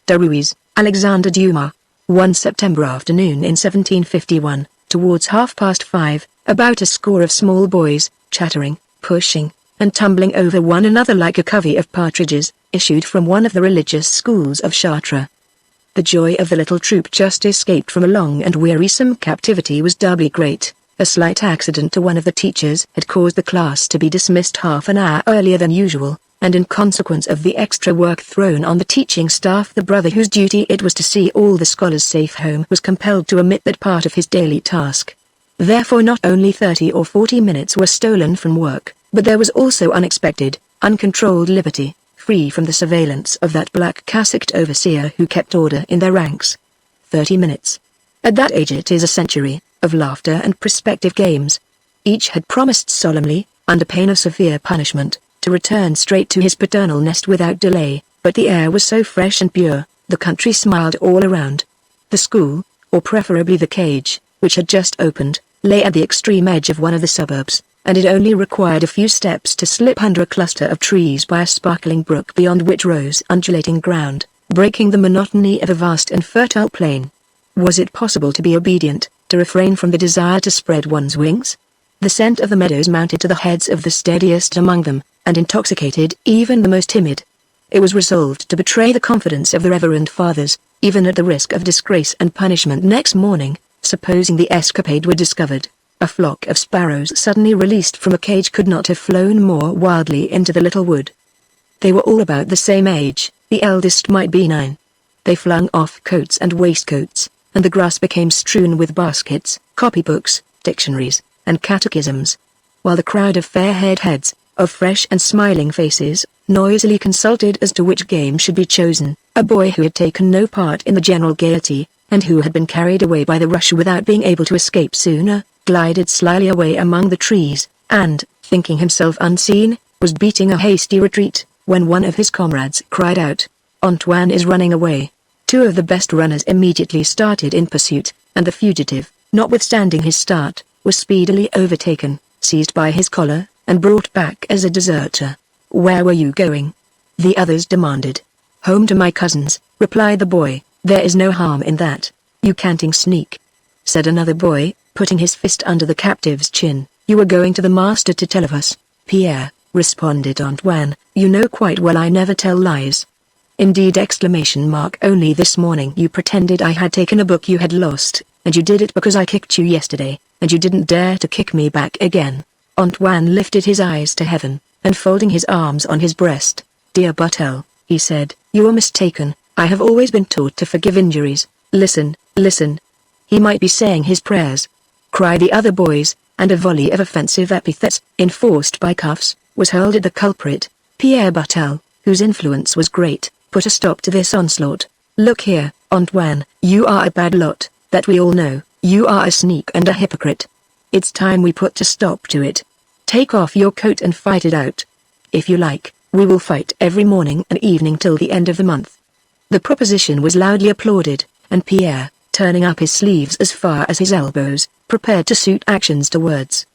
Derues, Alexandre Dumas. One September afternoon in 1751, towards 5:30, about a score of small boys, chattering, pushing, and tumbling over one another like a covey of partridges, issued from one of the religious schools of Chartres. The joy of the little troop just escaped from a long and wearisome captivity was doubly great. A slight accident to one of the teachers had caused the class to be dismissed half an hour earlier than usual, and in consequence of the extra work thrown on the teaching staff, the brother whose duty it was to see all the scholars safe home was compelled to omit that part of his daily task. Therefore not only 30 or 40 minutes were stolen from work, but there was also unexpected, uncontrolled liberty, free from the surveillance of that black-cassocked overseer who kept order in their ranks. 30 minutes. At that age it is a century of laughter and prospective games. Each had promised solemnly, under pain of severe punishment, to return straight to his paternal nest without delay, but the air was so fresh and pure, the country smiled all around. The school, or preferably the cage, which had just opened, lay at the extreme edge of one of the suburbs, and it only required a few steps to slip under a cluster of trees by a sparkling brook beyond which rose undulating ground, breaking the monotony of a vast and fertile plain. Was it possible to be obedient, to refrain from the desire to spread one's wings? The scent of the meadows mounted to the heads of the steadiest among them, and intoxicated even the most timid. It was resolved to betray the confidence of the reverend fathers, even at the risk of disgrace and punishment next morning, supposing the escapade were discovered. A flock of sparrows suddenly released from a cage could not have flown more wildly into the little wood. They were all about the same age, the eldest might be 9. They flung off coats and waistcoats, and the grass became strewn with baskets, copybooks, dictionaries, and catechisms, while the crowd of fair-haired heads, of fresh and smiling faces, noisily consulted as to which game should be chosen. A boy who had taken no part in the general gaiety, and who had been carried away by the rush without being able to escape sooner, glided slyly away among the trees, and, thinking himself unseen, was beating a hasty retreat, when one of his comrades cried out, "Antoine is running away." 2 of the best runners immediately started in pursuit, and the fugitive, notwithstanding his start, was speedily overtaken, seized by his collar, and brought back as a deserter. "Where were you going?" the others demanded. "Home to my cousins," replied the boy. "There is no harm in that, you canting sneak," said another boy, putting his fist under the captive's chin. "You were going to the master to tell of us, Pierre," responded Antoine. "You know quite well I never tell lies." "Indeed! Only this morning you pretended I had taken a book you had lost, and you did it because I kicked you yesterday, and you didn't dare to kick me back again." Antoine lifted his eyes to heaven, and folding his arms on his breast, "Dear Butel," he said, "you are mistaken. I have always been taught to forgive injuries. Listen, listen." "He might be saying his prayers," cried the other boys, and a volley of offensive epithets, enforced by cuffs, was hurled at the culprit. Pierre Butel, whose influence was great, put a stop to this onslaught. "Look here, Antoine, you are a bad lot, that we all know. You are a sneak and a hypocrite. It's time we put a stop to it. Take off your coat and fight it out. If you like, we will fight every morning and evening till the end of the month." The proposition was loudly applauded, and Pierre, turning up his sleeves as far as his elbows, prepared to suit actions to words.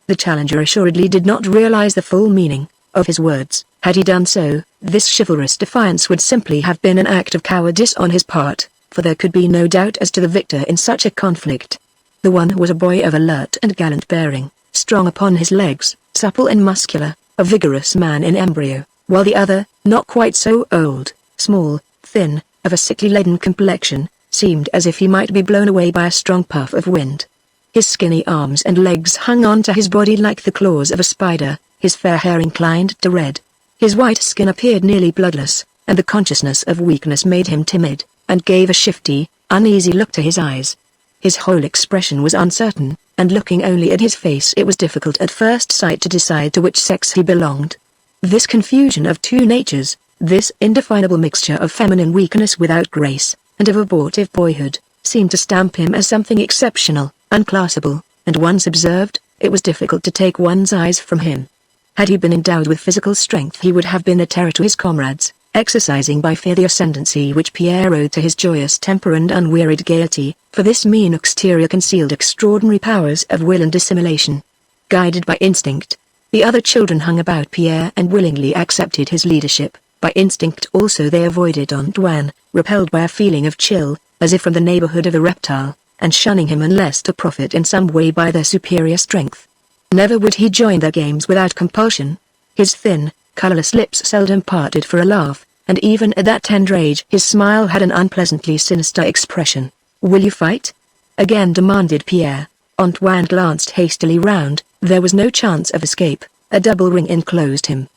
The challenger assuredly did not realize the full meaning of his words. Had he done so, this chivalrous defiance would simply have been an act of cowardice on his part, for there could be no doubt as to the victor in such a conflict. The one was a boy of alert and gallant bearing, strong upon his legs, supple and muscular, a vigorous man in embryo, while the other, not quite so old, small, thin, of a sickly leaden complexion, seemed as if he might be blown away by a strong puff of wind. His skinny arms and legs hung on to his body like the claws of a spider, his fair hair inclined to red. His white skin appeared nearly bloodless, and the consciousness of weakness made him timid, and gave a shifty, uneasy look to his eyes. His whole expression was uncertain, and looking only at his face it was difficult at first sight to decide to which sex he belonged. This confusion of 2 natures, this indefinable mixture of feminine weakness without grace, and of abortive boyhood, seemed to stamp him as something exceptional, unclassable, and once observed, it was difficult to take one's eyes from him. Had he been endowed with physical strength he would have been a terror to his comrades, exercising by fear the ascendancy which Pierre owed to his joyous temper and unwearied gaiety, for this mean exterior concealed extraordinary powers of will and dissimulation. Guided by instinct, the other children hung about Pierre and willingly accepted his leadership, By instinct also they avoided Antoine, repelled by a feeling of chill, as if from the neighborhood of the reptile, and shunning him unless to profit in some way by their superior strength. Never would he join their games without compulsion. His thin, colorless lips seldom parted for a laugh, and even at that tender age his smile had an unpleasantly sinister expression. "Will you fight?" again demanded Pierre. Antoine glanced hastily round. There was no chance of escape. A double ring enclosed him.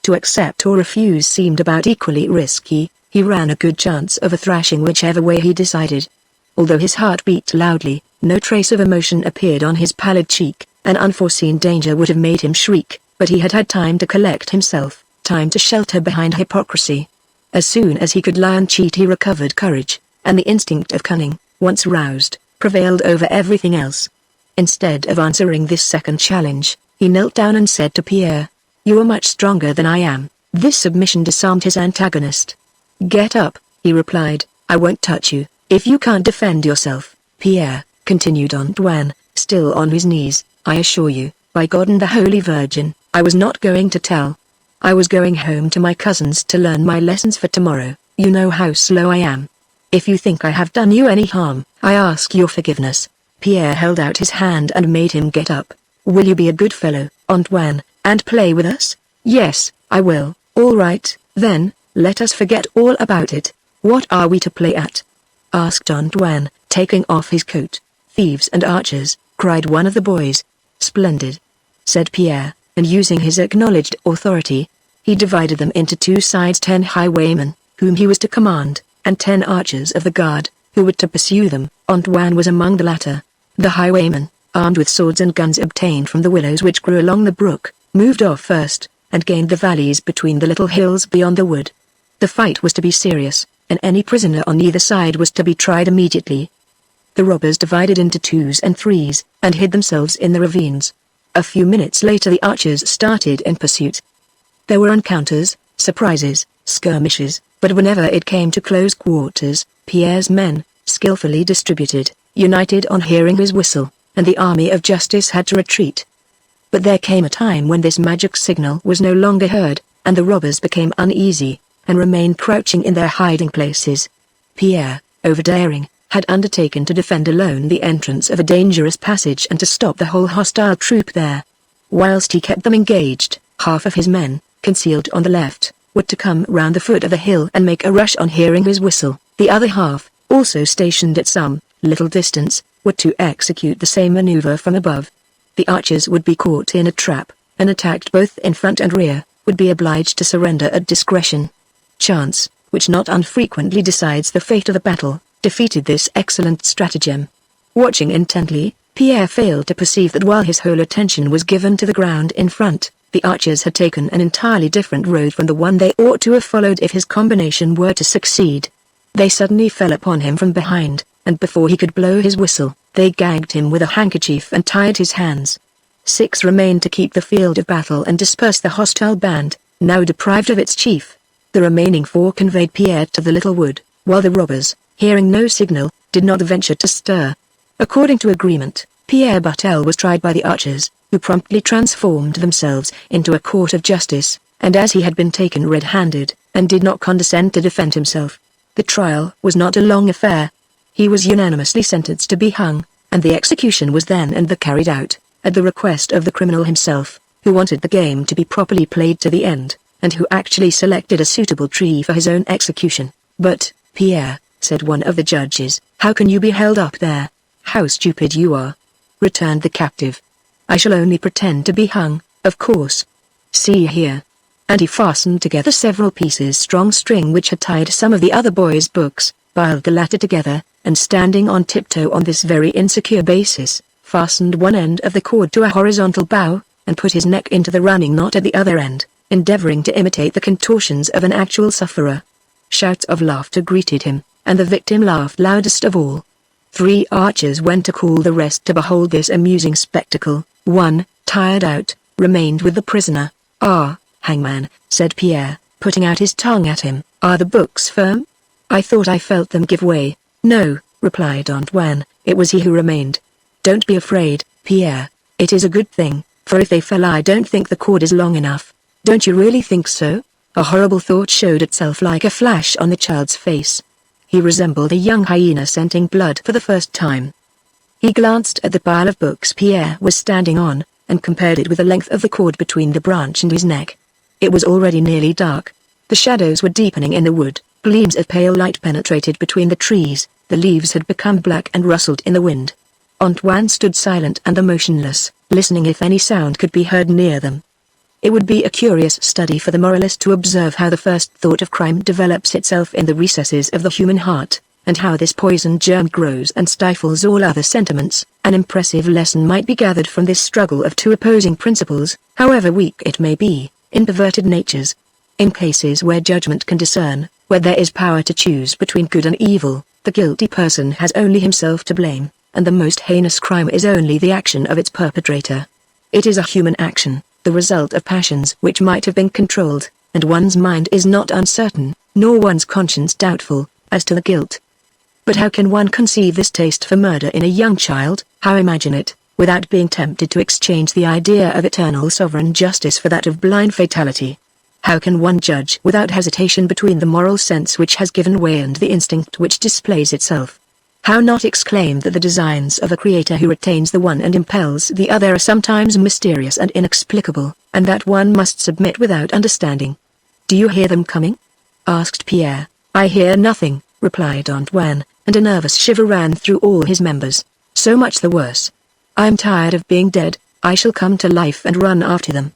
To accept or refuse seemed about equally risky. He ran a good chance of a thrashing whichever way he decided. Although his heart beat loudly, no trace of emotion appeared on his pallid cheek. An unforeseen danger would have made him shriek, but he had had time to collect himself, time to shelter behind hypocrisy. As soon as he could lie and cheat he recovered courage, and the instinct of cunning, once roused, prevailed over everything else. Instead of answering this second challenge, he knelt down and said to Pierre, "You are much stronger than I am." This submission disarmed his antagonist. "Get up," he replied, "I won't touch you, if you can't defend yourself." "Pierre," continued Antoine, still on his knees, "I assure you, by God and the Holy Virgin, I was not going to tell. I was going home to my cousins to learn my lessons for tomorrow. You know how slow I am. If you think I have done you any harm, I ask your forgiveness." Pierre held out his hand and made him get up. "Will you be a good fellow, Antoine, and play with us?" "Yes, I will." "All right, then, let us forget all about it. What are we to play at?" asked Antoine, taking off his coat. "Thieves and archers," cried one of the boys. "Splendid," said Pierre, and using his acknowledged authority, he divided them into two sides: 10 highwaymen, whom he was to command, and 10 archers of the guard, who were to pursue them. Antoine was among the latter. The highwaymen, armed with swords and guns obtained from the willows which grew along the brook, moved off first, and gained the valleys between the little hills beyond the wood. The fight was to be serious, and any prisoner on either side was to be tried immediately. The robbers divided into 2s and 3s, and hid themselves in the ravines. A few minutes later the archers started in pursuit. There were encounters, surprises, skirmishes, but whenever it came to close quarters, Pierre's men, skillfully distributed, united on hearing his whistle, and the army of justice had to retreat. But there came a time when this magic signal was no longer heard, and the robbers became uneasy, and remained crouching in their hiding places. Pierre, overdaring, had undertaken to defend alone the entrance of a dangerous passage and to stop the whole hostile troop there. Whilst he kept them engaged, half of his men, concealed on the left, were to come round the foot of the hill and make a rush on hearing his whistle. The other half, also stationed at some little distance, were to execute the same maneuver from above. The archers would be caught in a trap, and attacked both in front and rear, would be obliged to surrender at discretion. Chance, which not unfrequently decides the fate of a battle, defeated this excellent stratagem. Watching intently, Pierre failed to perceive that while his whole attention was given to the ground in front, the archers had taken an entirely different road from the one they ought to have followed if his combination were to succeed. They suddenly fell upon him from behind, and before he could blow his whistle, they gagged him with a handkerchief and tied his hands. 6 remained to keep the field of battle and disperse the hostile band, now deprived of its chief. The remaining 4 conveyed Pierre to the little wood, while the robbers, hearing no signal, did not venture to stir. According to agreement, Pierre Bartel was tried by the archers, who promptly transformed themselves into a court of justice, and as he had been taken red-handed, and did not condescend to defend himself, the trial was not a long affair. He was unanimously sentenced to be hung, and the execution was then and there carried out, at the request of the criminal himself, who wanted the game to be properly played to the end, and who actually selected a suitable tree for his own execution. "But, Pierre," said one of the judges, "how can you be held up there? How stupid you are," returned the captive. "I shall only pretend to be hung, of course. See here." And he fastened together several pieces strong string which had tied some of the other boys' books, piled the latter together, and standing on tiptoe on this very insecure basis, fastened one end of the cord to a horizontal bough, and put his neck into the running knot at the other end, endeavoring to imitate the contortions of an actual sufferer. Shouts of laughter greeted him, and the victim laughed loudest of all. 3 archers went to call the rest to behold this amusing spectacle. 1, tired out, remained with the prisoner. "Ah, hangman," said Pierre, putting out his tongue at him, "are the books firm? I thought I felt them give way." "No," replied Antoine, "it was he who remained." "Don't be afraid, Pierre, it is a good thing, for if they fell I don't think the cord is long enough." "Don't you really think so?" A horrible thought showed itself like a flash on the child's face. He resembled a young hyena scenting blood for the first time. He glanced at the pile of books Pierre was standing on, and compared it with the length of the cord between the branch and his neck. It was already nearly dark. The shadows were deepening in the wood, gleams of pale light penetrated between the trees, the leaves had become black and rustled in the wind. Antoine stood silent and motionless, listening if any sound could be heard near them. It would be a curious study for the moralist to observe how the first thought of crime develops itself in the recesses of the human heart, and how this poison germ grows and stifles all other sentiments. An impressive lesson might be gathered from this struggle of two opposing principles, however weak it may be, in perverted natures. In cases where judgment can discern, where there is power to choose between good and evil, the guilty person has only himself to blame, and the most heinous crime is only the action of its perpetrator. It is a human action, the result of passions which might have been controlled, and one's mind is not uncertain, nor one's conscience doubtful, as to the guilt. But how can one conceive this taste for murder in a young child, how imagine it, without being tempted to exchange the idea of eternal sovereign justice for that of blind fatality? How can one judge without hesitation between the moral sense which has given way and the instinct which displays itself? How not exclaim that the designs of a creator who retains the one and impels the other are sometimes mysterious and inexplicable, and that one must submit without understanding? "Do you hear them coming?" asked Pierre. "I hear nothing," replied Antoine, and a nervous shiver ran through all his members. "So much the worse. I'm tired of being dead, I shall come to life and run after them.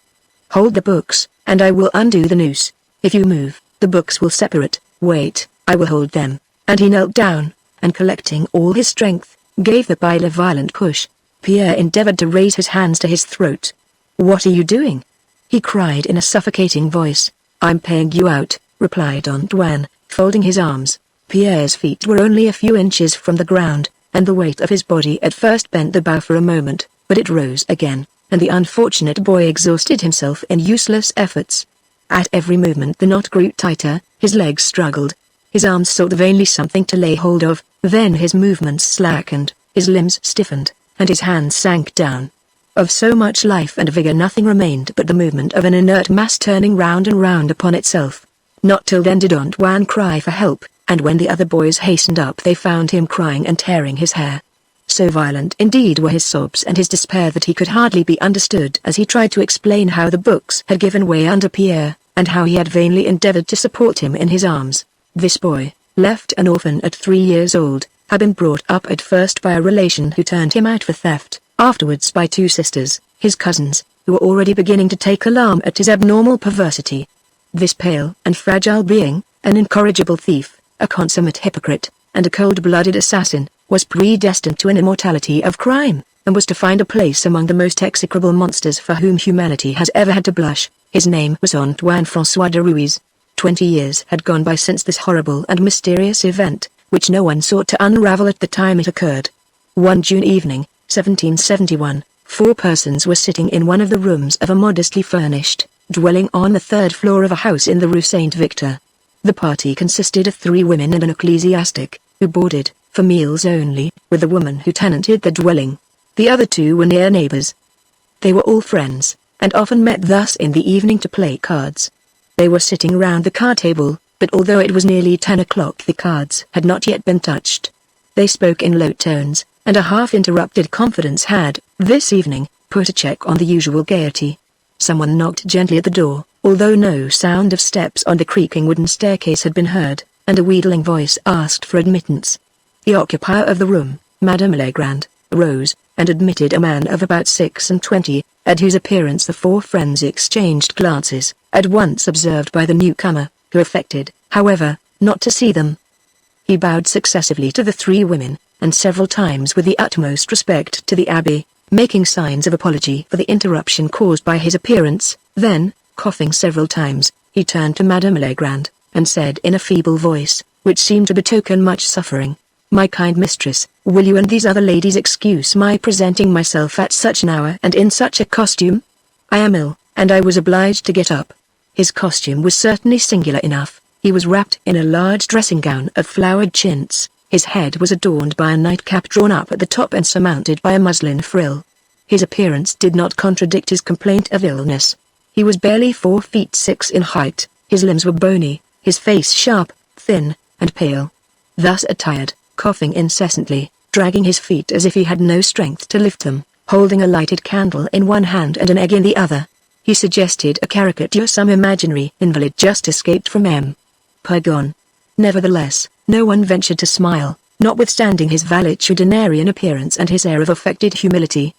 Hold the books, and I will undo the noose. If you move, the books will separate. Wait, I will hold them." And he knelt down, and collecting all his strength, gave the pile a violent push. Pierre endeavored to raise his hands to his throat. "What are you doing?" he cried in a suffocating voice. "I'm paying you out," replied Antoine, folding his arms. Pierre's feet were only a few inches from the ground, and the weight of his body at first bent the bough for a moment, but it rose again, and the unfortunate boy exhausted himself in useless efforts. At every movement the knot grew tighter, his legs struggled. His arms sought vainly something to lay hold of, then his movements slackened, his limbs stiffened, and his hands sank down. Of so much life and vigor nothing remained but the movement of an inert mass turning round and round upon itself. Not till then did Antoine cry for help, and when the other boys hastened up they found him crying and tearing his hair. So violent indeed were his sobs and his despair that he could hardly be understood as he tried to explain how the books had given way under Pierre, and how he had vainly endeavored to support him in his arms. This boy, left an orphan at 3 years old, had been brought up at first by a relation who turned him out for theft, afterwards by 2 sisters, his cousins, who were already beginning to take alarm at his abnormal perversity. This pale and fragile being, an incorrigible thief, a consummate hypocrite, and a cold-blooded assassin, was predestined to an immortality of crime, and was to find a place among the most execrable monsters for whom humanity has ever had to blush. His name was Antoine François Derues. 20 years had gone by since this horrible and mysterious event, which no one sought to unravel at the time it occurred. One June evening, 1771, 4 persons were sitting in one of the rooms of a modestly furnished dwelling on the 3rd floor of a house in the Rue Saint-Victor. The party consisted of 3 women and an ecclesiastic, who boarded, for meals only, with the woman who tenanted the dwelling. The other 2 were near neighbors. They were all friends, and often met thus in the evening to play cards. They were sitting round the card table, but although it was nearly 10 o'clock the cards had not yet been touched. They spoke in low tones, and a half-interrupted confidence had, this evening, put a check on the usual gaiety. Someone knocked gently at the door, although no sound of steps on the creaking wooden staircase had been heard, and a wheedling voice asked for admittance. The occupier of the room, Madame Legrand, rose, and admitted a man of about 26, at whose appearance the 4 friends exchanged glances, at once observed by the newcomer, who affected, however, not to see them. He bowed successively to the 3 women, and several times with the utmost respect to the abbé, making signs of apology for the interruption caused by his appearance. Then, coughing several times, he turned to Madame Legrand, and said in a feeble voice, which seemed to betoken much suffering, "My kind mistress, will you and these other ladies excuse my presenting myself at such an hour and in such a costume? I am ill, and I was obliged to get up." His costume was certainly singular enough. He was wrapped in a large dressing gown of flowered chintz. His head was adorned by a nightcap drawn up at the top and surmounted by a muslin frill. His appearance did not contradict his complaint of illness. He was barely 4 feet 6 in height, His limbs were bony, his face sharp, thin, and pale. Thus attired, coughing incessantly, dragging his feet as if he had no strength to lift them, holding a lighted candle in one hand and an egg in the other. He suggested a caricature some imaginary invalid just escaped from M. Purgon. Nevertheless, no one ventured to smile, notwithstanding his valetudinarian appearance and his air of affected humility.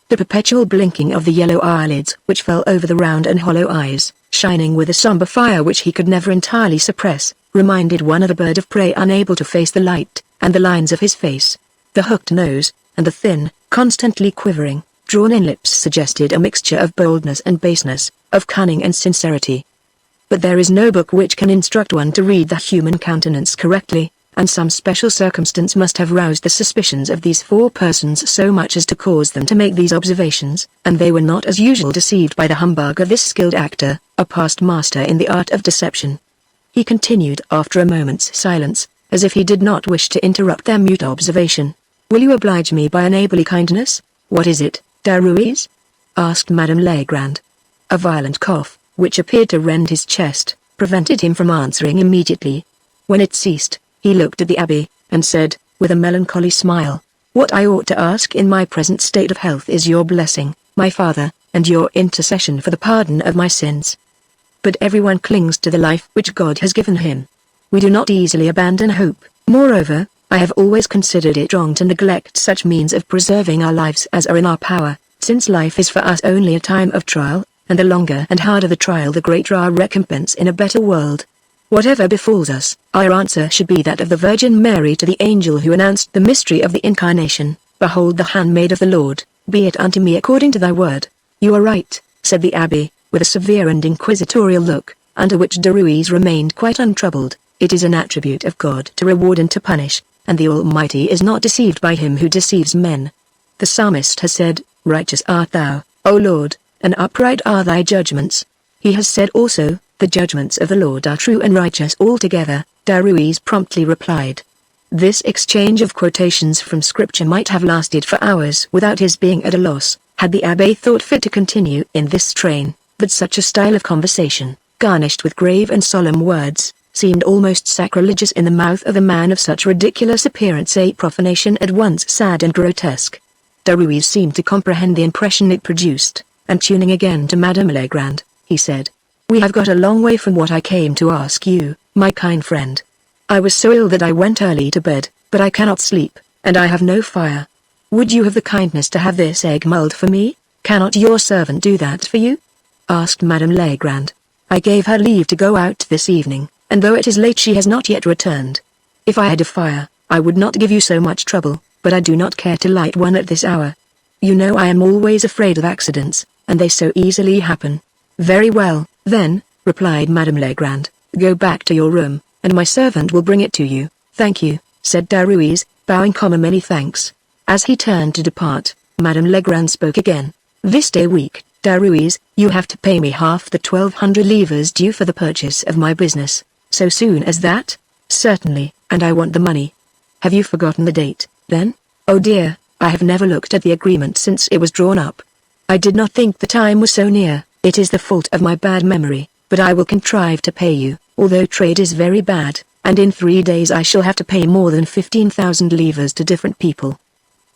The perpetual blinking of the yellow eyelids which fell over the round and hollow eyes, shining with a somber fire which he could never entirely suppress, reminded one of a bird of prey unable to face the light, and the lines of his face, the hooked nose, and the thin, constantly quivering, drawn-in lips suggested a mixture of boldness and baseness, of cunning and sincerity. But there is no book which can instruct one to read the human countenance correctly, and some special circumstance must have roused the suspicions of these four persons so much as to cause them to make these observations, and they were not as usual deceived by the humbug of this skilled actor, a past master in the art of deception. He continued after a moment's silence, as if he did not wish to interrupt their mute observation. "Will you oblige me by a neighborly kindness? What is it, Derues?" asked Madame Legrand. A violent cough, which appeared to rend his chest, prevented him from answering immediately. When it ceased, he looked at the abbé, and said, with a melancholy smile, "What I ought to ask in my present state of health is your blessing, my father, and your intercession for the pardon of my sins. But everyone clings to the life which God has given him. We do not easily abandon hope. Moreover, I have always considered it wrong to neglect such means of preserving our lives as are in our power, since life is for us only a time of trial, and the longer and harder the trial the greater our recompense in a better world. Whatever befalls us, our answer should be that of the Virgin Mary to the angel who announced the mystery of the Incarnation, 'Behold the handmaid of the Lord, be it unto me according to thy word.'" "You are right," said the abbé, with a severe and inquisitorial look, under which Derues remained quite untroubled. "It is an attribute of God to reward and to punish, and the Almighty is not deceived by him who deceives men. The psalmist has said, 'Righteous art thou, O Lord, and upright are thy judgments.' He has said also, 'The judgments of the Lord are true and righteous altogether,'" Derues promptly replied. This exchange of quotations from Scripture might have lasted for hours without his being at a loss, had the abbé thought fit to continue in this strain, but such a style of conversation, garnished with grave and solemn words, seemed almost sacrilegious in the mouth of a man of such ridiculous appearance, a profanation at once sad and grotesque. Derues seemed to comprehend the impression it produced, and tuning again to Madame Legrand, he said, "We have got a long way from what I came to ask you, my kind friend. I was so ill that I went early to bed, but I cannot sleep, and I have no fire. Would you have the kindness to have this egg mulled for me? Cannot your servant do that for you?" asked Madame Legrand. "I gave her leave to go out this evening, and though it is late she has not yet returned. If I had a fire, I would not give you so much trouble, but I do not care to light one at this hour. You know I am always afraid of accidents, and they so easily happen." "Very well, then," replied Madame Legrand, "go back to your room, and my servant will bring it to you." "Thank you," said Derues, bowing many thanks. As he turned to depart, Madame Legrand spoke again. "This day week, Derues, you have to pay me half the 1,200 livres due for the purchase of my business." "So soon as that?" "Certainly, and I want the money." "Have you forgotten the date, then?" "Oh dear, I have never looked at the agreement since it was drawn up. I did not think the time was so near. It is the fault of my bad memory, but I will contrive to pay you, although trade is very bad, and in 3 days I shall have to pay more than 15,000 livres to different people."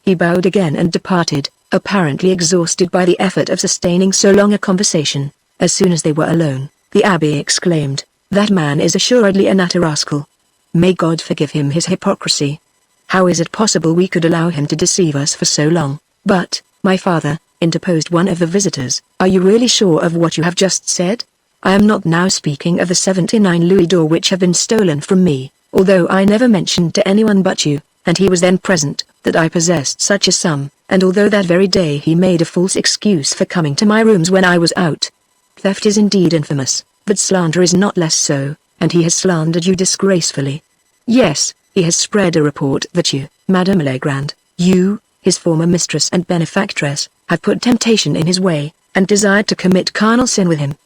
He bowed again and departed, apparently exhausted by the effort of sustaining so long a conversation. As soon as they were alone, the abbé exclaimed, "That man is assuredly an utter rascal. May God forgive him his hypocrisy. How is it possible we could allow him to deceive us for so long?" "But, my father," interposed one of the visitors, "are you really sure of what you have just said? I am not now speaking of the 79 louis d'or which have been stolen from me, although I never mentioned to anyone but you, and he was then present, that I possessed such a sum, and although that very day he made a false excuse for coming to my rooms when I was out. Theft is indeed infamous, but slander is not less so, and he has slandered you disgracefully. Yes, he has spread a report that you, Madame Legrand, you, his former mistress and benefactress, have put temptation in his way, and desired to commit carnal sin with him.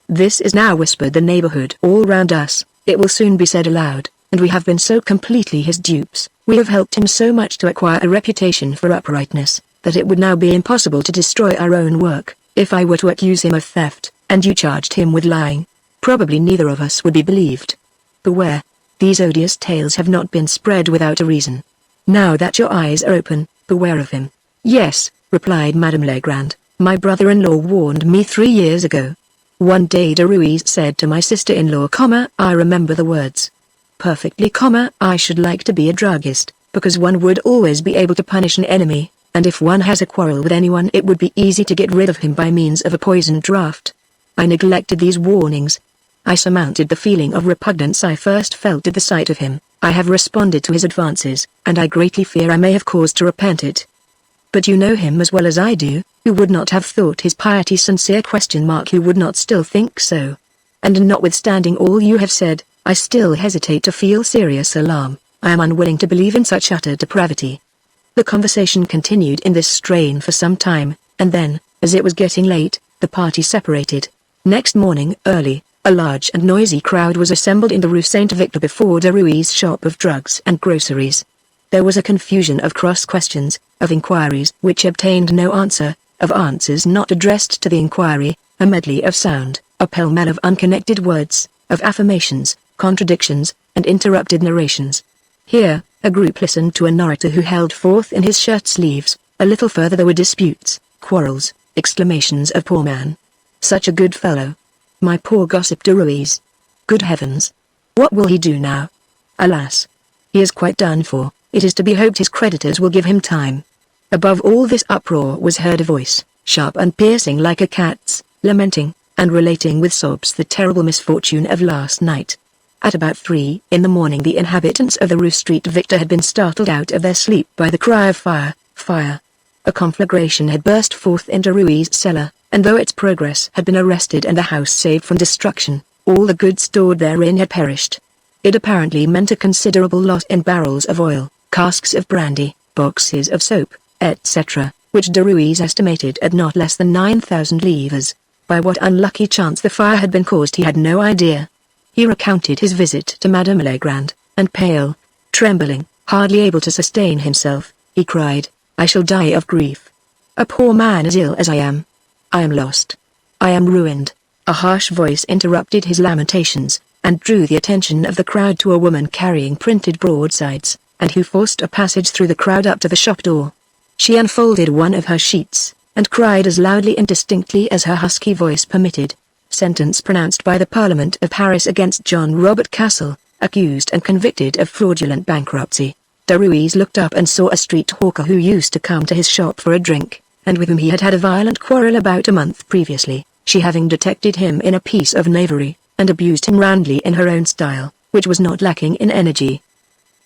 This is now whispered the neighborhood all round us, it will soon be said aloud, and we have been so completely his dupes, we have helped him so much to acquire a reputation for uprightness, that it would now be impossible to destroy our own work, if I were to accuse him of theft, and you charged him with lying. probably neither of us would be believed. Beware. These odious tales have not been spread without a reason. Now that your eyes are open, beware of him. Yes, replied Madame Legrand, my brother-in-law warned me 3 years ago. One day Derues said to my sister-in-law, I remember the words perfectly, I should like to be a druggist, because one would always be able to punish an enemy, and if one has a quarrel with anyone it would be easy to get rid of him by means of a poisoned draught. I neglected these warnings. I surmounted the feeling of repugnance I first felt at the sight of him. I have responded to his advances, and I greatly fear I may have cause to repent it. But you know him as well as I do, who would not have thought his piety sincere? Who would not still think so? And notwithstanding all you have said, I still hesitate to feel serious alarm. I am unwilling to believe in such utter depravity. The conversation continued in this strain for some time, and then, as it was getting late, the party separated. Next morning early, a large and noisy crowd was assembled in the Rue Saint-Victor before Derues' shop of drugs and groceries. There was a confusion of cross-questions, of inquiries which obtained no answer, of answers not addressed to the inquiry, a medley of sound, a pell-mell of unconnected words, of affirmations, contradictions, and interrupted narrations. Here, a group listened to a narrator who held forth in his shirt sleeves. A little further there were disputes, quarrels, exclamations of poor man. Such a good fellow. My poor gossip Derues. Good heavens! What will he do now? Alas! He is quite done for. It is to be hoped his creditors will give him time. Above all this uproar was heard a voice, sharp and piercing like a cat's, lamenting, and relating with sobs the terrible misfortune of last night. At about 3 in the morning the inhabitants of the Rue Street Victor had been startled out of their sleep by the cry of fire, fire. A conflagration had burst forth in Derues' cellar, and though its progress had been arrested and the house saved from destruction, all the goods stored therein had perished. It apparently meant a considerable loss in barrels of oil, casks of brandy, boxes of soap, etc., which Derues estimated at not less than 9,000 livres. By what unlucky chance the fire had been caused he had no idea. He recounted his visit to Madame Legrand, and pale, trembling, hardly able to sustain himself, he cried, I shall die of grief. A poor man as ill as I am. I am lost. I am ruined. A harsh voice interrupted his lamentations, and drew the attention of the crowd to a woman carrying printed broadsides, and who forced a passage through the crowd up to the shop door. She unfolded one of her sheets, and cried as loudly and distinctly as her husky voice permitted. Sentence pronounced by the Parliament of Paris against John Robert Castle, accused and convicted of fraudulent bankruptcy. Derues looked up and saw a street hawker who used to come to his shop for a drink, and with whom he had had a violent quarrel about a month previously, she having detected him in a piece of knavery, and abused him roundly in her own style, which was not lacking in energy.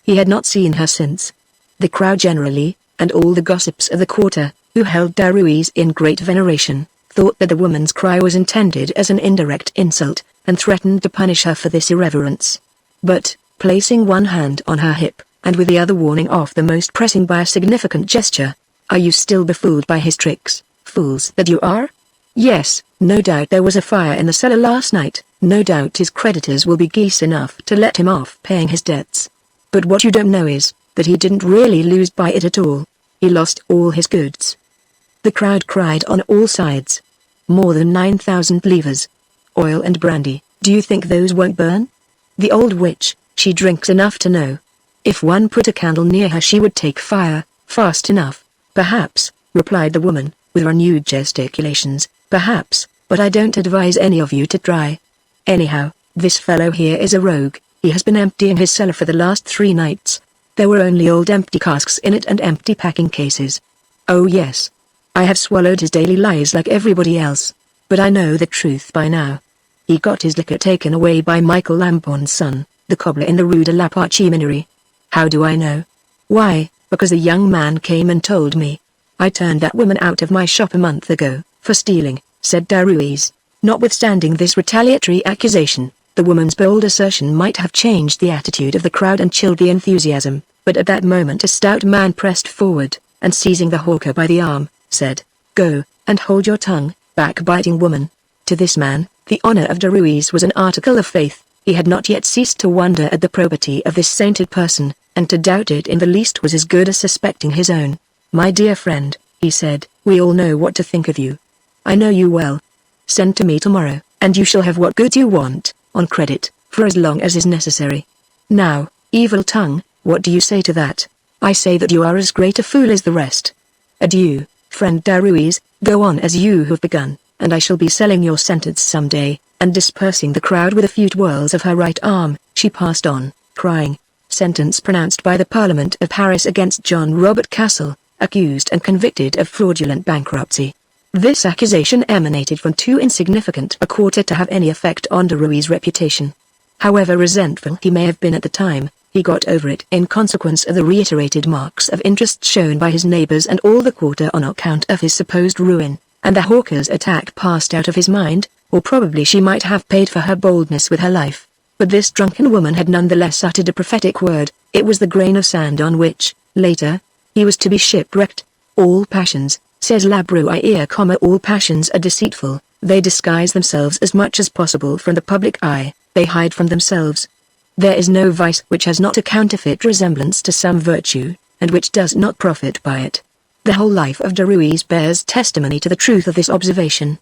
He had not seen her since. The crowd generally, and all the gossips of the quarter, who held Derues in great veneration, thought that the woman's cry was intended as an indirect insult, and threatened to punish her for this irreverence. But, placing one hand on her hip, and with the other warning off the most pressing by a significant gesture, are you still befooled by his tricks, fools that you are? Yes, no doubt there was a fire in the cellar last night, no doubt his creditors will be geese enough to let him off paying his debts. But what you don't know is, that he didn't really lose by it at all. He lost all his goods. The crowd cried on all sides. More than 9,000 livres. Oil and brandy, do you think those won't burn? The old witch, she drinks enough to know. If one put a candle near her she would take fire, fast enough. Perhaps, replied the woman, with renewed gesticulations, perhaps, but I don't advise any of you to try. Anyhow, this fellow here is a rogue, he has been emptying his cellar for the last 3 nights. There were only old empty casks in it and empty packing cases. Oh yes. I have swallowed his daily lies like everybody else, but I know the truth by now. He got his liquor taken away by Michael Lampon's son, the cobbler in the Rue de la Parchiminerie. How do I know? Why, because a young man came and told me. I turned that woman out of my shop a month ago, for stealing, said Derues. Notwithstanding this retaliatory accusation, the woman's bold assertion might have changed the attitude of the crowd and chilled the enthusiasm, but at that moment a stout man pressed forward, and seizing the hawker by the arm, said, Go, and hold your tongue, backbiting woman. To this man, the honor of Derues was an article of faith. He had not yet ceased to wonder at the probity of this sainted person, and to doubt it in the least was as good as suspecting his own. My dear friend, he said, we all know what to think of you. I know you well. Send to me tomorrow, and and you shall have what goods you want, on credit, for as long as is necessary. Now, evil tongue, what do you say to that? I say that you are as great a fool as the rest. Adieu, friend Derues, go on as you have begun, and I shall be selling your sentence some day." And dispersing the crowd with a few twirls of her right arm, she passed on, crying, "Sentence pronounced by the Parliament of Paris against John Robert Castle, accused and convicted of fraudulent bankruptcy." This accusation emanated from too insignificant a quarter to have any effect on Derues' reputation. However resentful he may have been at the time, he got over it in consequence of the reiterated marks of interest shown by his neighbors and all the quarter on account of his supposed ruin, and the hawker's attack passed out of his mind, or probably she might have paid for her boldness with her life. But this drunken woman had nonetheless uttered a prophetic word. It was the grain of sand on which, later, he was to be shipwrecked. "All passions," says La Bruyere, "all passions are deceitful, they disguise themselves as much as possible from the public eye, they hide from themselves. There is no vice which has not a counterfeit resemblance to some virtue, and which does not profit by it." The whole life of Derues bears testimony to the truth of this observation.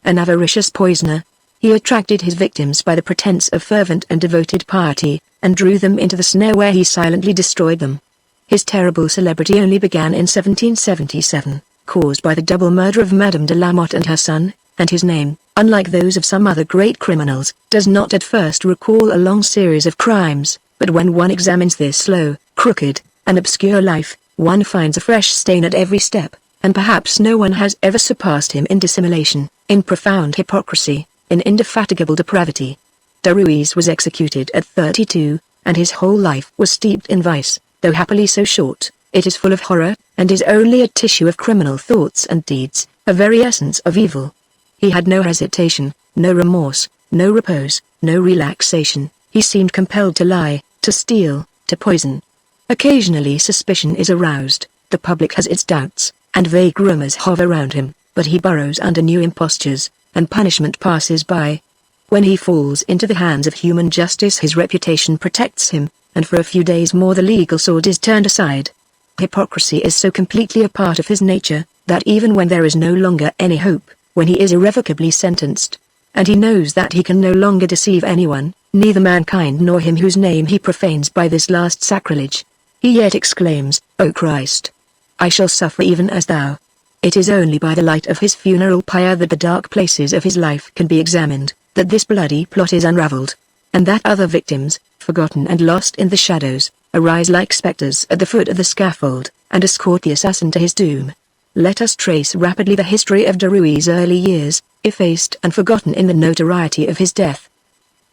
An avaricious poisoner, he attracted his victims by the pretense of fervent and devoted piety, and drew them into the snare where he silently destroyed them. His terrible celebrity only began in 1777, caused by the double murder of Madame de la Motte and her son, and his name, unlike those of some other great criminals, does not at first recall a long series of crimes, but when one examines this slow, crooked, and obscure life, one finds a fresh stain at every step, and perhaps no one has ever surpassed him in dissimulation, in profound hypocrisy, in indefatigable depravity. Derues was executed at 32, and his whole life was steeped in vice, though happily so short. It is full of horror, and is only a tissue of criminal thoughts and deeds, a very essence of evil. He had no hesitation, no remorse, no repose, no relaxation. He seemed compelled to lie, to steal, to poison. Occasionally suspicion is aroused, the public has its doubts, and vague rumors hover round him, but he burrows under new impostures, and punishment passes by. When he falls into the hands of human justice, his reputation protects him, and for a few days more the legal sword is turned aside. Hypocrisy is so completely a part of his nature, that even when there is no longer any hope, when he is irrevocably sentenced, and he knows that he can no longer deceive anyone, neither mankind nor him whose name he profanes by this last sacrilege, he yet exclaims, "O Christ! I shall suffer even as thou." It is only by the light of his funeral pyre that the dark places of his life can be examined, that this bloody plot is unraveled, and that other victims, forgotten and lost in the shadows, arise like spectres at the foot of the scaffold, and escort the assassin to his doom. Let us trace rapidly the history of Derues' early years, effaced and forgotten in the notoriety of his death.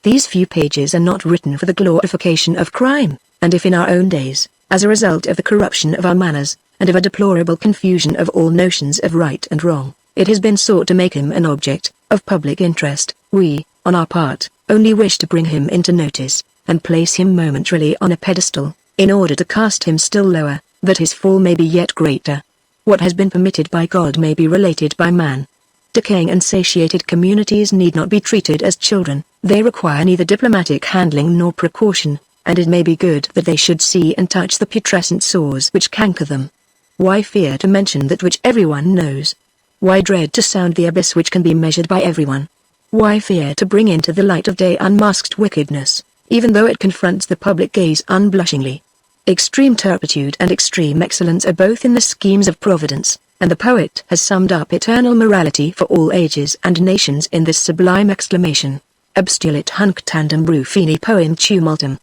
These few pages are not written for the glorification of crime, and if in our own days, as a result of the corruption of our manners, and of a deplorable confusion of all notions of right and wrong, it has been sought to make him an object of public interest, we, on our part, only wish to bring him into notice, and place him momentarily on a pedestal, in order to cast him still lower, that his fall may be yet greater. What has been permitted by God may be related by man. Decaying and satiated communities need not be treated as children, they require neither diplomatic handling nor precaution, and it may be good that they should see and touch the putrescent sores which canker them. Why fear to mention that which everyone knows? Why dread to sound the abyss which can be measured by everyone? Why fear to bring into the light of day unmasked wickedness, even though it confronts the public gaze unblushingly? Extreme turpitude and extreme excellence are both in the schemes of Providence, and the poet has summed up eternal morality for all ages and nations in this sublime exclamation: Abstulit hunc tandem rufini poem tumultum.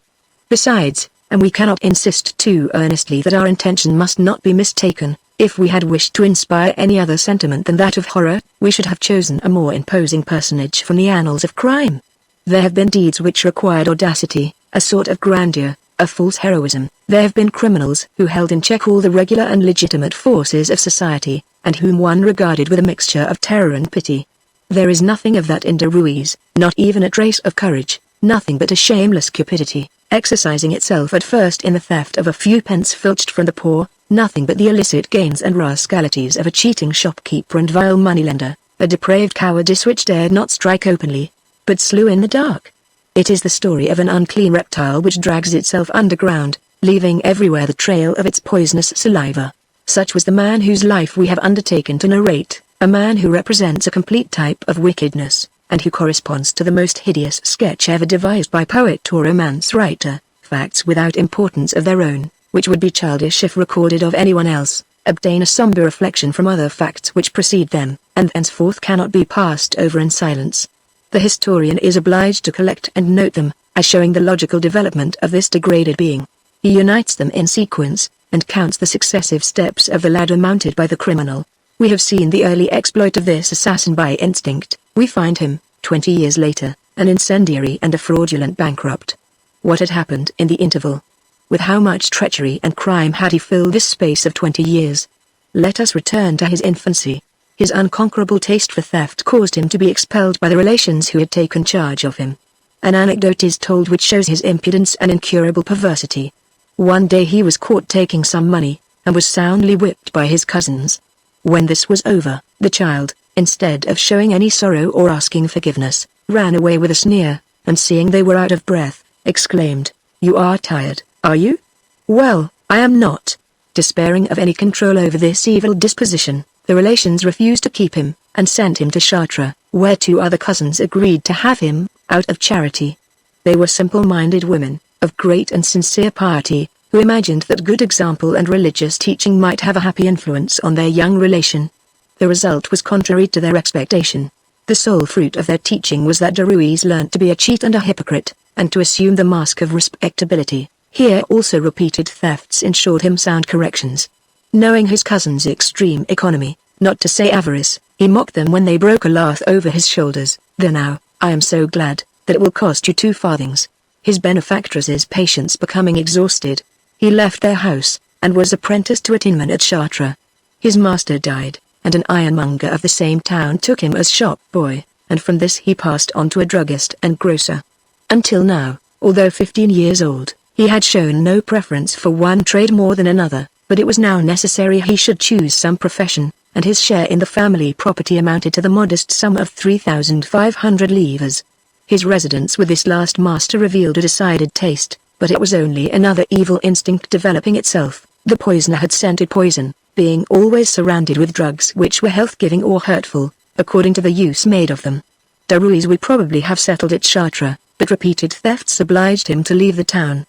Besides, and we cannot insist too earnestly that our intention must not be mistaken, if we had wished to inspire any other sentiment than that of horror, we should have chosen a more imposing personage from the annals of crime. There have been deeds which required audacity, a sort of grandeur, a false heroism. There have been criminals who held in check all the regular and legitimate forces of society, and whom one regarded with a mixture of terror and pity. There is nothing of that in Derues, not even a trace of courage, nothing but a shameless cupidity, exercising itself at first in the theft of a few pence filched from the poor, nothing but the illicit gains and rascalities of a cheating shopkeeper and vile moneylender, a depraved cowardice which dared not strike openly, but slew in the dark. It is the story of an unclean reptile which drags itself underground, leaving everywhere the trail of its poisonous saliva. Such was the man whose life we have undertaken to narrate, a man who represents a complete type of wickedness, and who corresponds to the most hideous sketch ever devised by poet or romance writer, facts without importance of their own, which would be childish if recorded of anyone else, obtain a somber reflection from other facts which precede them, and henceforth cannot be passed over in silence. The historian is obliged to collect and note them, as showing the logical development of this degraded being. He unites them in sequence, and counts the successive steps of the ladder mounted by the criminal. We have seen the early exploit of this assassin by instinct. We find him, 20 years later, an incendiary and a fraudulent bankrupt. What had happened in the interval? With how much treachery and crime had he filled this space of 20 years? Let us return to his infancy. His unconquerable taste for theft caused him to be expelled by the relations who had taken charge of him. An anecdote is told which shows his impudence and incurable perversity. One day he was caught taking some money, and was soundly whipped by his cousins. When this was over, the child, instead of showing any sorrow or asking forgiveness, ran away with a sneer, and seeing they were out of breath, exclaimed, "You are tired, are you? Well, I am not." Despairing of any control over this evil disposition, the relations refused to keep him, and sent him to Chartres, where 2 other cousins agreed to have him, out of charity. They were simple-minded women, of great and sincere piety, who imagined that good example and religious teaching might have a happy influence on their young relation. The result was contrary to their expectation. The sole fruit of their teaching was that Derues learnt to be a cheat and a hypocrite, and to assume the mask of respectability. Here also repeated thefts ensured him sound corrections. Knowing his cousin's extreme economy, not to say avarice, he mocked them when they broke a lath over his shoulders. "There now, I am so glad, that it will cost you 2 farthings. His benefactress's patience becoming exhausted, he left their house, and was apprenticed to a tinman at Chartres. His master died, and an ironmonger of the same town took him as shop boy, and from this he passed on to a druggist and grocer. Until now, although 15 years old, he had shown no preference for one trade more than another, but it was now necessary he should choose some profession, and his share in the family property amounted to the modest sum of 3,500 livres. His residence with this last master revealed a decided taste, but it was only another evil instinct developing itself. The poisoner had scented poison, being always surrounded with drugs which were health-giving or hurtful, according to the use made of them. Derues would probably have settled at Chartres, but repeated thefts obliged him to leave the town.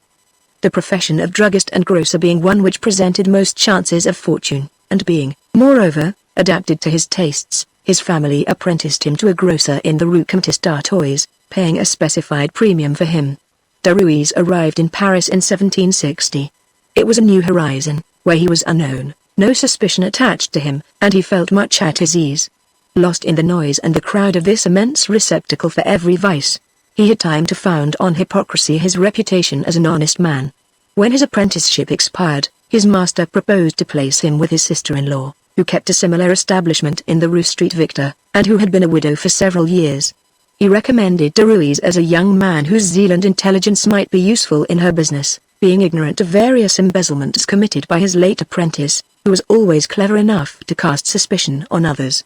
The profession of druggist and grocer being one which presented most chances of fortune, and being, moreover, adapted to his tastes, his family apprenticed him to a grocer in the Rue Comtesse d'Artois, paying a specified premium for him. Derues arrived in Paris in 1760. It was a new horizon, where he was unknown, no suspicion attached to him, and he felt much at his ease. Lost in the noise and the crowd of this immense receptacle for every vice, he had time to found on hypocrisy his reputation as an honest man. When his apprenticeship expired, his master proposed to place him with his sister-in-law, who kept a similar establishment in the Rue Street Victor, and who had been a widow for several years. He recommended Derues as a young man whose zeal and intelligence might be useful in her business, being ignorant of various embezzlements committed by his late apprentice, who was always clever enough to cast suspicion on others.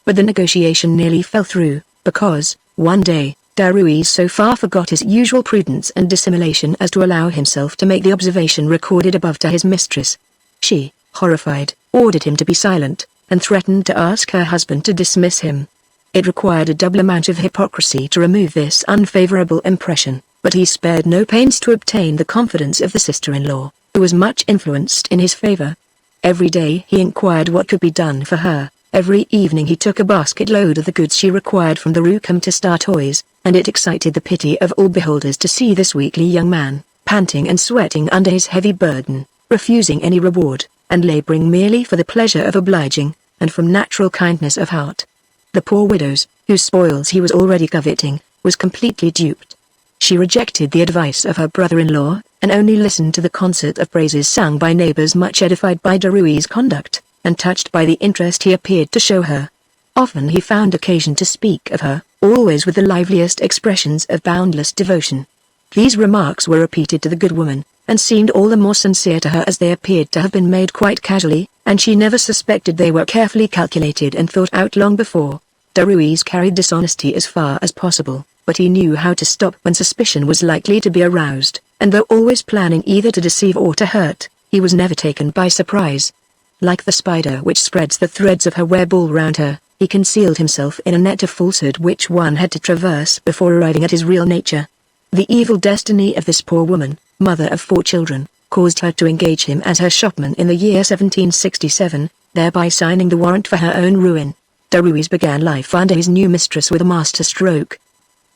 But the negotiation nearly fell through, because, one day, Derues so far forgot his usual prudence and dissimulation as to allow himself to make the observation recorded above to his mistress. She, horrified, ordered him to be silent, and threatened to ask her husband to dismiss him. It required a double amount of hypocrisy to remove this unfavorable impression, but he spared no pains to obtain the confidence of the sister-in-law, who was much influenced in his favor. Every day he inquired what could be done for her. Every evening he took a basket-load of the goods she required from the Rue Comtesse d'Artois, and it excited the pity of all beholders to see this weakly young man, panting and sweating under his heavy burden, refusing any reward, and laboring merely for the pleasure of obliging, and from natural kindness of heart. The poor widow's, whose spoils he was already coveting, was completely duped. She rejected the advice of her brother-in-law, and only listened to the concert of praises sung by neighbors much edified by Derues' conduct, and touched by the interest he appeared to show her. Often he found occasion to speak of her, always with the liveliest expressions of boundless devotion. These remarks were repeated to the good woman, and seemed all the more sincere to her as they appeared to have been made quite casually, and she never suspected they were carefully calculated and thought out long before. Derues carried dishonesty as far as possible, but he knew how to stop when suspicion was likely to be aroused, and though always planning either to deceive or to hurt, he was never taken by surprise. Like the spider which spreads the threads of her web all round her, he concealed himself in a net of falsehood which one had to traverse before arriving at his real nature. The evil destiny of this poor woman, mother of 4 children, caused her to engage him as her shopman in the year 1767, thereby signing the warrant for her own ruin. Derues began life under his new mistress with a master stroke.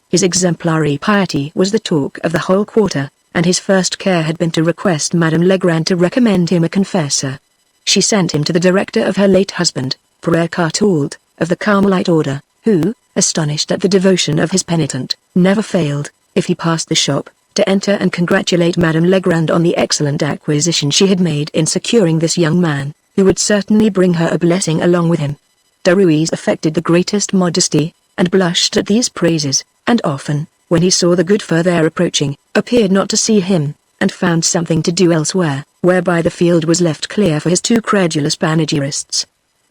His exemplary piety was the talk of the whole quarter, and his first care had been to request Madame Legrand to recommend him a confessor. She sent him to the director of her late husband, Père Cartault, of the Carmelite order, who, astonished at the devotion of his penitent, never failed, if he passed the shop, to enter and congratulate Madame Legrand on the excellent acquisition she had made in securing this young man, who would certainly bring her a blessing along with him. Derues affected the greatest modesty, and blushed at these praises, and often, when he saw the good further approaching, appeared not to see him, and found something to do elsewhere, whereby the field was left clear for his 2 credulous panegyrists.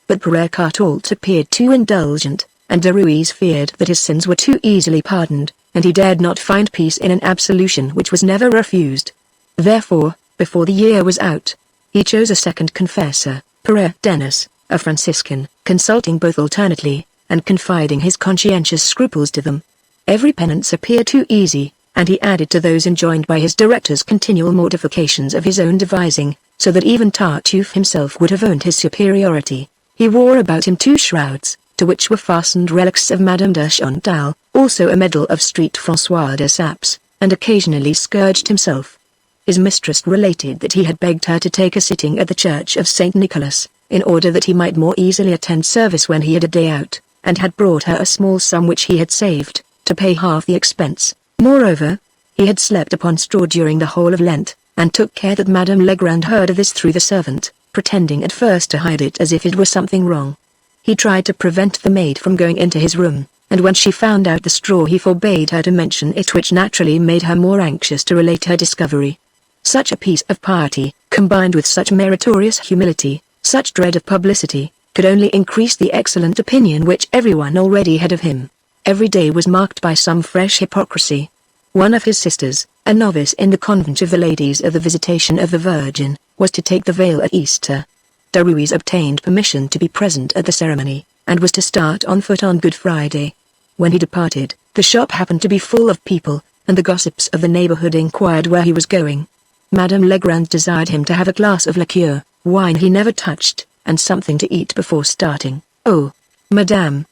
But Père Cartault appeared too indulgent, and Derues feared that his sins were too easily pardoned, and he dared not find peace in an absolution which was never refused. Therefore, before the year was out, he chose a second confessor, Père Denis, a Franciscan, consulting both alternately, and confiding his conscientious scruples to them. Every penance appeared too easy, and he added to those enjoined by his directors continual mortifications of his own devising, so that even Tartuffe himself would have owned his superiority. He wore about him 2 shrouds, to which were fastened relics of Madame de Chantal, also a medal of Street François de Saps, and occasionally scourged himself. His mistress related that he had begged her to take a sitting at the church of St. Nicholas, in order that he might more easily attend service when he had a day out, and had brought her a small sum which he had saved, to pay half the expense. Moreover, he had slept upon straw during the whole of Lent, and took care that Madame Legrand heard of this through the servant, pretending at first to hide it as if it were something wrong. He tried to prevent the maid from going into his room, and when she found out the straw he forbade her to mention it, which naturally made her more anxious to relate her discovery. Such a piece of piety, combined with such meritorious humility, such dread of publicity, could only increase the excellent opinion which everyone already had of him. Every day was marked by some fresh hypocrisy. One of his sisters, a novice in the convent of the Ladies of the Visitation of the Virgin, was to take the veil at Easter. Derues obtained permission to be present at the ceremony, and was to start on foot on Good Friday. When he departed, the shop happened to be full of people, and the gossips of the neighborhood inquired where he was going. Madame Legrand desired him to have a glass of liqueur, wine he never touched, and something to eat before starting. "Oh, madame,"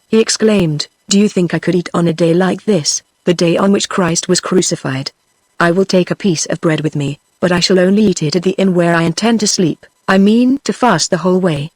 he exclaimed, "do you think I could eat on a day like this, the day on which Christ was crucified? I will take a piece of bread with me, but I shall only eat it at the inn where I intend to sleep. I mean to fast the whole way."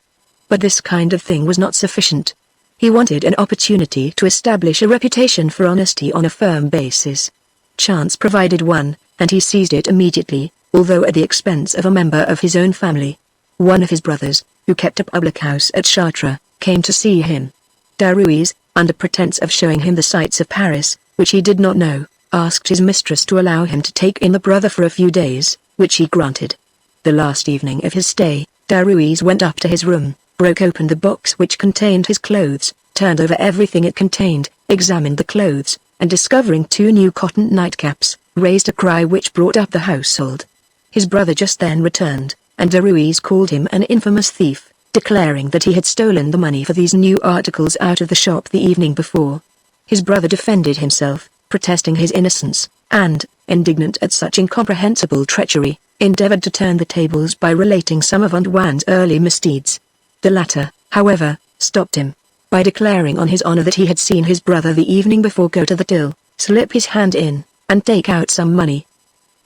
But this kind of thing was not sufficient. He wanted an opportunity to establish a reputation for honesty on a firm basis. Chance provided one, and he seized it immediately, although at the expense of a member of his own family. One of his brothers, who kept a public house at Chartres, came to see him. Derues, under pretense of showing him the sights of Paris, which he did not know, asked his mistress to allow him to take in the brother for a few days, which he granted. The last evening of his stay, Derues went up to his room, broke open the box which contained his clothes, turned over everything it contained, examined the clothes, and discovering 2 new cotton nightcaps, raised a cry which brought up the household. His brother just then returned, and Derues called him an infamous thief, declaring that he had stolen the money for these new articles out of the shop the evening before. His brother defended himself, protesting his innocence, and, indignant at such incomprehensible treachery, endeavored to turn the tables by relating some of Antoine's early misdeeds. The latter, however, stopped him, by declaring on his honor that he had seen his brother the evening before go to the till, slip his hand in, and take out some money.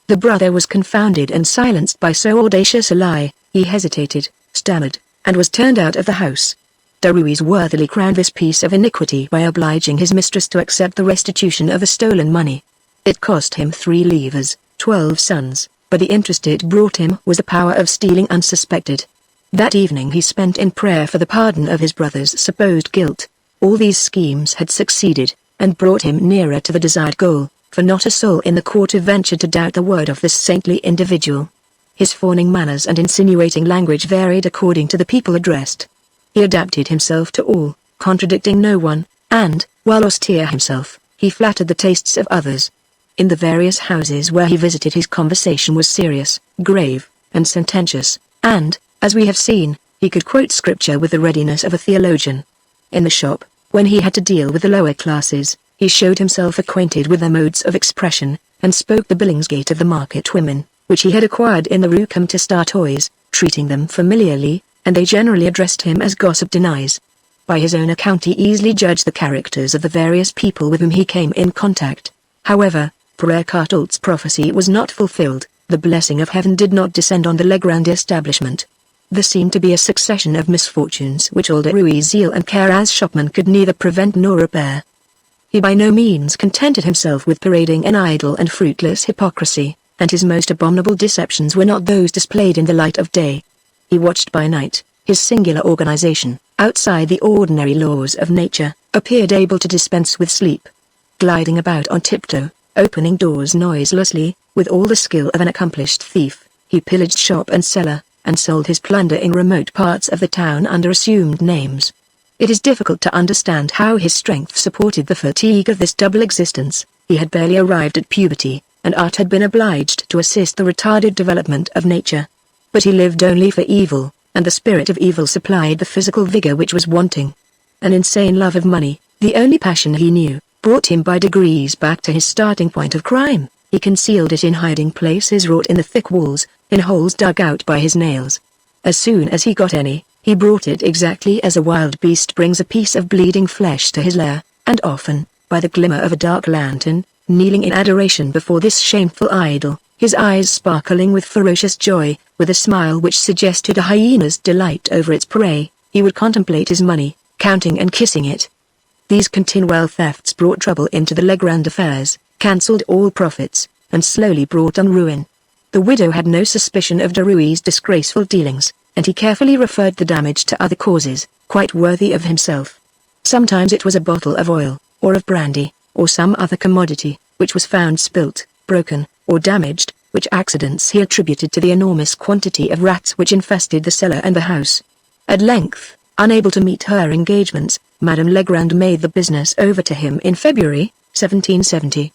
The brother was confounded and silenced by so audacious a lie. He hesitated, stammered, and was turned out of the house. Derues worthily crowned this piece of iniquity by obliging his mistress to accept the restitution of the stolen money. It cost him 3 livres, 12 sons, but the interest it brought him was the power of stealing unsuspected. That evening he spent in prayer for the pardon of his brother's supposed guilt. All these schemes had succeeded, and brought him nearer to the desired goal, for not a soul in the quarter ventured to doubt the word of this saintly individual. His fawning manners and insinuating language varied according to the people addressed. He adapted himself to all, contradicting no one, and, while austere himself, he flattered the tastes of others. In the various houses where he visited his conversation was serious, grave, and sententious, and, as we have seen, he could quote scripture with the readiness of a theologian. In the shop, when he had to deal with the lower classes, he showed himself acquainted with their modes of expression, and spoke the Billingsgate of the market women, which he had acquired in the Rue Comte Startois, treating them familiarly, and they generally addressed him as Gossip Denies. By his own account he easily judged the characters of the various people with whom he came in contact. However, Père Cartault's prophecy was not fulfilled. The blessing of heaven did not descend on the Legrand establishment. There seemed to be a succession of misfortunes which old Derues' zeal and care as shopman could neither prevent nor repair. He by no means contented himself with parading an idle and fruitless hypocrisy, and his most abominable deceptions were not those displayed in the light of day. He watched by night. His singular organization, outside the ordinary laws of nature, appeared able to dispense with sleep. Gliding about on tiptoe, opening doors noiselessly, with all the skill of an accomplished thief, he pillaged shop and cellar, and sold his plunder in remote parts of the town under assumed names. It is difficult to understand how his strength supported the fatigue of this double existence. He had barely arrived at puberty, and art had been obliged to assist the retarded development of nature. But he lived only for evil, and the spirit of evil supplied the physical vigor which was wanting. An insane love of money, the only passion he knew, brought him by degrees back to his starting point of crime. He concealed it in hiding places wrought in the thick walls, in holes dug out by his nails. As soon as he got any, he brought it exactly as a wild beast brings a piece of bleeding flesh to his lair, and often, by the glimmer of a dark lantern, kneeling in adoration before this shameful idol, his eyes sparkling with ferocious joy, with a smile which suggested a hyena's delight over its prey, he would contemplate his money, counting and kissing it. These continual thefts brought trouble into the Legrand affairs, cancelled all profits, and slowly brought on ruin. The widow had no suspicion of Derues' disgraceful dealings, and he carefully referred the damage to other causes, quite worthy of himself. Sometimes it was a bottle of oil, or of brandy, or some other commodity, which was found spilt, broken, or damaged, which accidents he attributed to the enormous quantity of rats which infested the cellar and the house. At length, unable to meet her engagements, Madame Legrand made the business over to him in February, 1770.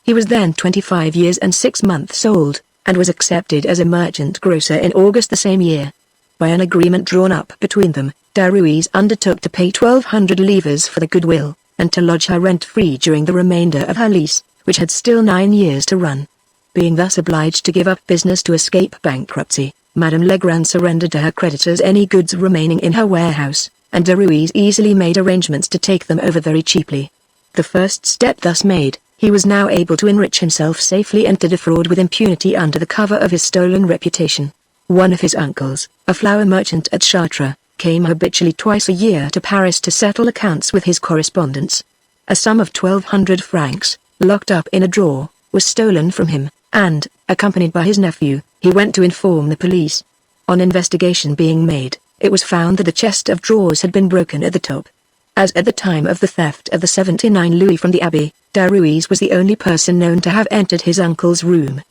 He was then 25 years and 6 months old, and was accepted as a merchant grocer in August the same year. By an agreement drawn up between them, Derues undertook to pay 1,200 livres for the goodwill, and to lodge her rent-free during the remainder of her lease, which had still 9 years to run. Being thus obliged to give up business to escape bankruptcy, Madame Legrand surrendered to her creditors any goods remaining in her warehouse, and Derues easily made arrangements to take them over very cheaply. The first step thus made, he was now able to enrich himself safely and to defraud with impunity under the cover of his stolen reputation. One of his uncles, a flour merchant at Chartres, came habitually twice a year to Paris to settle accounts with his correspondents. A sum of 1,200 francs, locked up in a drawer, was stolen from him, and, accompanied by his nephew, he went to inform the police. On investigation being made, it was found that the chest of drawers had been broken at the top. As at the time of the theft of the 79 louis from the abbey, Derues was the only person known to have entered his uncle's room.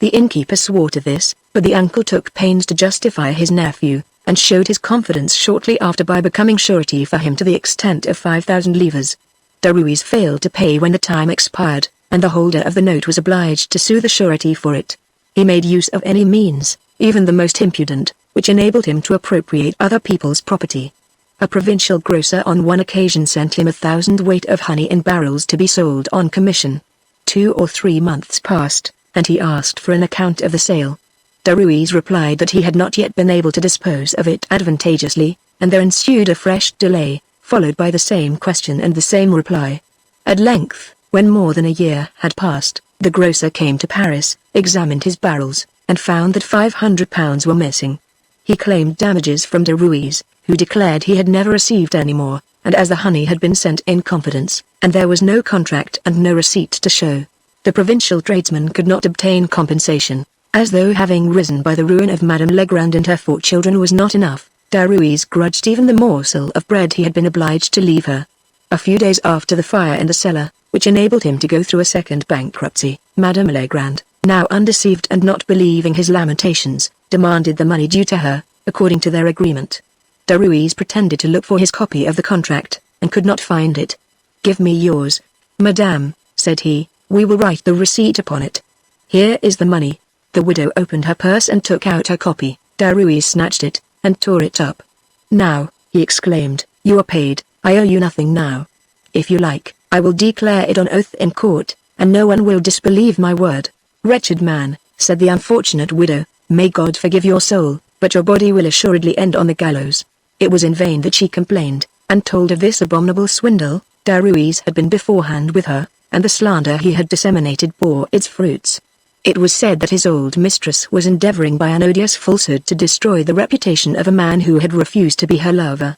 The innkeeper swore to this, but the uncle took pains to justify his nephew, and showed his confidence shortly after by becoming surety for him to the extent of 5,000 livres. Derues failed to pay when the time expired, and the holder of the note was obliged to sue the surety for it. He made use of any means, even the most impudent, which enabled him to appropriate other people's property. A provincial grocer on one occasion sent him 1,000 weight of honey in barrels to be sold on commission. 2 or 3 months passed, and he asked for an account of the sale. Derues replied that he had not yet been able to dispose of it advantageously, and there ensued a fresh delay, followed by the same question and the same reply. At length, when more than a year had passed, the grocer came to Paris, examined his barrels, and found that 500 pounds were missing. He claimed damages from Derues, who declared he had never received any more, and as the honey had been sent in confidence, and there was no contract and no receipt to show, the provincial tradesman could not obtain compensation. As though having risen by the ruin of Madame Legrand and her 4 children was not enough, Derues grudged even the morsel of bread he had been obliged to leave her. A few days after the fire in the cellar, which enabled him to go through a second bankruptcy, Madame Legrand, now undeceived and not believing his lamentations, demanded the money due to her, according to their agreement. Derues pretended to look for his copy of the contract, and could not find it. "Give me yours, madame," said he, "we will write the receipt upon it. Here is the money." The widow opened her purse and took out her copy. Derues snatched it, and tore it up. "Now," he exclaimed, "you are paid. I owe you nothing now. If you like, I will declare it on oath in court, and no one will disbelieve my word." "Wretched man," said the unfortunate widow, "may God forgive your soul, but your body will assuredly end on the gallows." It was in vain that she complained, and told of this abominable swindle. Derues had been beforehand with her, and the slander he had disseminated bore its fruits. It was said that his old mistress was endeavoring by an odious falsehood to destroy the reputation of a man who had refused to be her lover.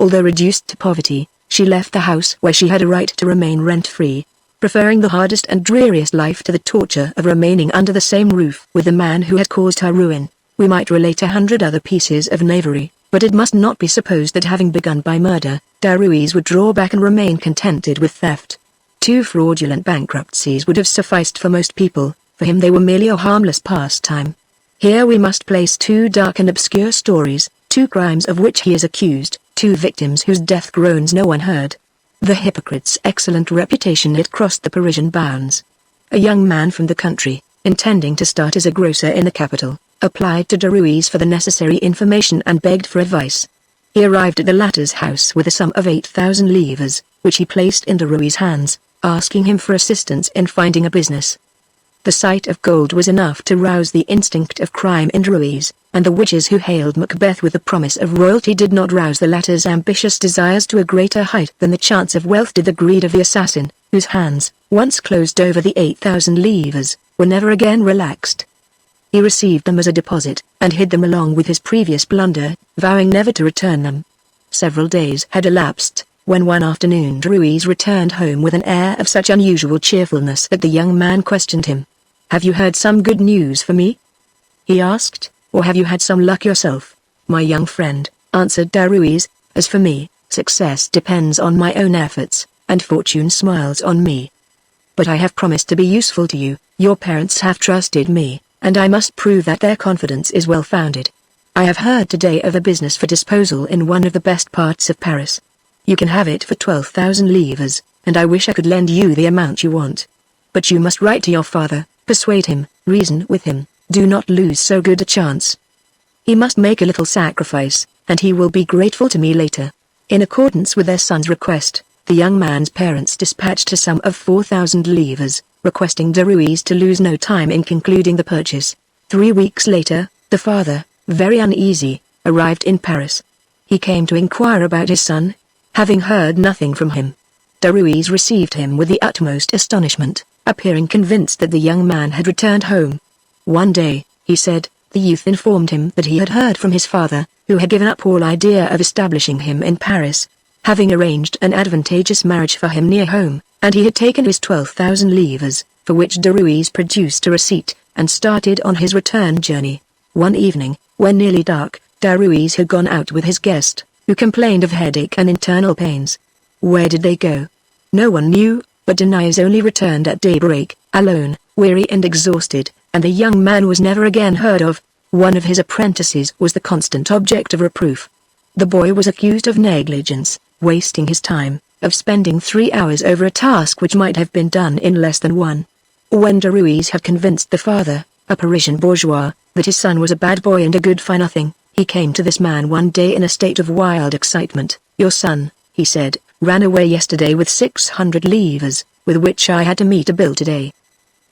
Although reduced to poverty, she left the house where she had a right to remain rent-free, preferring the hardest and dreariest life to the torture of remaining under the same roof with the man who had caused her ruin. We might relate 100 other pieces of knavery, but it must not be supposed that having begun by murder, Derues would draw back and remain contented with theft. 2 fraudulent bankruptcies would have sufficed for most people. For him they were merely a harmless pastime. Here we must place 2 dark and obscure stories, 2 crimes of which he is accused, 2 victims whose death groans no one heard. The hypocrite's excellent reputation had crossed the Parisian bounds. A young man from the country, intending to start as a grocer in the capital, applied to Derues for the necessary information and begged for advice. He arrived at the latter's house with a sum of 8,000 livres, which he placed in Derues' hands, asking him for assistance in finding a business. The sight of gold was enough to rouse the instinct of crime in Derues, and the witches who hailed Macbeth with the promise of royalty did not rouse the latter's ambitious desires to a greater height than the chance of wealth did the greed of the assassin, whose hands, once closed over the 8,000 livres, were never again relaxed. He received them as a deposit, and hid them along with his previous plunder, vowing never to return them. Several days had elapsed, when one afternoon Derues returned home with an air of such unusual cheerfulness that the young man questioned him. "Have you heard some good news for me?" he asked, "or have you had some luck yourself?" "My young friend," answered Derues, "as for me, success depends on my own efforts, and fortune smiles on me. But I have promised to be useful to you, your parents have trusted me, and I must prove that their confidence is well founded. I have heard today of a business for disposal in one of the best parts of Paris. You can have it for 12,000 livres, and I wish I could lend you the amount you want. But you must write to your father, persuade him, reason with him, do not lose so good a chance. He must make a little sacrifice, and he will be grateful to me later." In accordance with their son's request, the young man's parents dispatched a sum of 4,000 livres, requesting Derues to lose no time in concluding the purchase. 3 weeks later, the father, very uneasy, arrived in Paris. He came to inquire about his son, having heard nothing from him. Derues received him with the utmost astonishment, appearing convinced that the young man had returned home. One day, he said, the youth informed him that he had heard from his father, who had given up all idea of establishing him in Paris, having arranged an advantageous marriage for him near home, and he had taken his 12,000 livres, for which Derues produced a receipt, and started on his return journey. One evening, when nearly dark, Derues had gone out with his guest, who complained of headache and internal pains. Where did they go? No one knew, but Derues only returned at daybreak, alone, weary and exhausted, and the young man was never again heard of. One of his apprentices was the constant object of reproof. The boy was accused of negligence, wasting his time, of spending 3 hours over a task which might have been done in less than 1. When Derues had convinced the father, a Parisian bourgeois, that his son was a bad boy and a good-for-nothing, he came to this man one day in a state of wild excitement. "Your son," he said, "ran away yesterday with 600 livres, with which I had to meet a bill today.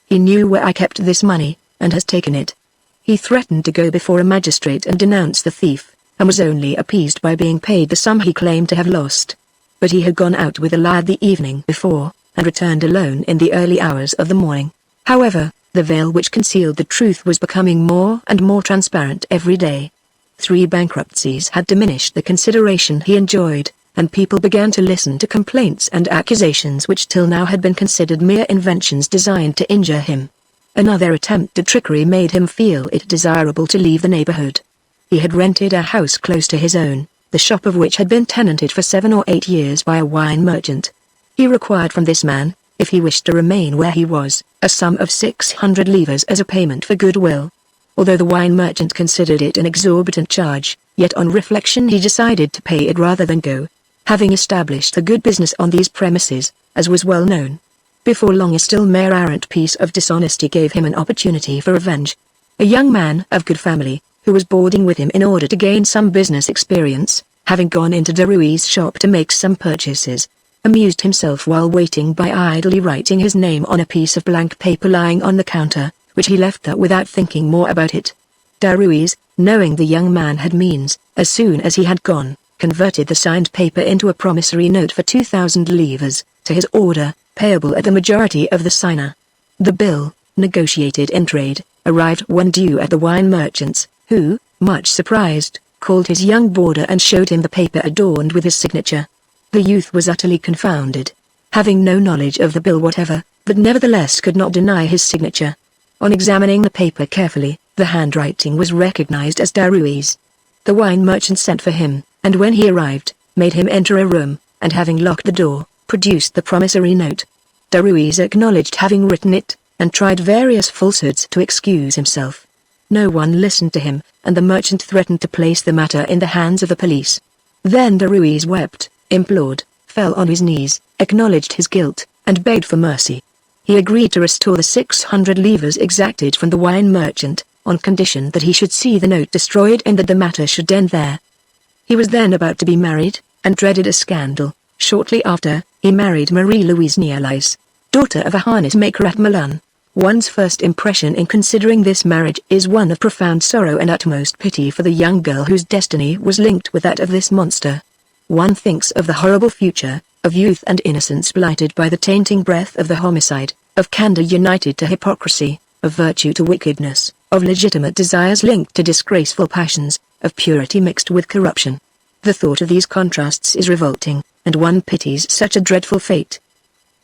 He knew where I kept this money, and has taken it. He threatened to go before a magistrate and denounce the thief, and was only appeased by being paid the sum he claimed to have lost. But he had gone out with a lad the evening before, and returned alone in the early hours of the morning. However, the veil which concealed the truth was becoming more and more transparent every day. 3 bankruptcies had diminished the consideration he enjoyed, and people began to listen to complaints and accusations which till now had been considered mere inventions designed to injure him. Another attempt at trickery made him feel it desirable to leave the neighborhood. He had rented a house close to his own, the shop of which had been tenanted for 7 or 8 years by a wine merchant. He required from this man, if he wished to remain where he was, a sum of 600 livres as a payment for goodwill. Although the wine merchant considered it an exorbitant charge, yet on reflection he decided to pay it rather than go, having established a good business on these premises, as was well known. Before long a still more arrant piece of dishonesty gave him an opportunity for revenge. A young man of good family, who was boarding with him in order to gain some business experience, having gone into Derues' shop to make some purchases, amused himself while waiting by idly writing his name on a piece of blank paper lying on the counter, which he left there without thinking more about it. Derues, knowing the young man had means, as soon as he had gone, converted the signed paper into a promissory note for 2,000 livres, to his order, payable at the majority of the signer. The bill, negotiated in trade, arrived when due at the wine merchant's, who, much surprised, called his young boarder and showed him the paper adorned with his signature. The youth was utterly confounded, having no knowledge of the bill whatever, but nevertheless could not deny his signature. On examining the paper carefully, the handwriting was recognized as Derues. The wine merchant sent for him, and when he arrived, made him enter a room, and having locked the door, produced the promissory note. Derues acknowledged having written it, and tried various falsehoods to excuse himself. No one listened to him, and the merchant threatened to place the matter in the hands of the police. Then Derues wept, implored, fell on his knees, acknowledged his guilt, and begged for mercy. He agreed to restore the 600 livres exacted from the wine merchant, on condition that he should see the note destroyed and that the matter should end there. He was then about to be married, and dreaded a scandal. Shortly after, he married Marie-Louise Nielais, daughter of a harness maker at Milan. One's first impression in considering this marriage is one of profound sorrow and utmost pity for the young girl whose destiny was linked with that of this monster. One thinks of the horrible future, of youth and innocence blighted by the tainting breath of the homicide, of candor united to hypocrisy, of virtue to wickedness, of legitimate desires linked to disgraceful passions, of purity mixed with corruption. The thought of these contrasts is revolting, and one pities such a dreadful fate.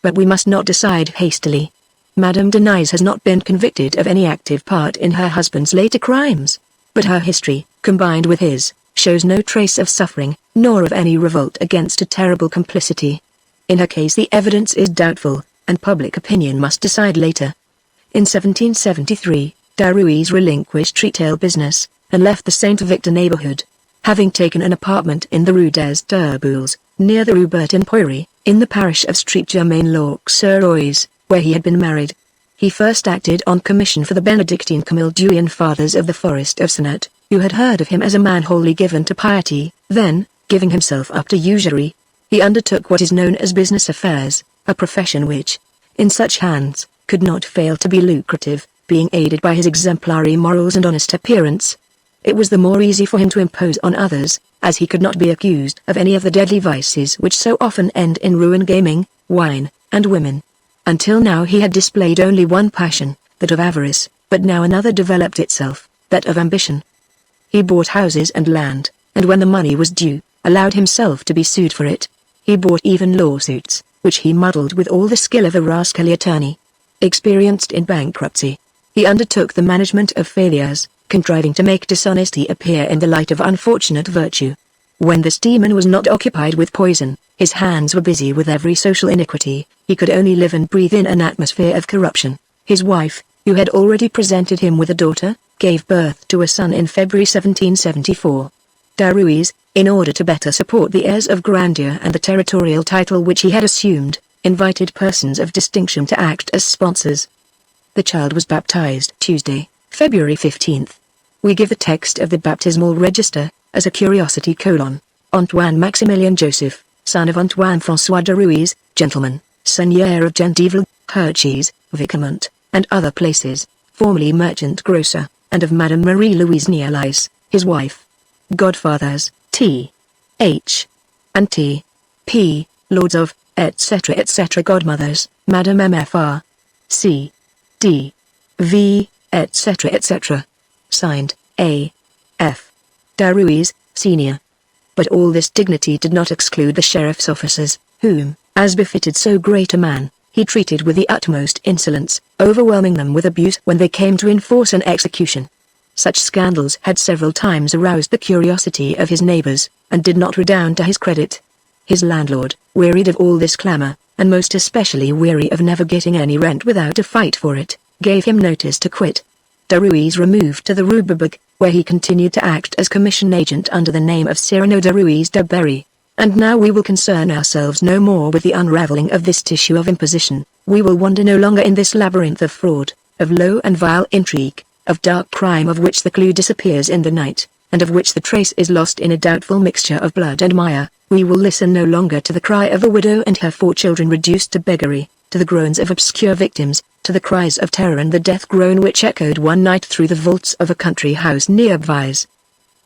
But we must not decide hastily. Madame Derues has not been convicted of any active part in her husband's later crimes, but her history, combined with his, shows no trace of suffering, nor of any revolt against a terrible complicity. In her case the evidence is doubtful, and public opinion must decide later. In 1773, Derues relinquished retail business, and left the Saint Victor neighborhood. Having taken an apartment in the Rue des Turboules, near the Rue Bertin-Poiry, in the parish of Street-Germain-l'Auxerrois, where he had been married. He first acted on commission for the Benedictine Camilduian Fathers of the Forest of Senat, who had heard of him as a man wholly given to piety. Then, giving himself up to usury, he undertook what is known as business affairs, a profession which, in such hands, could not fail to be lucrative, being aided by his exemplary morals and honest appearance. It was the more easy for him to impose on others, as he could not be accused of any of the deadly vices which so often end in ruin: gaming, wine, and women. Until now he had displayed only one passion, that of avarice, but now another developed itself, that of ambition. He bought houses and land, and when the money was due, allowed himself to be sued for it. He bought even lawsuits, which he muddled with all the skill of a rascally attorney. Experienced in bankruptcy, he undertook the management of failures, contriving to make dishonesty appear in the light of unfortunate virtue. When this demon was not occupied with poison, his hands were busy with every social iniquity. He could only live and breathe in an atmosphere of corruption. His wife, who had already presented him with a daughter, gave birth to a son in February 1774. Derues, in order to better support the airs of grandeur and the territorial title which he had assumed, invited persons of distinction to act as sponsors. The child was baptized Tuesday, February 15th. We give the text of the baptismal register, as a curiosity: Antoine Maximilien Joseph, son of Antoine François Derues, gentleman, seigneur of Gendeville, Herchies, Vicomont, and other places, formerly merchant grocer, and of Madame Marie-Louise Nielais, his wife. Godfathers, T. H. and T. P., lords of, etc. etc. Godmothers, Madame MFR. C. D. V. etc. etc. Signed, A. F. Derues, Sr. But all this dignity did not exclude the sheriff's officers, whom, as befitted so great a man, he treated with the utmost insolence, overwhelming them with abuse when they came to enforce an execution. Such scandals had several times aroused the curiosity of his neighbors, and did not redound to his credit. His landlord, wearied of all this clamor, and most especially weary of never getting any rent without a fight for it, gave him notice to quit. Derues removed to the Rue Beaubourg, where he continued to act as commission agent under the name of Cyrano Derues de Berry. And now we will concern ourselves no more with the unraveling of this tissue of imposition. We will wander no longer in this labyrinth of fraud, of low and vile intrigue, of dark crime of which the clue disappears in the night. and of which the trace is lost in a doubtful mixture of blood and mire, we will listen no longer to the cry of a widow and her 4 children reduced to beggary, to the groans of obscure victims, to the cries of terror and the death groan which echoed one night through the vaults of a country house near Vies.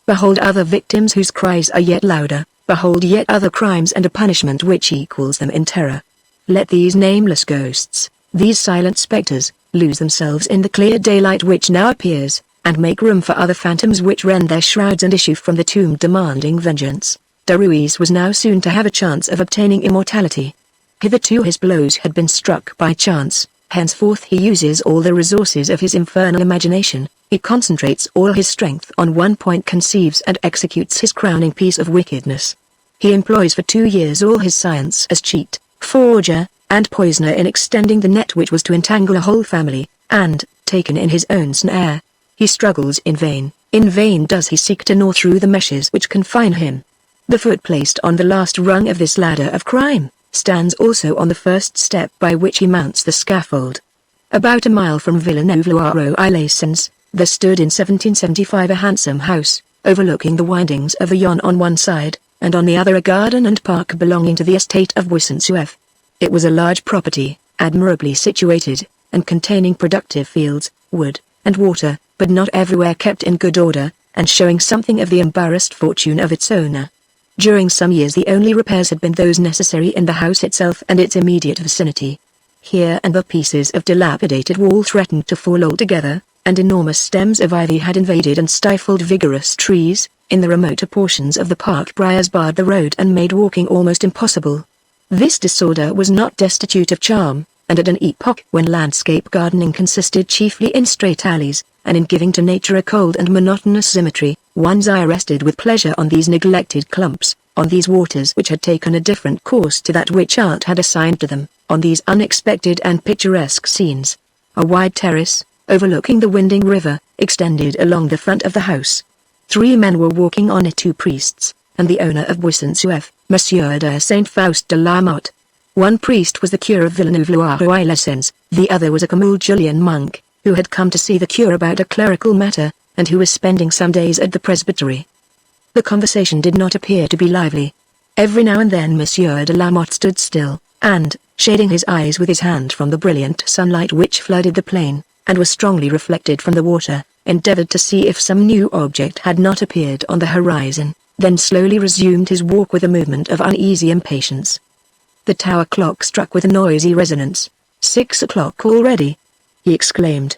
Behold other victims whose cries are yet louder, behold yet other crimes and a punishment which equals them in terror. Let these nameless ghosts, these silent spectres, lose themselves in the clear daylight which now appears, and make room for other phantoms which rend their shrouds and issue from the tomb demanding vengeance. Derues was now soon to have a chance of obtaining immortality. Hitherto his blows had been struck by chance, henceforth he uses all the resources of his infernal imagination, he concentrates all his strength on one point, conceives and executes his crowning piece of wickedness. He employs for 2 years all his science as cheat, forger, and poisoner in extending the net which was to entangle a whole family, and, taken in his own snare, he struggles in vain does he seek to gnaw through the meshes which confine him. The foot placed on the last rung of this ladder of crime, stands also on the first step by which he mounts the scaffold. About a mile from Villeneuve-Loire-Isles, there stood in 1775 a handsome house, overlooking the windings of the Yonne on one side, and on the other a garden and park belonging to the estate of Buisson-Suef. It was a large property, admirably situated, and containing productive fields, wood, and water, but not everywhere kept in good order, and showing something of the embarrassed fortune of its owner. During some years the only repairs had been those necessary in the house itself and its immediate vicinity. Here and there pieces of dilapidated wall threatened to fall altogether, and enormous stems of ivy had invaded and stifled vigorous trees. In the remoter portions of the park briars barred the road and made walking almost impossible. This disorder was not destitute of charm, and at an epoch when landscape gardening consisted chiefly in straight alleys, and in giving to nature a cold and monotonous symmetry, one's eye rested with pleasure on these neglected clumps, on these waters which had taken a different course to that which art had assigned to them, on these unexpected and picturesque scenes. A wide terrace, overlooking the winding river, extended along the front of the house. 3 men were walking on it, 2 priests, and the owner of Buisson-Suef, Monsieur de Saint-Faust de la Motte. One priest was the cure of Villeneuve-Loire-Isles, the other was a Camulian monk, who had come to see the cure about a clerical matter, and who was spending some days at the presbytery. The conversation did not appear to be lively. Every now and then Monsieur de la Motte stood still, and, shading his eyes with his hand from the brilliant sunlight which flooded the plain, and was strongly reflected from the water, endeavored to see if some new object had not appeared on the horizon, then slowly resumed his walk with a movement of uneasy impatience. The tower clock struck with a noisy resonance. 6 o'clock already, he exclaimed.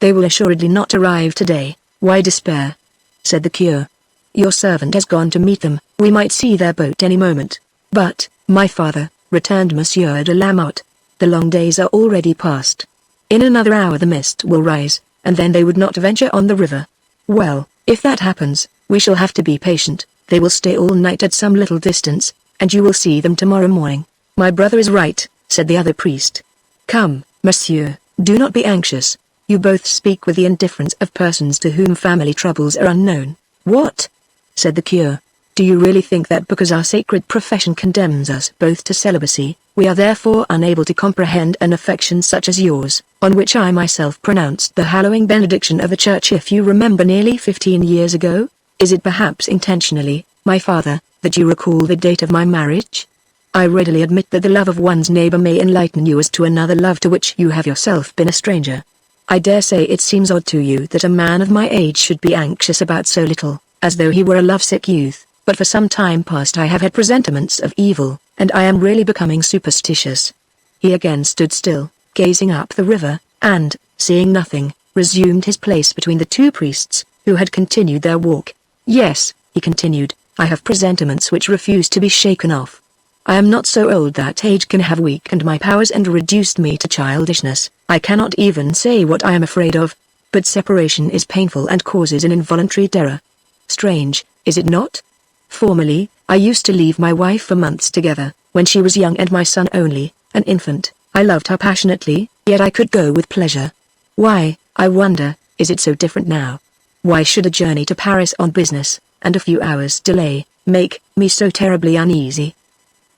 They will assuredly not arrive today. Why despair? Said the cure. Your servant has gone to meet them, we might see their boat any moment. But, my father, returned Monsieur de la Motte, the long days are already past. In another hour the mist will rise, and then they would not venture on the river. Well, if that happens, we shall have to be patient. They will stay all night at some little distance, and you will see them tomorrow morning. My brother is right, said the other priest. Come, monsieur, do not be anxious. You both speak with the indifference of persons to whom family troubles are unknown. What? Said the cure. Do you really think that because our sacred profession condemns us both to celibacy, we are therefore unable to comprehend an affection such as yours, on which I myself pronounced the hallowing benediction of the church, if you remember, nearly 15 years ago? Is it perhaps intentionally, my father, that you recall the date of my marriage? I readily admit that the love of one's neighbor may enlighten you as to another love to which you have yourself been a stranger. I dare say it seems odd to you that a man of my age should be anxious about so little, as though he were a lovesick youth, but for some time past I have had presentiments of evil, and I am really becoming superstitious. He again stood still, gazing up the river, and, seeing nothing, resumed his place between the 2 priests, who had continued their walk. Yes, he continued, I have presentiments which refuse to be shaken off. I am not so old that age can have weakened my powers and reduced me to childishness. I cannot even say what I am afraid of, but separation is painful and causes an involuntary terror. Strange, is it not? Formerly, I used to leave my wife for months together, when she was young and my son only, an infant. I loved her passionately, yet I could go with pleasure. Why, I wonder, is it so different now? Why should a journey to Paris on business, and a few hours' delay, make me so terribly uneasy?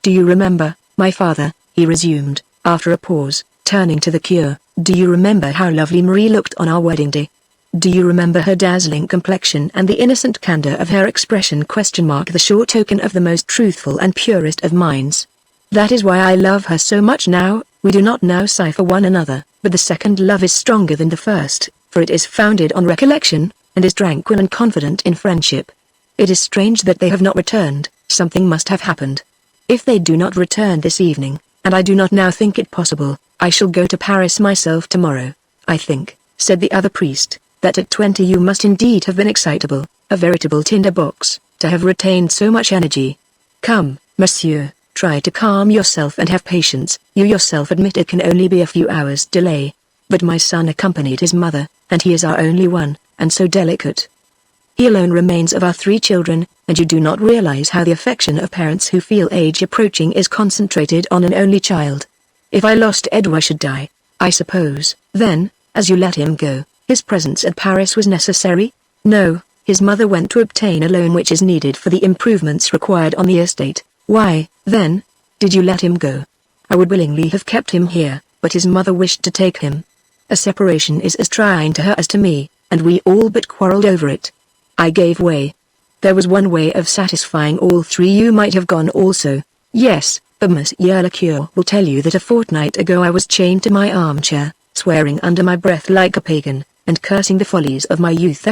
Do you remember, my father, he resumed, after a pause, turning to the cure, do you remember how lovely Marie looked on our wedding day? Do you remember her dazzling complexion and the innocent candor of her expression? The sure token of the most truthful and purest of minds. That is why I love her so much now. We do not now sigh for one another, but the second love is stronger than the first, for it is founded on recollection, and is tranquil and confident in friendship. It is strange that they have not returned. Something must have happened. If they do not return this evening, and I do not now think it possible, I shall go to Paris myself tomorrow. I think, said the other priest, that at 20 you must indeed have been excitable, a veritable tinderbox, to have retained so much energy. Come, monsieur, try to calm yourself and have patience. You yourself admit it can only be a few hours' delay. But my son accompanied his mother, and he is our only one, and so delicate. He alone remains of our 3 children, and you do not realize how the affection of parents who feel age approaching is concentrated on an only child. If I lost Edouard I should die, I suppose. Then, as you let him go, his presence at Paris was necessary? No, his mother went to obtain a loan which is needed for the improvements required on the estate. Why, then, did you let him go? I would willingly have kept him here, but his mother wished to take him. A separation is as trying to her as to me, and we all but quarreled over it. I gave way. There was one way of satisfying all 3. You might have gone also. Yes, but Monsieur le Curé will tell you that a fortnight ago I was chained to my armchair, swearing under my breath like a pagan, and cursing the follies of my youth!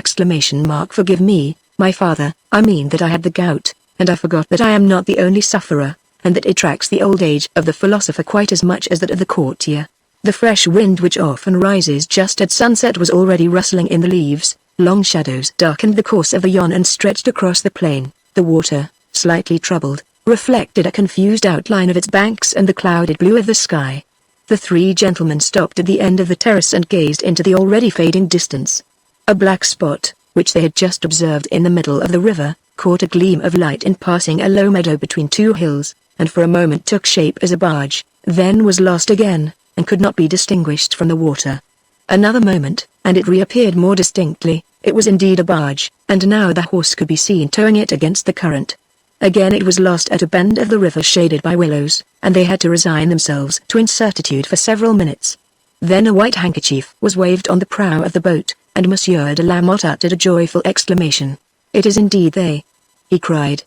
Forgive me, my father, I mean that I had the gout, and I forgot that I am not the only sufferer, and that it tracks the old age of the philosopher quite as much as that of the courtier. The fresh wind which often rises just at sunset was already rustling in the leaves. Long shadows darkened the course of the Yonne and stretched across the plain. The water, slightly troubled, reflected a confused outline of its banks and the clouded blue of the sky. The 3 gentlemen stopped at the end of the terrace and gazed into the already fading distance. A black spot, which they had just observed in the middle of the river, caught a gleam of light in passing a low meadow between 2 hills, and for a moment took shape as a barge, then was lost again, and could not be distinguished from the water. Another moment, and it reappeared more distinctly. It was indeed a barge, and now the horse could be seen towing it against the current. Again it was lost at a bend of the river shaded by willows, and they had to resign themselves to incertitude for several minutes. Then a white handkerchief was waved on the prow of the boat, and Monsieur de Lamotte uttered a joyful exclamation. "It is indeed they!" he cried.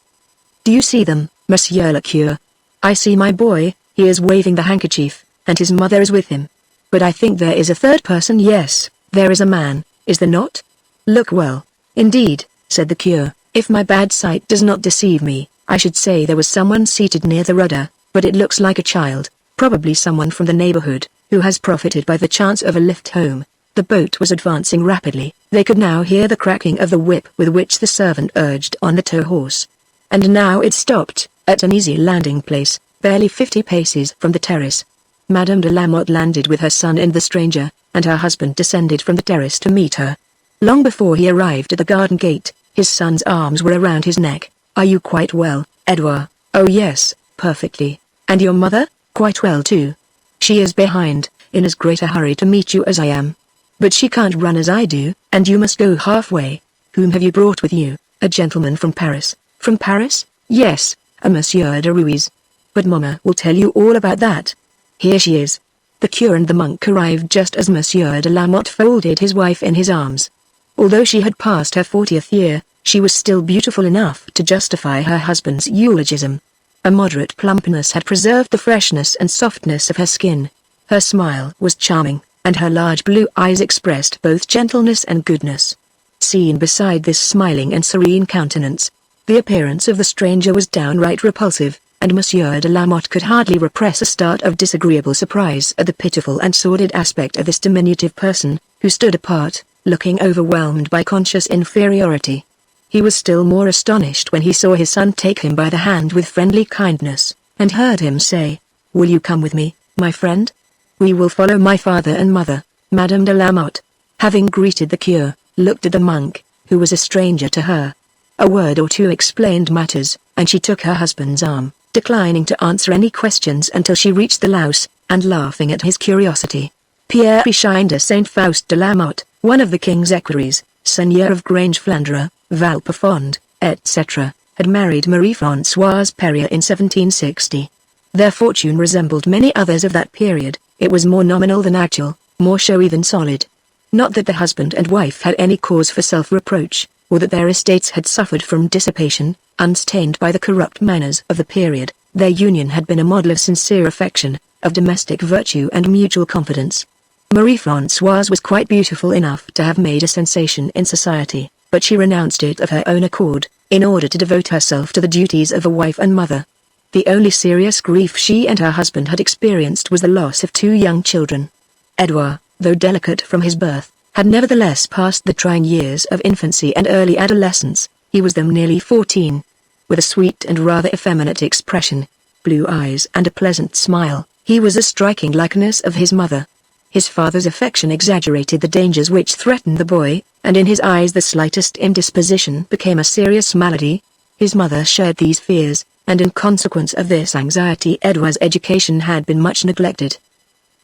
"Do you see them, Monsieur le Curé?" "I see my boy, he is waving the handkerchief, and his mother is with him. But I think there is a third person. Yes, there is a man, is there not?" "Look well." "Indeed," said the curé, "if my bad sight does not deceive me, I should say there was someone seated near the rudder, but it looks like a child, probably someone from the neighborhood, who has profited by the chance of a lift home." The boat was advancing rapidly. They could now hear the cracking of the whip with which the servant urged on the tow horse. And now it stopped, at an easy landing place, barely 50 paces from the terrace. Madame de Lamotte landed with her son and the stranger, and her husband descended from the terrace to meet her. Long before he arrived at the garden gate, his son's arms were around his neck. "Are you quite well, Edouard?" "Oh yes, perfectly. And your mother?" "Quite well too. She is behind, in as great a hurry to meet you as I am. But she can't run as I do, and you must go halfway. Whom have you brought with you?" "A gentleman from Paris." "From Paris?" "Yes, a Monsieur Derues. But Mama will tell you all about that. Here she is." The curé and the monk arrived just as Monsieur de Lamotte folded his wife in his arms. Although she had passed her 40th year, she was still beautiful enough to justify her husband's eulogism. A moderate plumpness had preserved the freshness and softness of her skin. Her smile was charming, and her large blue eyes expressed both gentleness and goodness. Seen beside this smiling and serene countenance, the appearance of the stranger was downright repulsive, and Monsieur de Lamotte could hardly repress a start of disagreeable surprise at the pitiful and sordid aspect of this diminutive person, who stood apart, looking overwhelmed by conscious inferiority. He was still more astonished when he saw his son take him by the hand with friendly kindness, and heard him say, "Will you come with me, my friend? We will follow my father and mother." Madame de Lamotte, having greeted the curé, looked at the monk, who was a stranger to her. A word or two explained matters, and she took her husband's arm, declining to answer any questions until she reached the louse, and laughing at his curiosity. Pierre Pichon de Saint-Faust de Lamotte, one of the king's equerries, seigneur of Grange Flandre, Valperfond, etc., had married Marie-Françoise Perrier in 1760. Their fortune resembled many others of that period. It was more nominal than actual, more showy than solid. Not that the husband and wife had any cause for self-reproach, or that their estates had suffered from dissipation, unstained by the corrupt manners of the period. Their union had been a model of sincere affection, of domestic virtue and mutual confidence. Marie-Françoise was quite beautiful enough to have made a sensation in society, but she renounced it of her own accord, in order to devote herself to the duties of a wife and mother. The only serious grief she and her husband had experienced was the loss of 2 young children. Edouard, though delicate from his birth, had nevertheless passed the trying years of infancy and early adolescence. He was then nearly 14. With a sweet and rather effeminate expression, blue eyes and a pleasant smile, he was a striking likeness of his mother. His father's affection exaggerated the dangers which threatened the boy, and in his eyes the slightest indisposition became a serious malady. His mother shared these fears, and in consequence of this anxiety Edouard's education had been much neglected.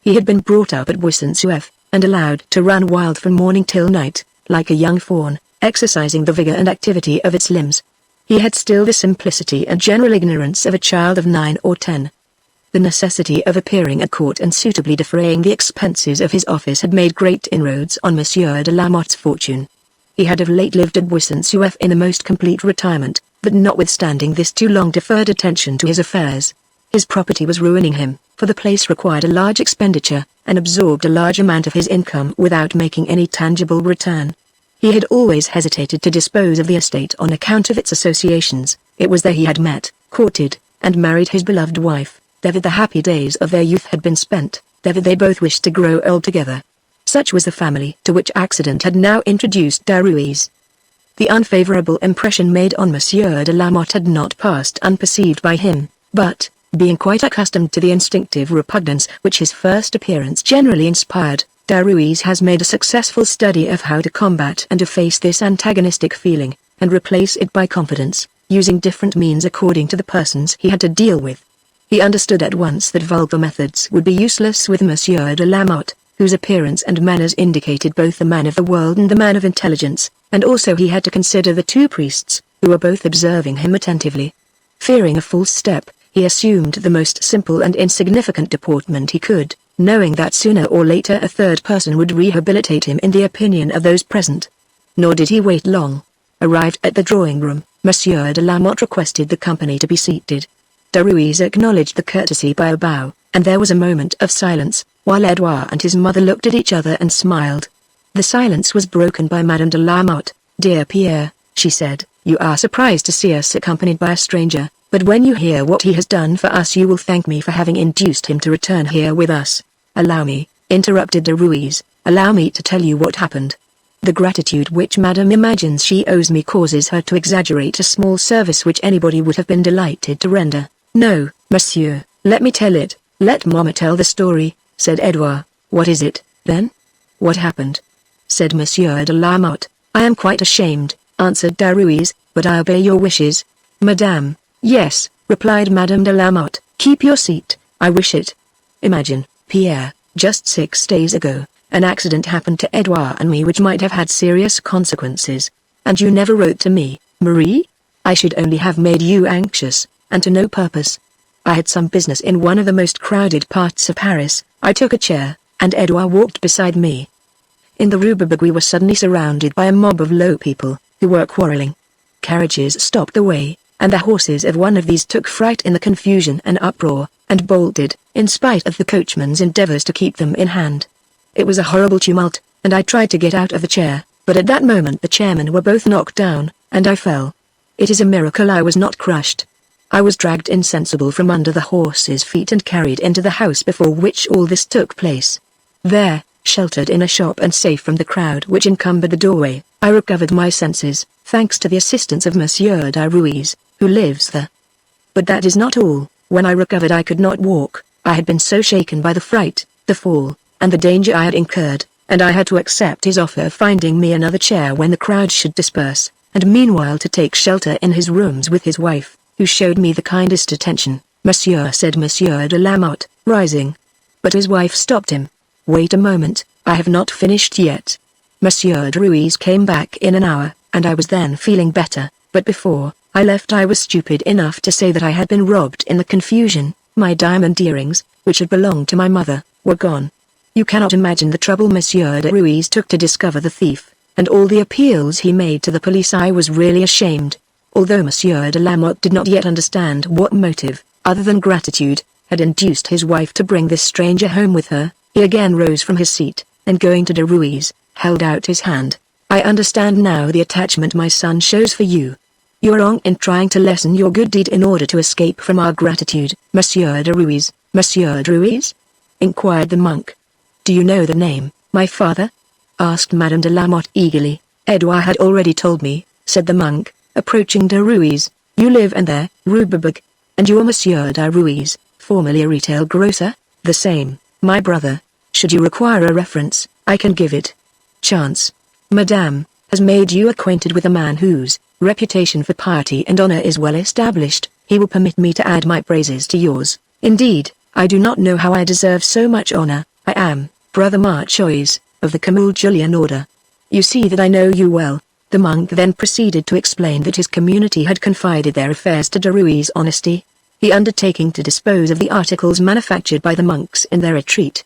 He had been brought up at Buisson-Souef, and allowed to run wild from morning till night, like a young fawn, exercising the vigor and activity of its limbs. He had still the simplicity and general ignorance of a child of 9 or 10. The necessity of appearing at court and suitably defraying the expenses of his office had made great inroads on Monsieur de Lamotte's fortune. He had of late lived at Buisson-Souef in the most complete retirement, but notwithstanding this too long deferred attention to his affairs, his property was ruining him, for the place required a large expenditure, and absorbed a large amount of his income without making any tangible return. He had always hesitated to dispose of the estate on account of its associations. It was there he had met, courted, and married his beloved wife. There the happy days of their youth had been spent, there they both wished to grow old together. Such was the family to which accident had now introduced Derues. The unfavorable impression made on Monsieur de Lamotte had not passed unperceived by him, but, being quite accustomed to the instinctive repugnance which his first appearance generally inspired, Derues has made a successful study of how to combat and efface this antagonistic feeling, and replace it by confidence, using different means according to the persons he had to deal with. He understood at once that vulgar methods would be useless with Monsieur de Lamotte, whose appearance and manners indicated both the man of the world and the man of intelligence, and also he had to consider the 2 priests, who were both observing him attentively. Fearing a false step, he assumed the most simple and insignificant deportment he could, knowing that sooner or later a third person would rehabilitate him in the opinion of those present. Nor did he wait long. Arrived at the drawing-room, Monsieur de Lamotte requested the company to be seated. Derues acknowledged the courtesy by a bow, and there was a moment of silence, while Edouard and his mother looked at each other and smiled. The silence was broken by Madame de Lamotte. "Dear Pierre," she said, "you are surprised to see us accompanied by a stranger, but when you hear what he has done for us you will thank me for having induced him to return here with us." "Allow me," interrupted Derues, "allow me to tell you what happened. The gratitude which Madame imagines she owes me causes her to exaggerate a small service which anybody would have been delighted to render." "No, monsieur, let me tell it, let Mamma tell the story," said Edouard. "What is it, then? What happened?" said Monsieur de Lamotte. "I am quite ashamed," answered Derues, "but I obey your wishes." "Madame." "Yes," replied Madame de Lamotte, "keep your seat, I wish it. Imagine, Pierre, just 6 days ago, an accident happened to Edouard and me which might have had serious consequences. And you never wrote to me, Marie? I should only have made you anxious, and to no purpose. I had some business in one of the most crowded parts of Paris. I took a chair, and Edouard walked beside me. In the Rue Bourbon we were suddenly surrounded by a mob of low people, who were quarreling. Carriages stopped the way, and the horses of one of these took fright in the confusion and uproar, and bolted, in spite of the coachman's endeavors to keep them in hand. It was a horrible tumult, and I tried to get out of the chair, but at that moment the chairmen were both knocked down, and I fell. It is a miracle I was not crushed. I was dragged insensible from under the horses' feet and carried into the house before which all this took place. There, sheltered in a shop and safe from the crowd which encumbered the doorway, I recovered my senses, thanks to the assistance of Monsieur Derues, who lives there. But that is not all. When I recovered I could not walk. I had been so shaken by the fright, the fall, and the danger I had incurred, and I had to accept his offer of finding me another chair when the crowd should disperse, and meanwhile to take shelter in his rooms with his wife, who showed me the kindest attention. "Monsieur," said Monsieur de Lamotte, rising. But his wife stopped him. "Wait a moment, I have not finished yet." Monsieur Derues came back in an hour, and I was then feeling better, but before I left I was stupid enough to say that I had been robbed in the confusion. My diamond earrings, which had belonged to my mother, were gone. You cannot imagine the trouble Monsieur Derues took to discover the thief, and all the appeals he made to the police. I was really ashamed. Although Monsieur de Lamotte did not yet understand what motive, other than gratitude, had induced his wife to bring this stranger home with her, he again rose from his seat, and going to Derues, held out his hand. I understand now the attachment my son shows for you. You are wrong in trying to lessen your good deed in order to escape from our gratitude, Monsieur Derues. Monsieur Derues? Inquired the monk. Do you know the name, my father? Asked Madame de Lamotte eagerly. Edouard had already told me, said the monk, approaching Derues. You live in there, Rue Bebug. And you are Monsieur Derues, formerly a retail grocer? The same, my brother. Should you require a reference, I can give it. Chance, Madame, has made you acquainted with a man whose reputation for piety and honor is well established. He will permit me to add my praises to yours. Indeed, I do not know how I deserve so much honor. I am Brother Marchois, of the Camille Julien order. You see that I know you well. The monk then proceeded to explain that his community had confided their affairs to Derues' honesty, he undertaking to dispose of the articles manufactured by the monks in their retreat.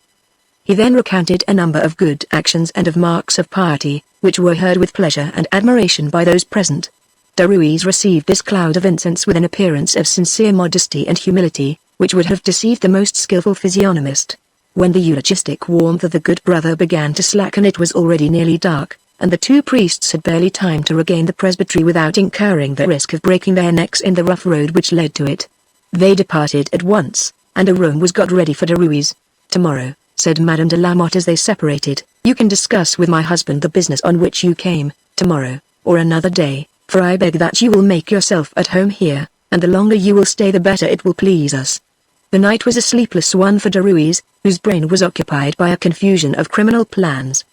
He then recounted a number of good actions and of marks of piety, which were heard with pleasure and admiration by those present. Derues received this cloud of incense with an appearance of sincere modesty and humility, which would have deceived the most skillful physiognomist. When the eulogistic warmth of the good brother began to slacken, it was already nearly dark, and the two priests had barely time to regain the presbytery without incurring the risk of breaking their necks in the rough road which led to it. They departed at once, and a room was got ready for Derues. Tomorrow, said Madame de Lamotte as they separated, you can discuss with my husband the business on which you came, tomorrow, or another day, for I beg that you will make yourself at home here, and the longer you will stay the better it will please us. The night was a sleepless one for Derues, whose brain was occupied by a confusion of criminal plans.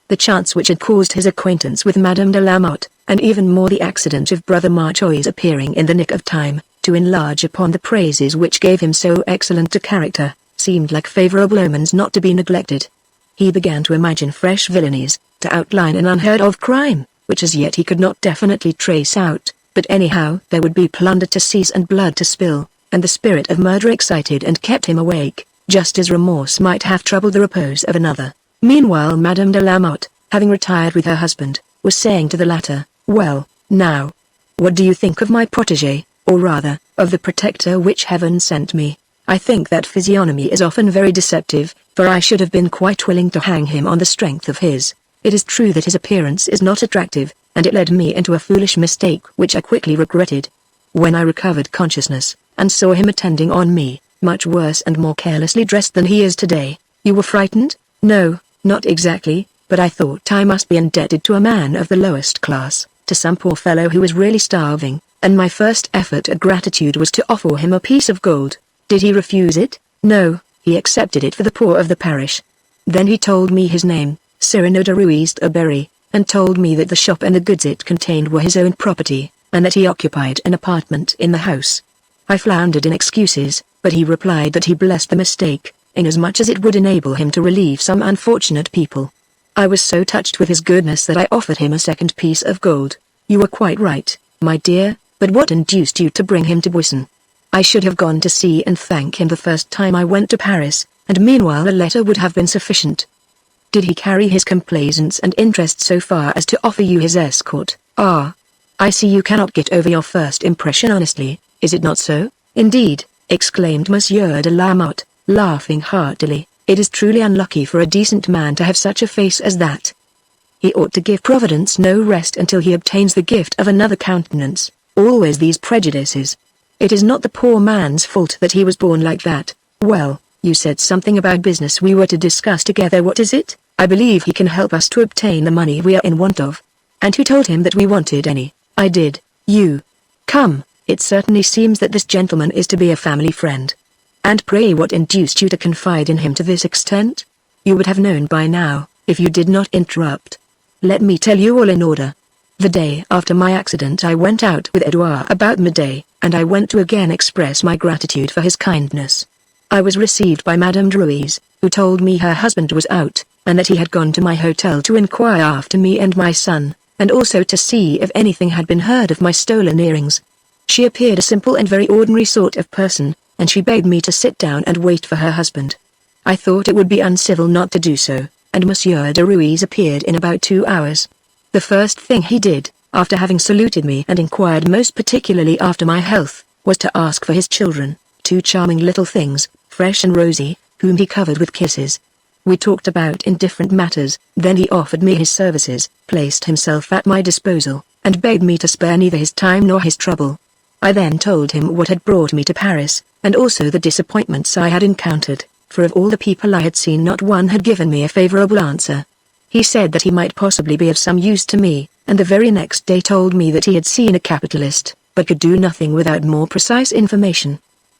The chance which had caused his acquaintance with Madame de Lamotte, and even more the accident of Brother Marchois appearing in the nick of time, to enlarge upon the praises which gave him so excellent a character, seemed like favorable omens not to be neglected. He began to imagine fresh villainies, to outline an unheard-of crime, which as yet he could not definitely trace out, but anyhow there would be plunder to seize and blood to spill, and the spirit of murder excited and kept him awake, just as remorse might have troubled the repose of another. Meanwhile Madame de Lamotte, having retired with her husband, was saying to the latter, well, now, what do you think of my protégé, or rather, of the protector which heaven sent me? I think that physiognomy is often very deceptive, for I should have been quite willing to hang him on the strength of his. It is true that his appearance is not attractive, and it led me into a foolish mistake which I quickly regretted. When I recovered consciousness, and saw him attending on me, much worse and more carelessly dressed than he is today, you were frightened? No, not exactly, but I thought I must be indebted to a man of the lowest class, to some poor fellow who was really starving, and my first effort at gratitude was to offer him a piece of gold. Did he refuse it? No, he accepted it for the poor of the parish. Then he told me his name, Cyrano Derues de Berry, and told me that the shop and the goods it contained were his own property, and that he occupied an apartment in the house. I floundered in excuses, but he replied that he blessed the mistake, inasmuch as it would enable him to relieve some unfortunate people. I was so touched with his goodness that I offered him a second piece of gold. You were quite right, my dear, but what induced you to bring him to Buisson? I should have gone to see and thank him the first time I went to Paris, and meanwhile a letter would have been sufficient. Did he carry his complaisance and interest so far as to offer you his escort? Ah, I see you cannot get over your first impression honestly, is it not so? Indeed, exclaimed Monsieur de Lamotte, laughing heartily, it is truly unlucky for a decent man to have such a face as that. He ought to give Providence no rest until he obtains the gift of another countenance. Always these prejudices. It is not the poor man's fault that he was born like that. Well, you said something about business we were to discuss together. What is it? I believe he can help us to obtain the money we are in want of. And who told him that we wanted any? I did. You. Come, it certainly seems that this gentleman is to be a family friend. And pray what induced you to confide in him to this extent? You would have known by now, if you did not interrupt. Let me tell you all in order. The day after my accident I went out with Edouard about midday, and I went to again express my gratitude for his kindness. I was received by Madame Derues, who told me her husband was out, and that he had gone to my hotel to inquire after me and my son, and also to see if anything had been heard of my stolen earrings. She appeared a simple and very ordinary sort of person, and she begged me to sit down and wait for her husband. I thought it would be uncivil not to do so, and Monsieur Derues appeared in about 2 hours. The first thing he did, after having saluted me and inquired most particularly after my health, was to ask for his children, 2 charming little things, fresh and rosy, whom he covered with kisses. We talked about indifferent matters, then he offered me his services, placed himself at my disposal, and begged me to spare neither his time nor his trouble. I then told him what had brought me to Paris, and also the disappointments I had encountered, for of all the people I had seen not one had given me a favorable answer. He said that he might possibly be of some use to me, and the very next day told me that he had seen a capitalist, but could do nothing without more precise information.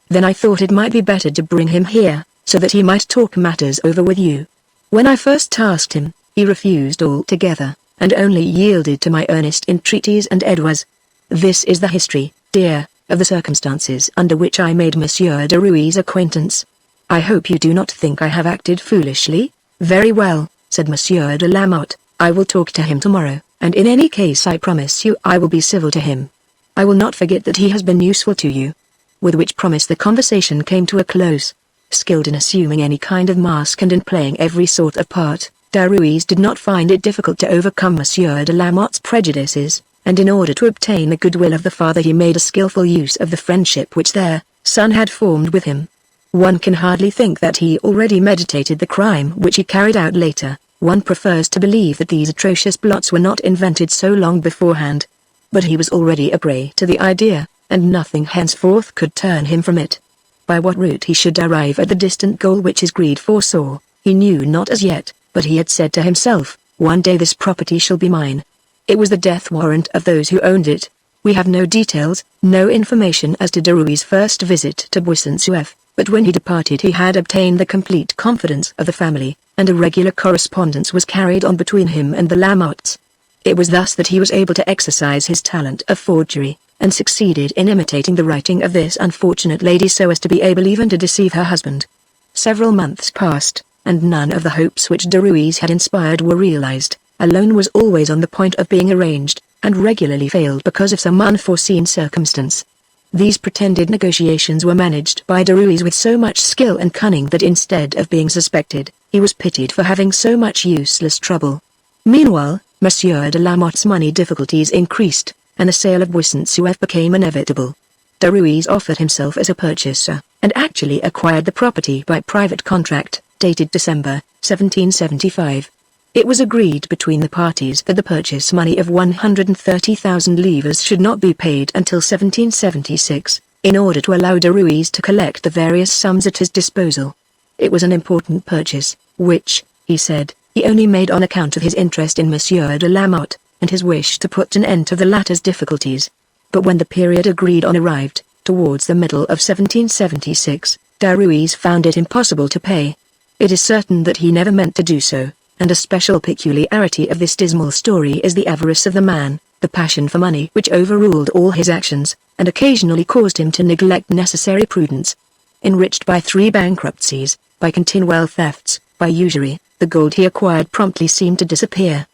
Then I thought it might be better to bring him here, so that he might talk matters over with you. When I first asked him, he refused altogether, and only yielded to my earnest entreaties and Edouard's. This is the history, dear, of the circumstances under which I made Monsieur Derues' acquaintance. I hope you do not think I have acted foolishly. Very well, said Monsieur de Lamotte, I will talk to him tomorrow, and in any case I promise you I will be civil to him. I will not forget that he has been useful to you. With which promise the conversation came to a close. Skilled in assuming any kind of mask and in playing every sort of part, Derues did not find it difficult to overcome Monsieur de Lamotte's prejudices, and in order to obtain the goodwill of the father he made a skillful use of the friendship which their son had formed with him. One can hardly think that he already meditated the crime which he carried out later. One prefers to believe that these atrocious plots were not invented so long beforehand. But he was already a prey to the idea, and nothing henceforth could turn him from it. By what route he should arrive at the distant goal which his greed foresaw, he knew not as yet, but he had said to himself, one day this property shall be mine. It was the death warrant of those who owned it. We have no details, no information as to Derues' first visit to Buisson-Souef, but when he departed he had obtained the complete confidence of the family, and a regular correspondence was carried on between him and the Lamottes. It was thus that he was able to exercise his talent of forgery, and succeeded in imitating the writing of this unfortunate lady so as to be able even to deceive her husband. Several months passed, and none of the hopes which Derues had inspired were realized. A loan was always on the point of being arranged, and regularly failed because of some unforeseen circumstance. These pretended negotiations were managed by Derues with so much skill and cunning that instead of being suspected, he was pitied for having so much useless trouble. Meanwhile, Monsieur de Lamotte's money difficulties increased, and the sale of Buisson-Souef became inevitable. Derues offered himself as a purchaser, and actually acquired the property by private contract, dated December, 1775. It was agreed between the parties that the purchase money of 130,000 livres should not be paid until 1776, in order to allow Derues to collect the various sums at his disposal. It was an important purchase, which, he said, he only made on account of his interest in Monsieur de Lamotte, and his wish to put an end to the latter's difficulties. But when the period agreed on arrived, towards the middle of 1776, Derues found it impossible to pay. It is certain that he never meant to do so, and a special peculiarity of this dismal story is the avarice of the man, the passion for money which overruled all his actions, and occasionally caused him to neglect necessary prudence. Enriched by 3 bankruptcies, by continual thefts, by usury, the gold he acquired promptly seemed to disappear.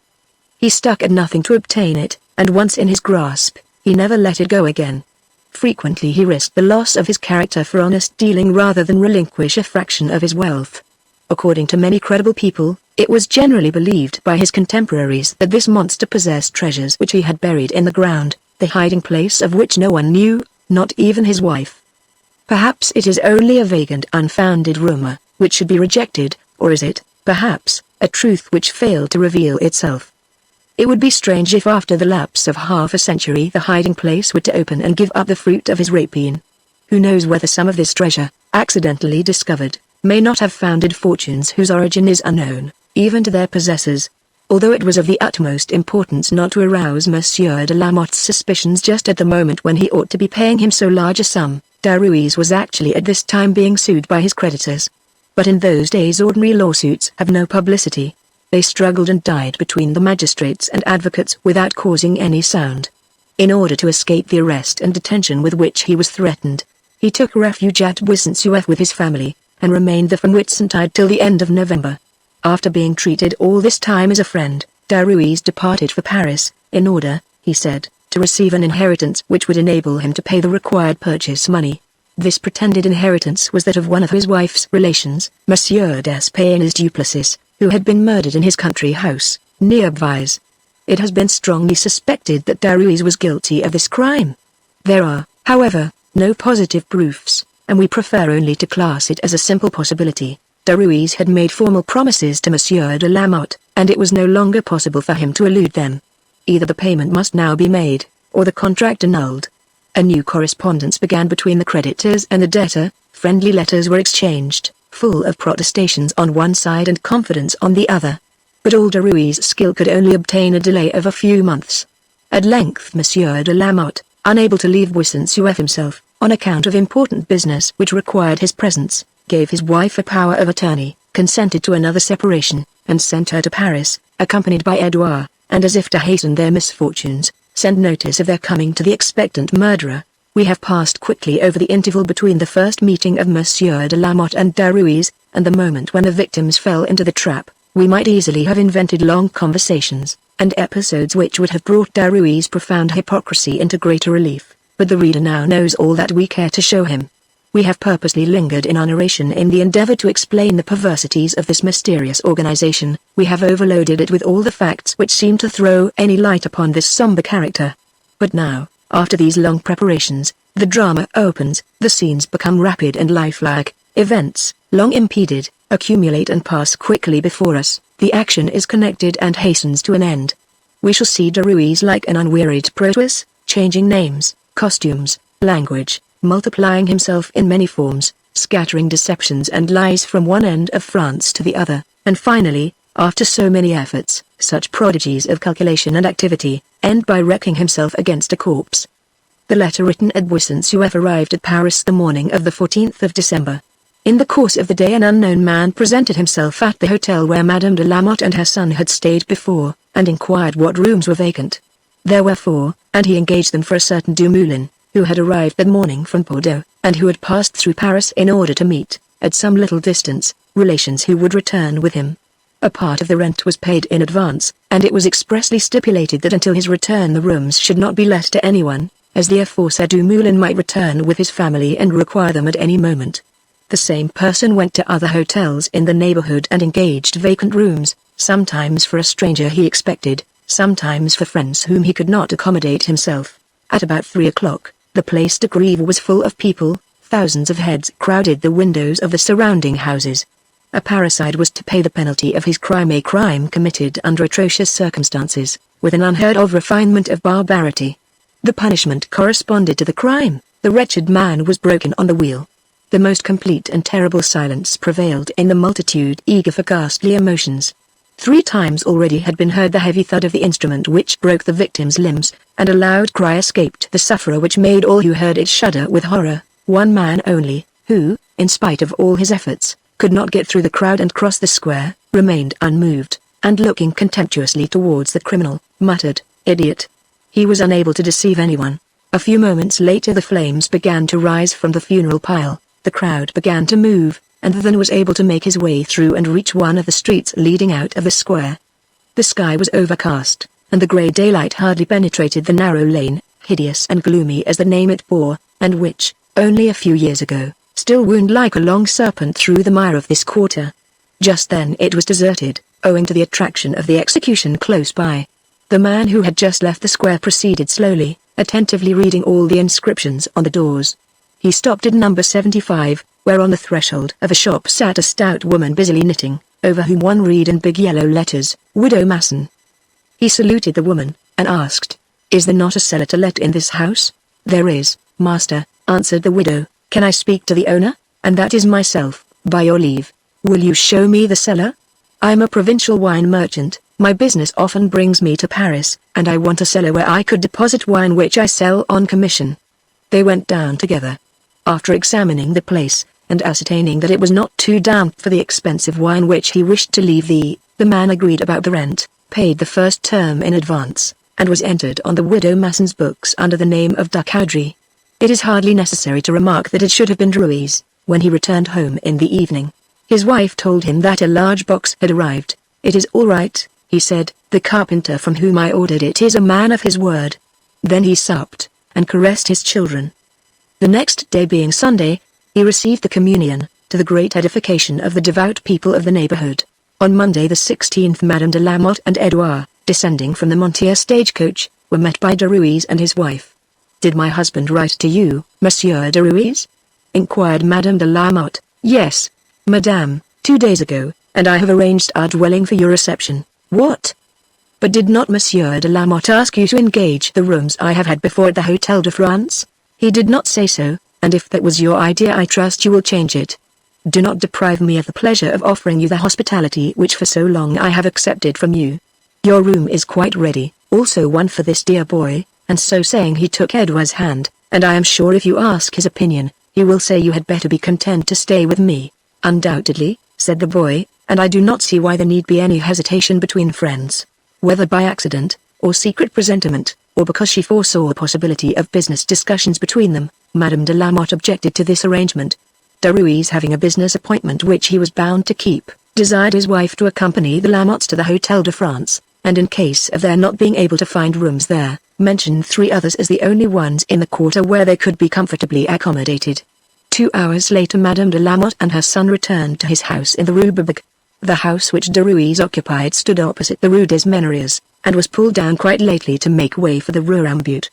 He stuck at nothing to obtain it, and once in his grasp, he never let it go again. Frequently he risked the loss of his character for honest dealing rather than relinquish a fraction of his wealth. According to many credible people, it was generally believed by his contemporaries that this monster possessed treasures which he had buried in the ground, the hiding place of which no one knew, not even his wife. Perhaps it is only a vague and unfounded rumor, which should be rejected, or is it, perhaps, a truth which failed to reveal itself? It would be strange if after the lapse of half a century the hiding place were to open and give up the fruit of his rapine. Who knows whether some of this treasure, accidentally discovered, may not have founded fortunes whose origin is unknown, even to their possessors. Although it was of the utmost importance not to arouse Monsieur de Lamotte's suspicions just at the moment when he ought to be paying him so large a sum, Derues was actually at this time being sued by his creditors. But in those days ordinary lawsuits have no publicity. They struggled and died between the magistrates and advocates without causing any sound. In order to escape the arrest and detention with which he was threatened, he took refuge at Buisson-Souef with his family, and remained there from Whitsuntide till the end of November. After being treated all this time as a friend, Derues departed for Paris, in order, he said, to receive an inheritance which would enable him to pay the required purchase money. This pretended inheritance was that of one of his wife's relations, Monsieur Despaignes Duplessis, who had been murdered in his country house, near Derues. It has been strongly suspected that Derues was guilty of this crime. There are, however, no positive proofs, and we prefer only to class it as a simple possibility. Derues had made formal promises to Monsieur de Lamotte, and it was no longer possible for him to elude them. Either the payment must now be made, or the contract annulled. A new correspondence began between the creditors and the debtor. Friendly letters were exchanged, full of protestations on one side and confidence on the other. But all Derues' skill could only obtain a delay of a few months. At length Monsieur de Lamotte, unable to leave Buisson-Souef himself, on account of important business which required his presence, gave his wife a power of attorney, consented to another separation, and sent her to Paris, accompanied by Edouard, and as if to hasten their misfortunes, send notice of their coming to the expectant murderer. We have passed quickly over the interval between the first meeting of Monsieur de Lamotte and Derues, and the moment when the victims fell into the trap. We might easily have invented long conversations, and episodes which would have brought Derues' profound hypocrisy into greater relief, but the reader now knows all that we care to show him. We have purposely lingered in our narration in the endeavor to explain the perversities of this mysterious organization. We have overloaded it with all the facts which seem to throw any light upon this somber character. But now, after these long preparations, the drama opens, the scenes become rapid and lifelike, events, long impeded, accumulate and pass quickly before us, the action is connected and hastens to an end. We shall see Derues like an unwearied Proteus, changing names, costumes, language, multiplying himself in many forms, scattering deceptions and lies from one end of France to the other, and finally, after so many efforts, such prodigies of calculation and activity, end by wrecking himself against a corpse. The letter written at Buisson-Souef arrived at Paris the morning of the 14th of December. In the course of the day an unknown man presented himself at the hotel where Madame de Lamotte and her son had stayed before, and inquired what rooms were vacant. There were 4, and he engaged them for a certain Dumoulin, who had arrived that morning from Bordeaux, and who had passed through Paris in order to meet, at some little distance, relations who would return with him. A part of the rent was paid in advance, and it was expressly stipulated that until his return the rooms should not be let to anyone, as the aforesaid Dumoulin might return with his family and require them at any moment. The same person went to other hotels in the neighborhood and engaged vacant rooms, sometimes for a stranger he expected, sometimes for friends whom he could not accommodate himself. At about 3 o'clock, the Place de Grève was full of people, thousands of heads crowded the windows of the surrounding houses. A parricide was to pay the penalty of his crime, a crime committed under atrocious circumstances, with an unheard-of refinement of barbarity. The punishment corresponded to the crime. The wretched man was broken on the wheel. The most complete and terrible silence prevailed in the multitude eager for ghastly emotions. 3 times already had been heard the heavy thud of the instrument which broke the victim's limbs, and a loud cry escaped the sufferer which made all who heard it shudder with horror. One man only, who, in spite of all his efforts, could not get through the crowd and cross the square, remained unmoved, and looking contemptuously towards the criminal, muttered, "Idiot." He was unable to deceive anyone. A few moments later the flames began to rise from the funeral pile, the crowd began to move, and then was able to make his way through and reach one of the streets leading out of the square. The sky was overcast, and the grey daylight hardly penetrated the narrow lane, hideous and gloomy as the name it bore, and which, only a few years ago, still wound like a long serpent through the mire of this quarter. Just then it was deserted, owing to the attraction of the execution close by. The man who had just left the square proceeded slowly, attentively reading all the inscriptions on the doors. He stopped at number 75, where on the threshold of a shop sat a stout woman busily knitting, over whom one read in big yellow letters, "Widow Masson." He saluted the woman, and asked, "Is there not a cellar to let in this house?" "There is, master," answered the widow. "Can I speak to the owner?" "And that is myself, by your leave." "Will you show me the cellar?" "I am a provincial wine merchant. My business often brings me to Paris, and I want a cellar where I could deposit wine which I sell on commission." They went down together. After examining the place, and ascertaining that it was not too damp for the expensive wine which he wished to leave, the man agreed about the rent, paid the first term in advance, and was entered on the widow Masson's books under the name of Ducaudry. It is hardly necessary to remark that it should have been Derues, when he returned home in the evening. His wife told him that a large box had arrived. "It is all right," he said, "the carpenter from whom I ordered it is a man of his word." Then he supped, and caressed his children. The next day being Sunday, he received the communion, to the great edification of the devout people of the neighborhood. On Monday the 16th, Madame de Lamotte and Edouard, descending from the Montier stagecoach, were met by Derues and his wife. "Did my husband write to you, Monsieur Derues?" inquired Madame de Lamotte. "Yes, Madame, 2 days ago, and I have arranged our dwelling for your reception." "What? But did not Monsieur de Lamotte ask you to engage the rooms I have had before at the Hotel de France?" "He did not say so, and if that was your idea I trust you will change it. Do not deprive me of the pleasure of offering you the hospitality which for so long I have accepted from you. Your room is quite ready, also one for this dear boy," and so saying he took Edouard's hand, "and I am sure if you ask his opinion, he will say you had better be content to stay with me." "Undoubtedly," said the boy, "and I do not see why there need be any hesitation between friends." Whether by accident, or secret presentiment, or because she foresaw the possibility of business discussions between them, Madame de Lamotte objected to this arrangement. Derues, having a business appointment which he was bound to keep, desired his wife to accompany the Lamottes to the Hotel de France, and in case of their not being able to find rooms there, mentioned 3 others as the only ones in the quarter where they could be comfortably accommodated. 2 hours later Madame de Lamotte and her son returned to his house in the Rue Bourbon. The house which Derues occupied stood opposite the Rue des Menneries, and was pulled down quite lately to make way for the Rue Rambuteau.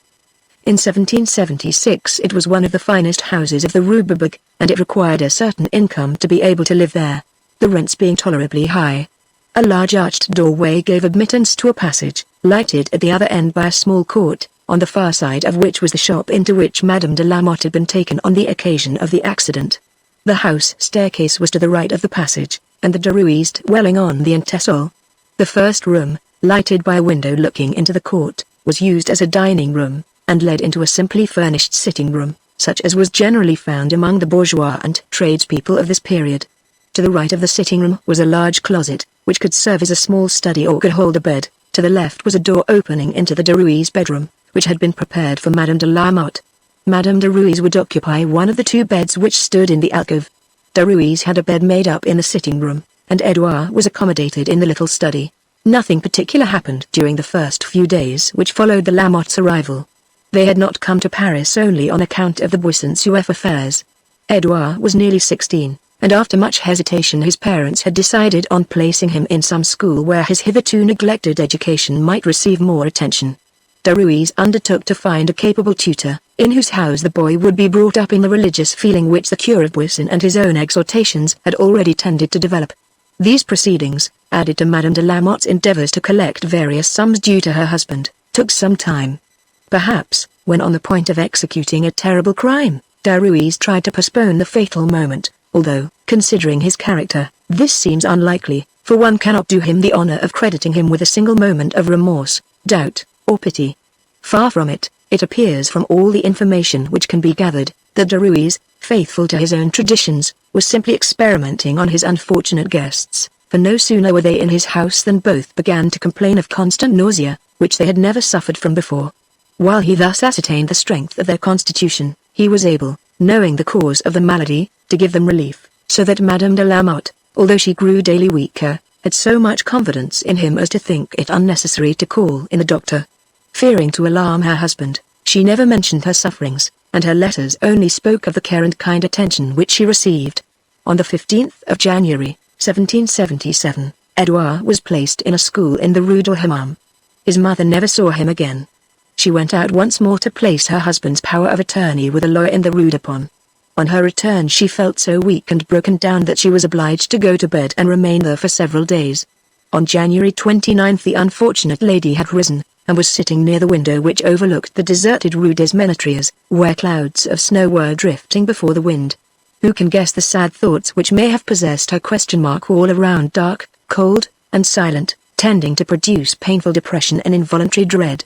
In 1776 it was one of the finest houses of the Rue Bourbon, and it required a certain income to be able to live there, the rents being tolerably high. A large arched doorway gave admittance to a passage, lighted at the other end by a small court, on the far side of which was the shop into which Madame de Lamotte had been taken on the occasion of the accident. The house staircase was to the right of the passage, and the Derues dwelling on the entresol. The first room, lighted by a window looking into the court, was used as a dining room, and led into a simply furnished sitting room, such as was generally found among the bourgeois and tradespeople of this period. To the right of the sitting room was a large closet, which could serve as a small study or could hold a bed. To the left was a door opening into the Derues' bedroom, which had been prepared for Madame de Lamotte. Madame Derues would occupy one of the 2 beds which stood in the alcove. Derues had a bed made up in the sitting room, and Edouard was accommodated in the little study. Nothing particular happened during the first few days which followed the Lamottes' arrival. They had not come to Paris only on account of the Buisson-Souef affairs. Edouard was nearly 16, and after much hesitation his parents had decided on placing him in some school where his hitherto neglected education might receive more attention. Derues undertook to find a capable tutor, in whose house the boy would be brought up in the religious feeling which the cure of Buisson and his own exhortations had already tended to develop. These proceedings, added to Madame de Lamotte's endeavors to collect various sums due to her husband, took some time. Perhaps, when on the point of executing a terrible crime, Derues tried to postpone the fatal moment, although, considering his character, this seems unlikely, for one cannot do him the honor of crediting him with a single moment of remorse, doubt, or pity. Far from it, it appears from all the information which can be gathered, that Derues, faithful to his own traditions, was simply experimenting on his unfortunate guests, for no sooner were they in his house than both began to complain of constant nausea, which they had never suffered from before. While he thus ascertained the strength of their constitution, he was able, knowing the cause of the malady, to give them relief, so that Madame de Lamotte, although she grew daily weaker, had so much confidence in him as to think it unnecessary to call in a doctor. Fearing to alarm her husband, she never mentioned her sufferings, and her letters only spoke of the care and kind attention which she received. On the 15th of January, 1777, Edouard was placed in a school in the Rue du Hammam. His mother never saw him again. She went out once more to place her husband's power of attorney with a lawyer in the Rue de Pont. On her return she felt so weak and broken down that she was obliged to go to bed and remain there for several days. On January 29 the unfortunate lady had risen, and was sitting near the window which overlooked the deserted Rue des Menetriers, where clouds of snow were drifting before the wind. Who can guess the sad thoughts which may have possessed her? All around dark, cold, and silent, tending to produce painful depression and involuntary dread.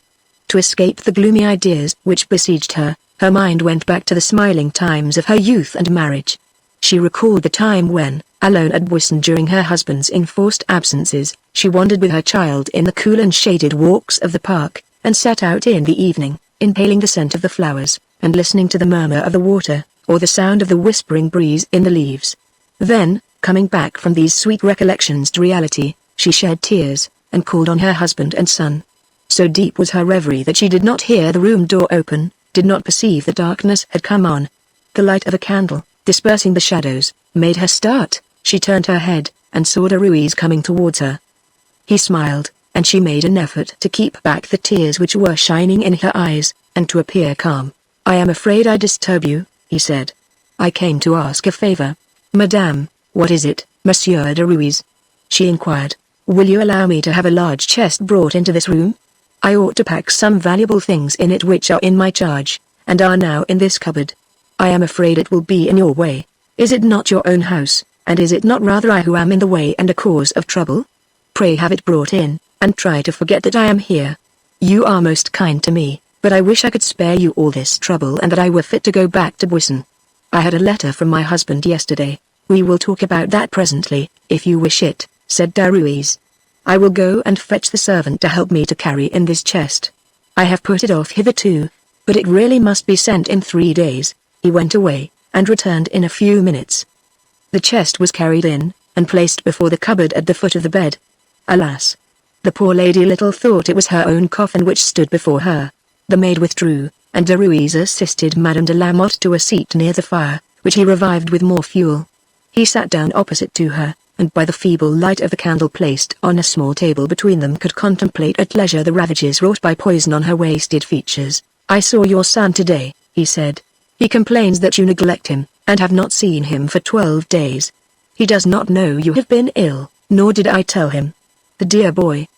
To escape the gloomy ideas which besieged her, her mind went back to the smiling times of her youth and marriage. She recalled the time when, alone at Buisson during her husband's enforced absences, she wandered with her child in the cool and shaded walks of the park, and sat out in the evening, inhaling the scent of the flowers, and listening to the murmur of the water, or the sound of the whispering breeze in the leaves. Then, coming back from these sweet recollections to reality, she shed tears, and called on her husband and son. So deep was her reverie that she did not hear the room door open, did not perceive the darkness had come on. The light of a candle, dispersing the shadows, made her start. She turned her head, and saw Derues coming towards her. He smiled, and she made an effort to keep back the tears which were shining in her eyes, and to appear calm. "I am afraid I disturb you," he said. "I came to ask a favor." "Madame, what is it, Monsieur Derues?" she inquired. "Will you allow me to have a large chest brought into this room? I ought to pack some valuable things in it which are in my charge, and are now in this cupboard. I am afraid it will be in your way. Is it not your own house, and is it not rather I who am in the way and a cause of trouble? Pray have it brought in, and try to forget that I am here. You are most kind to me, but I wish I could spare you all this trouble and that I were fit to go back to Buisson. I had a letter from my husband yesterday. We will talk about that presently, if you wish it," said Derues. "I will go and fetch the servant to help me to carry in this chest. I have put it off hitherto, but it really must be sent in 3 days." He went away, and returned in a few minutes. The chest was carried in, and placed before the cupboard at the foot of the bed. Alas! The poor lady little thought it was her own coffin which stood before her. The maid withdrew, and Derues assisted Madame de Lamotte to a seat near the fire, which he revived with more fuel. He sat down opposite to her, and by the feeble light of the candle placed on a small table between them could contemplate at leisure the ravages wrought by poison on her wasted features. "I saw your son today," he said. "He complains that you neglect him, and have not seen him for 12 days. He does not know you have been ill, nor did I tell him. The dear boy.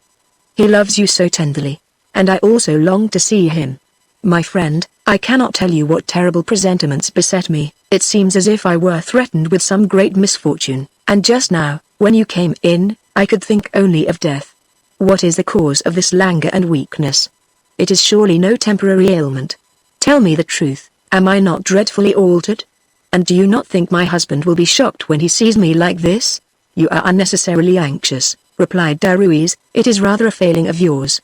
He loves you so tenderly, and I also long to see him. My friend, I cannot tell you what terrible presentiments beset me. It seems as if I were threatened with some great misfortune, and just now, when you came in, I could think only of death. What is the cause of this languor and weakness? It is surely no temporary ailment. Tell me the truth, am I not dreadfully altered? And do you not think my husband will be shocked when he sees me like this?" "You are unnecessarily anxious," replied Derues. "It is rather a failing of yours.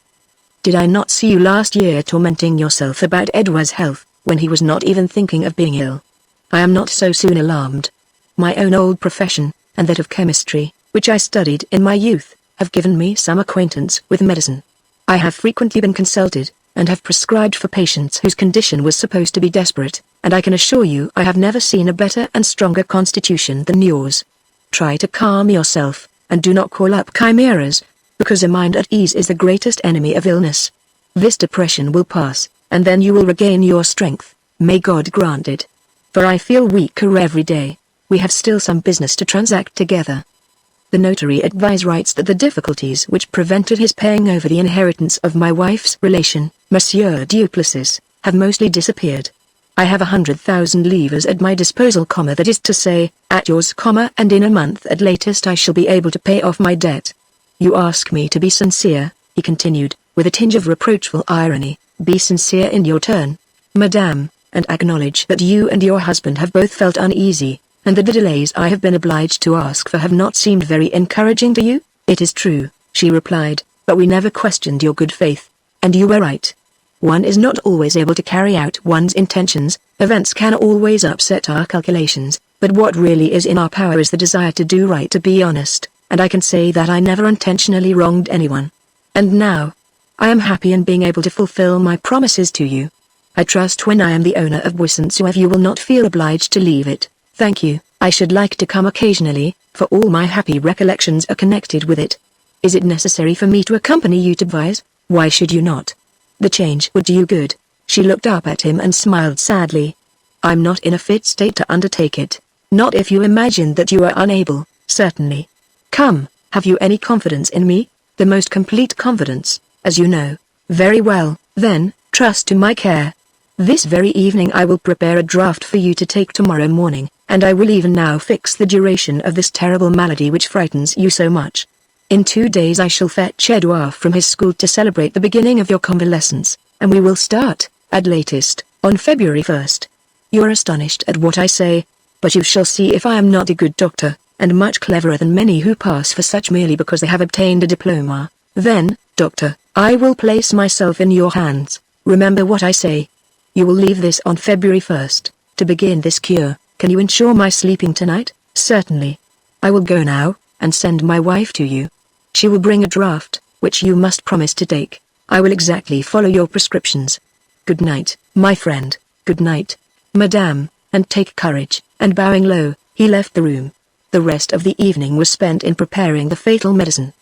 Did I not see you last year tormenting yourself about Edouard's health, when he was not even thinking of being ill? I am not so soon alarmed. My own old profession, and that of chemistry, which I studied in my youth, have given me some acquaintance with medicine. I have frequently been consulted, and have prescribed for patients whose condition was supposed to be desperate, and I can assure you I have never seen a better and stronger constitution than yours. Try to calm yourself, and do not call up chimeras, because a mind at ease is the greatest enemy of illness. This depression will pass, and then you will regain your strength. May God grant it. For I feel weaker every day. We have still some business to transact together." The notary advice writes that the difficulties which prevented his paying over the inheritance of my wife's relation, Monsieur Duplessis, have mostly disappeared. I have 100,000 livres at my disposal, that is to say, at yours, and in a month at latest I shall be able to pay off my debt. You ask me to be sincere, he continued, with a tinge of reproachful irony. Be sincere in your turn, madame, and acknowledge that you and your husband have both felt uneasy, and that the delays I have been obliged to ask for have not seemed very encouraging to you. It is true, she replied, but we never questioned your good faith, and you were right. One is not always able to carry out one's intentions, events can always upset our calculations, but what really is in our power is the desire to do right, to be honest, and I can say that I never intentionally wronged anyone. And now, I am happy in being able to fulfill my promises to you. I trust when I am the owner of Buisson-Souef you will not feel obliged to leave it. Thank you, I should like to come occasionally, for all my happy recollections are connected with it. Is it necessary for me to accompany you to Dumas? Why should you not? The change would do you good. She looked up at him and smiled sadly. I'm not in a fit state to undertake it. Not if you imagine that you are unable, certainly. Come, have you any confidence in me? The most complete confidence, as you know. Very well, then, trust to my care. This very evening I will prepare a draft for you to take tomorrow morning, and I will even now fix the duration of this terrible malady which frightens you so much. In 2 days I shall fetch Edouard from his school to celebrate the beginning of your convalescence, and we will start, at latest, on February 1st. You are astonished at what I say, but you shall see if I am not a good doctor, and much cleverer than many who pass for such merely because they have obtained a diploma. Then, doctor, I will place myself in your hands. Remember what I say. You will leave this on February 1st, to begin this cure. Can you ensure my sleeping tonight? Certainly. I will go now, and send my wife to you. She will bring a draft, which you must promise to take. I will exactly follow your prescriptions. "Good night, my friend, good night, madame, and take courage," and bowing low, he left the room. The rest of the evening was spent in preparing the fatal medicine.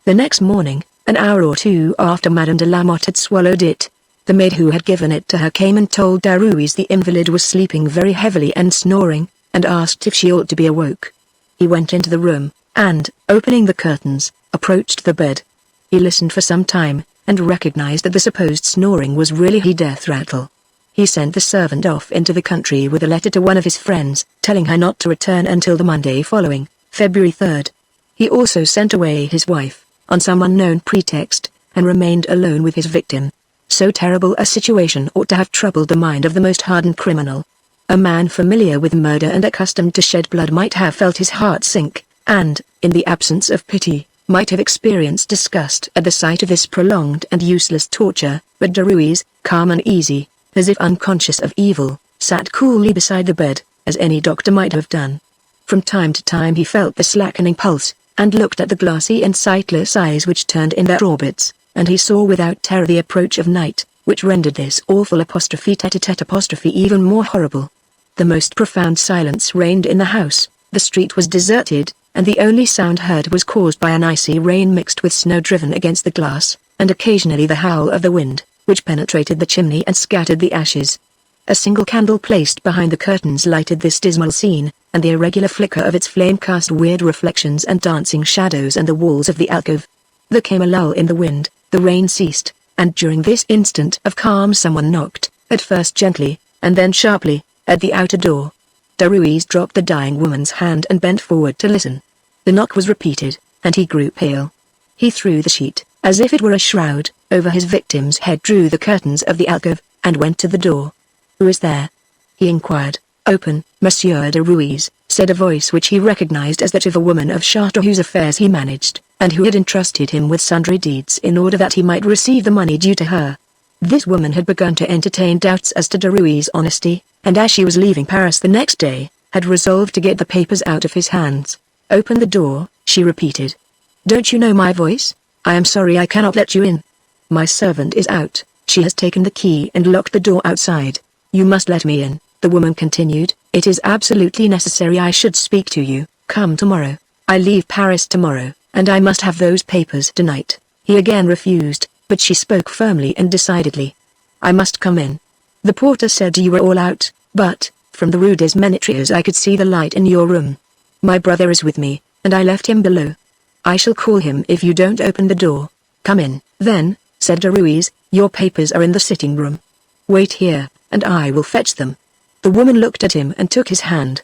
The next morning, an hour or two after Madame de Lamotte had swallowed it, the maid who had given it to her came and told Derues the invalid was sleeping very heavily and snoring, and asked if she ought to be awoke. He went into the room, and, opening the curtains, approached the bed. He listened for some time, and recognized that the supposed snoring was really his death rattle. He sent the servant off into the country with a letter to one of his friends, telling her not to return until the Monday following, February 3rd. He also sent away his wife, on some unknown pretext, and remained alone with his victim. So terrible a situation ought to have troubled the mind of the most hardened criminal. A man familiar with murder and accustomed to shed blood might have felt his heart sink, and, in the absence of pity, might have experienced disgust at the sight of this prolonged and useless torture, but Derues, calm and easy, as if unconscious of evil, sat coolly beside the bed, as any doctor might have done. From time to time he felt the slackening pulse, and looked at the glassy and sightless eyes which turned in their orbits, and he saw without terror the approach of night, which rendered this awful tete-a-tete apostrophe even more horrible. The most profound silence reigned in the house, the street was deserted, and the only sound heard was caused by an icy rain mixed with snow driven against the glass, and occasionally the howl of the wind, which penetrated the chimney and scattered the ashes. A single candle placed behind the curtains lighted this dismal scene, and the irregular flicker of its flame cast weird reflections and dancing shadows on the walls of the alcove. There came a lull in the wind, the rain ceased, and during this instant of calm someone knocked, at first gently, and then sharply, at the outer door. Derues dropped the dying woman's hand and bent forward to listen. The knock was repeated, and he grew pale. He threw the sheet, as if it were a shroud, over his victim's head, drew the curtains of the alcove, and went to the door. "Who is there?" he inquired. "Open, Monsieur Derues," said a voice which he recognized as that of a woman of Chartres whose affairs he managed, and who had entrusted him with sundry deeds in order that he might receive the money due to her. This woman had begun to entertain doubts as to Derues' honesty, and as she was leaving Paris the next day, had resolved to get the papers out of his hands. "Open the door," she repeated. "Don't you know my voice? I am sorry I cannot let you in. My servant is out, she has taken the key and locked the door outside. You must let me in," the woman continued. "It is absolutely necessary I should speak to you. Come tomorrow. I leave Paris tomorrow, and I must have those papers tonight." He again refused, but she spoke firmly and decidedly. "I must come in. The porter said you were all out, but, from the Rue des Menetriers I could see the light in your room. My brother is with me, and I left him below. I shall call him if you don't open the door. Come in, then," said Derues. "Your papers are in the sitting room. Wait here, and I will fetch them." The woman looked at him and took his hand.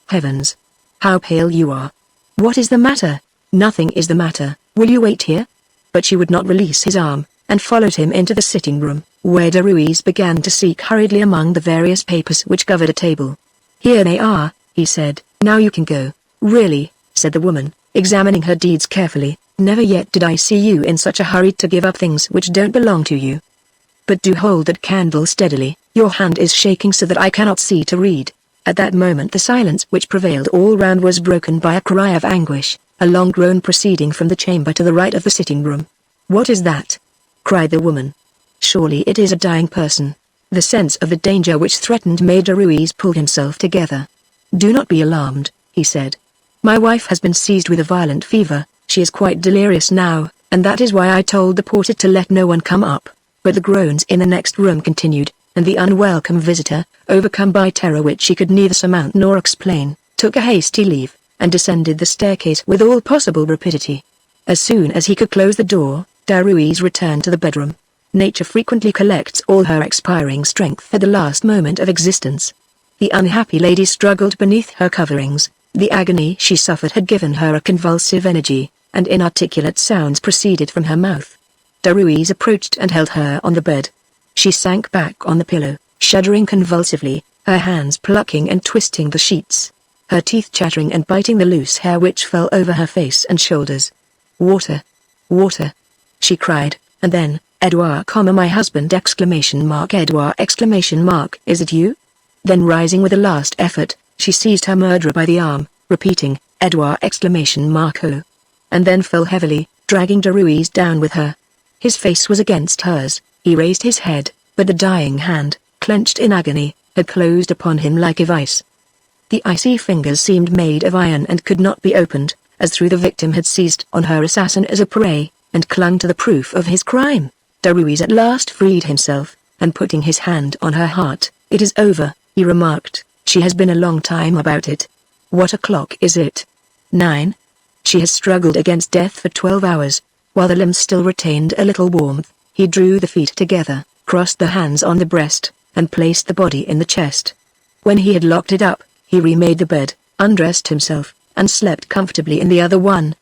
"Heavens! How pale you are! What is the matter?" "Nothing is the matter. Will you wait here?" But she would not release his arm, and followed him into the sitting room, where Derues began to seek hurriedly among the various papers which covered a table. "Here they are," he said. "Now you can go." "Really," said the woman, examining her deeds carefully, "never yet did I see you in such a hurry to give up things which don't belong to you. But do hold that candle steadily, your hand is shaking so that I cannot see to read." At that moment the silence which prevailed all round was broken by a cry of anguish, a long groan proceeding from the chamber to the right of the sitting room. "What is that?" cried the woman. "Surely it is a dying person." The sense of the danger which threatened made Derues pull himself together. "Do not be alarmed," he said. "My wife has been seized with a violent fever, she is quite delirious now, and that is why I told the porter to let no one come up." But the groans in the next room continued, and the unwelcome visitor, overcome by terror which she could neither surmount nor explain, took a hasty leave, and descended the staircase with all possible rapidity. As soon as he could close the door, Derues returned to the bedroom. Nature frequently collects all her expiring strength at the last moment of existence. The unhappy lady struggled beneath her coverings. The agony she suffered had given her a convulsive energy, and inarticulate sounds proceeded from her mouth. Derues approached and held her on the bed. She sank back on the pillow, shuddering convulsively, her hands plucking and twisting the sheets, her teeth chattering and biting the loose hair which fell over her face and shoulders. "Water! Water!" she cried, and then, "Edouard, my husband!" Edouard! "Is it you?" Then rising with a last effort, she seized her murderer by the arm, repeating, "Edouard!" "Oh!" and then fell heavily, dragging Derues down with her. His face was against hers, he raised his head, but the dying hand, clenched in agony, had closed upon him like a vice. The icy fingers seemed made of iron and could not be opened, as through the victim had seized on her assassin as a prey, and clung to the proof of his crime. Derues at last freed himself, and putting his hand on her heart, "It is over," he remarked. "She has been a long time about it. What o'clock is it? 9? She has struggled against death for 12 hours. While the limbs still retained a little warmth, he drew the feet together, crossed the hands on the breast, and placed the body in the chest. When he had locked it up, he remade the bed, undressed himself, and slept comfortably in the other one.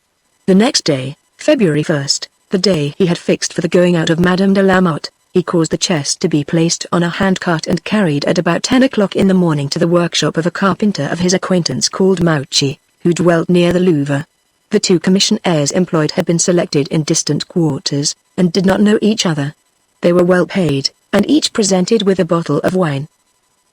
The next day, February 1st, the day he had fixed for the going out of Madame de la Motte, he caused the chest to be placed on a handcart and carried at about 10 o'clock in the morning to the workshop of a carpenter of his acquaintance called Mauchy, who dwelt near the Louvre. The two commissionaires employed had been selected in distant quarters, and did not know each other. They were well paid, and each presented with a bottle of wine.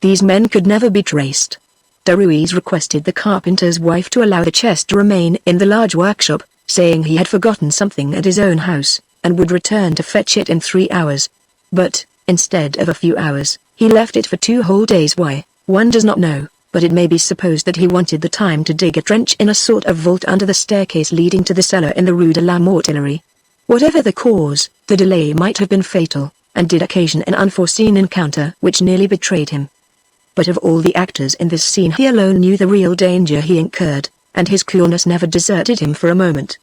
These men could never be traced. Derues requested the carpenter's wife to allow the chest to remain in the large workshop, saying he had forgotten something at his own house, and would return to fetch it in 3 hours. But, instead of a few hours, he left it for 2 whole days. Why, one does not know, but it may be supposed that he wanted the time to dig a trench in a sort of vault under the staircase leading to the cellar in the Rue de la Mortellerie. Whatever the cause, the delay might have been fatal, and did occasion an unforeseen encounter which nearly betrayed him. But of all the actors in this scene he alone knew the real danger he incurred, and his coolness never deserted him for a moment.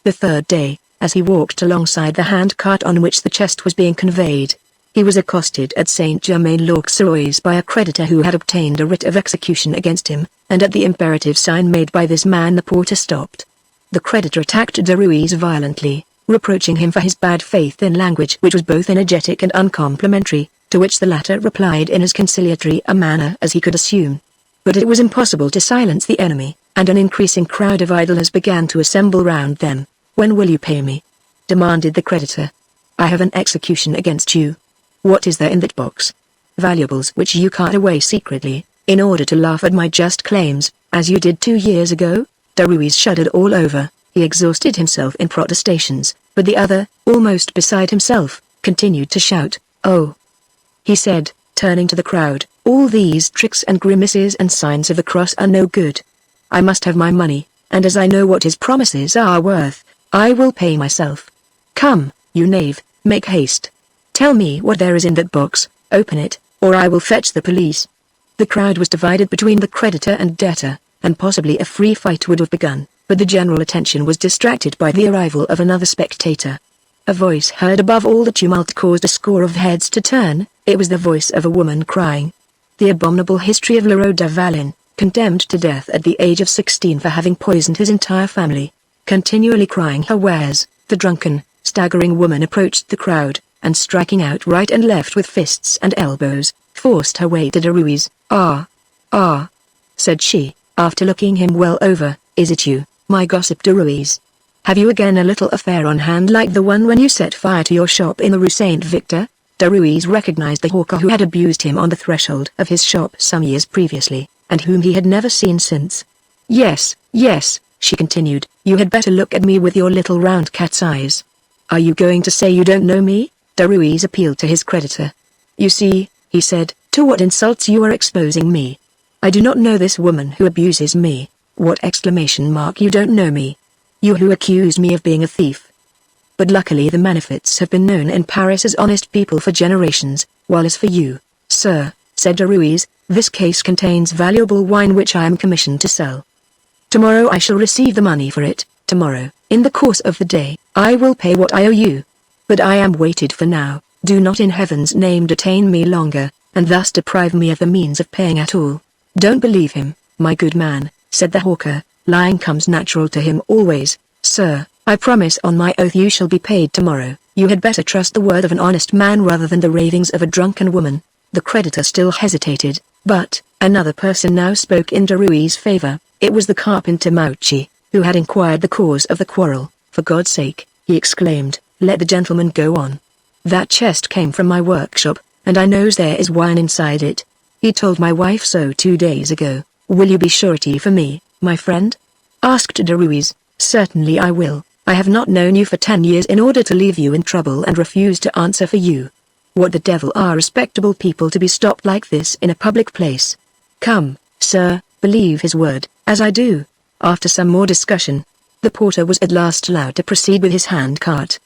The third day, as he walked alongside the handcart on which the chest was being conveyed, he was accosted at Saint-Germain-l'Auxerrois by a creditor who had obtained a writ of execution against him, and at the imperative sign made by this man the porter stopped. The creditor attacked Derues violently, reproaching him for his bad faith in language which was both energetic and uncomplimentary, to which the latter replied in as conciliatory a manner as he could assume. But it was impossible to silence the enemy, and an increasing crowd of idlers began to assemble round them. "When will you pay me?" demanded the creditor. "I have an execution against you." "What is there in that box?" "Valuables which you cart away secretly, in order to laugh at my just claims, as you did 2 years ago." Derues shuddered all over. He exhausted himself in protestations, but the other, almost beside himself, continued to shout. "Oh," he said, turning to the crowd, "all these tricks and grimaces and signs of the cross are no good. I must have my money, and as I know what his promises are worth, I will pay myself. Come, you knave, make haste. Tell me what there is in that box, open it, or I will fetch the police." The crowd was divided between the creditor and debtor, and possibly a free fight would have begun, but the general attention was distracted by the arrival of another spectator. A voice heard above all the tumult caused a score of heads to turn. It was the voice of a woman crying. The abominable history of Leroux de Valin, condemned to death at the age of 16 for having poisoned his entire family. Continually crying her wares, the drunken, staggering woman approached the crowd, and striking out right and left with fists and elbows, forced her way to Derues. "Ah, said she, after looking him well over, "is it you, my gossip Derues? Have you again a little affair on hand like the one when you set fire to your shop in the Rue Saint-Victor?" Derues recognized the hawker who had abused him on the threshold of his shop some years previously, and whom he had never seen since. Yes, she continued, "you had better look at me with your little round cat's eyes." "Are you going to say you don't know me?" Derues appealed to his creditor. "You see," he said, "to what insults you are exposing me. I do not know this woman who abuses me. What exclamation mark you don't know me? You who accused me of being a thief. But luckily the Manifests have been known in Paris as honest people for generations, while as for you, sir," said Derues, "this case contains valuable wine which I am commissioned to sell. Tomorrow I shall receive the money for it. Tomorrow, in the course of the day, I will pay what I owe you. But I am waited for now. Do not in heaven's name detain me longer, and thus deprive me of the means of paying at all." "Don't believe him, my good man," said the hawker. "Lying comes natural to him always. Sir, I promise on my oath you shall be paid tomorrow. You had better trust the word of an honest man rather than the ravings of a drunken woman." The creditor still hesitated, but another person now spoke in Derues' favor. It was the carpenter Mauchy, who had inquired the cause of the quarrel. "For God's sake," he exclaimed, "let the gentleman go on. That chest came from my workshop, and I knows there is wine inside it. He told my wife so 2 days ago. Will you be surety for me, my friend?" asked Derues. "Certainly I will. I have not known you for 10 years in order to leave you in trouble and refuse to answer for you. What the devil are respectable people to be stopped like this in a public place? Come, sir, believe his word, as I do." After some more discussion, the porter was at last allowed to proceed with his hand cart.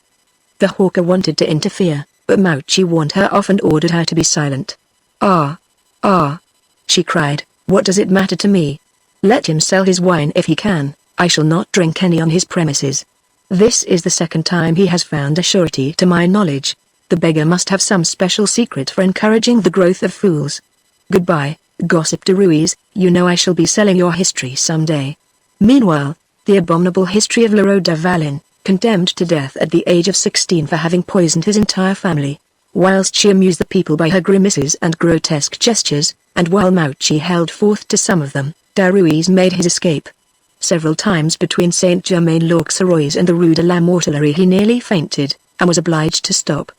The hawker wanted to interfere, but Mauchi warned her off and ordered her to be silent. "Ah! Ah!" she cried, "what does it matter to me? Let him sell his wine if he can, I shall not drink any on his premises. This is the second time he has found a surety to my knowledge. The beggar must have some special secret for encouraging the growth of fools. Goodbye, gossip Derues, you know I shall be selling your history some day." Meanwhile, the abominable history of Leroy de Valin, condemned to death at the age of 16 for having poisoned his entire family. Whilst she amused the people by her grimaces and grotesque gestures, and while Mauchi held forth to some of them, Derues made his escape. Several times between Saint-Germain-l'Auxerrois and the Rue de la Mortellerie he nearly fainted, and was obliged to stop.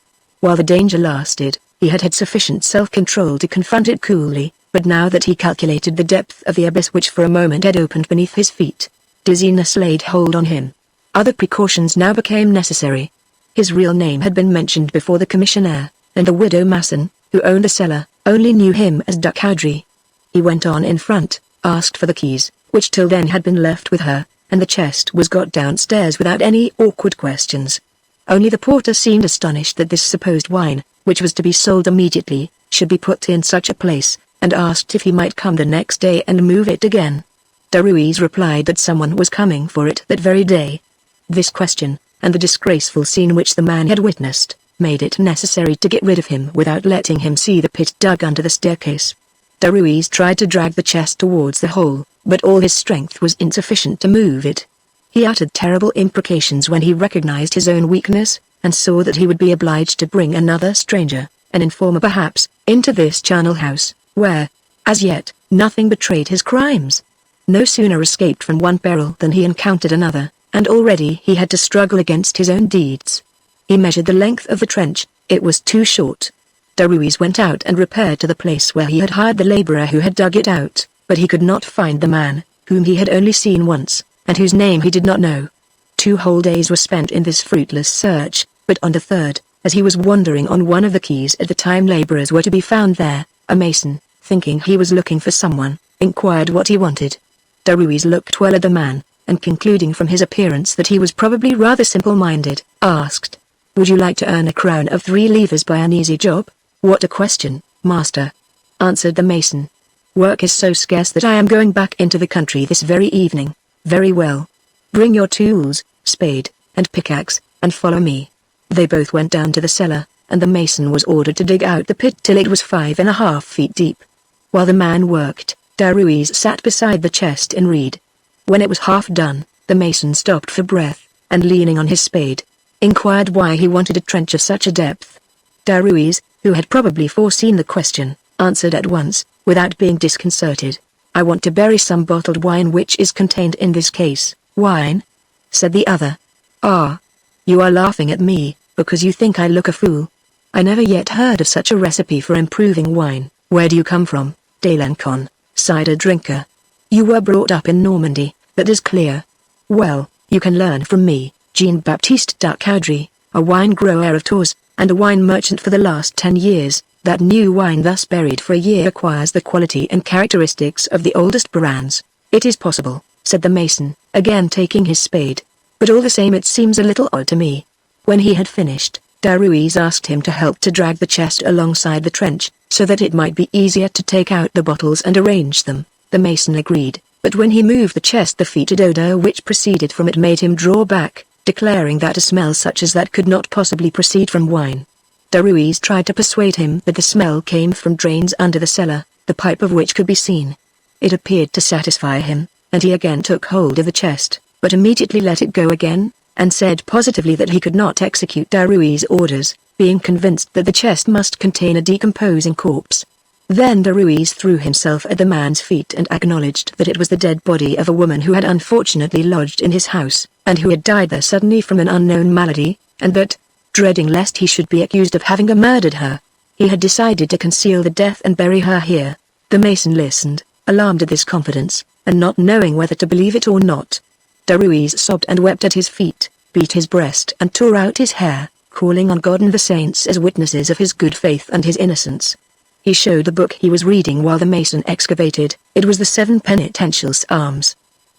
While the danger lasted, he had had sufficient self-control to confront it coolly, but now that he calculated the depth of the abyss which for a moment had opened beneath his feet, dizziness laid hold on him. Other precautions now became necessary. His real name had been mentioned before the commissionaire, and the widow Masson, who owned the cellar, only knew him as Ducaudry. He went on in front, asked for the keys, which till then had been left with her, and the chest was got downstairs without any awkward questions. Only the porter seemed astonished that this supposed wine, which was to be sold immediately, should be put in such a place, and asked if he might come the next day and move it again. Derues replied that someone was coming for it that very day. This question, and the disgraceful scene which the man had witnessed, made it necessary to get rid of him without letting him see the pit dug under the staircase. Derues tried to drag the chest towards the hole, but all his strength was insufficient to move it. He uttered terrible imprecations when he recognized his own weakness, and saw that he would be obliged to bring another stranger, an informer perhaps, into this charnel house, where, as yet, nothing betrayed his crimes. No sooner escaped from one peril than he encountered another, and already he had to struggle against his own deeds. He measured the length of the trench, it was too short. Derues went out and repaired to the place where he had hired the laborer who had dug it out, but he could not find the man, whom he had only seen once, and whose name he did not know. 2 whole days were spent in this fruitless search, but on the third, as he was wandering on one of the quays at the time laborers were to be found there, a mason, thinking he was looking for someone, inquired what he wanted. Derues looked well at the man, and concluding from his appearance that he was probably rather simple-minded, asked, "Would you like to earn a crown of 3 livres by an easy job?" "What a question, master," answered the mason. "Work is so scarce that I am going back into the country this very evening." "Very well. Bring your tools, spade, and pickaxe, and follow me." They both went down to the cellar, and the mason was ordered to dig out the pit till it was 5½ feet deep. While the man worked, Derues sat beside the chest and read. When it was half done, the mason stopped for breath, and leaning on his spade, inquired why he wanted a trench of such a depth. Derues, who had probably foreseen the question, answered at once, without being disconcerted, "I want to bury some bottled wine which is contained in this case." "Wine?" said the other. "Ah! You are laughing at me, because you think I look a fool. I never yet heard of such a recipe for improving wine. Where do you come from, Delancon, cider drinker? You were brought up in Normandy, that is clear. Well, you can learn from me, Jean-Baptiste Ducaudry, a wine grower of Tours, and a wine merchant for the last 10 years, that new wine thus buried for a year acquires the quality and characteristics of the oldest brands." "It is possible," said the mason, again taking his spade. "But all the same it seems a little odd to me." When he had finished, Derues asked him to help to drag the chest alongside the trench, so that it might be easier to take out the bottles and arrange them. The mason agreed, but when he moved the chest the fetid odor which proceeded from it made him draw back, declaring that a smell such as that could not possibly proceed from wine. Derues tried to persuade him that the smell came from drains under the cellar, the pipe of which could be seen. It appeared to satisfy him, and he again took hold of the chest, but immediately let it go again, and said positively that he could not execute Derues' orders, being convinced that the chest must contain a decomposing corpse. Then Derues threw himself at the man's feet and acknowledged that it was the dead body of a woman who had unfortunately lodged in his house, and who had died there suddenly from an unknown malady, and that, dreading lest he should be accused of having murdered her, he had decided to conceal the death and bury her here. The mason listened, alarmed at this confidence, and not knowing whether to believe it or not. Derues sobbed and wept at his feet, beat his breast and tore out his hair, calling on God and the saints as witnesses of his good faith and his innocence. He showed the book he was reading while the mason excavated. It was the 7 penitential psalms.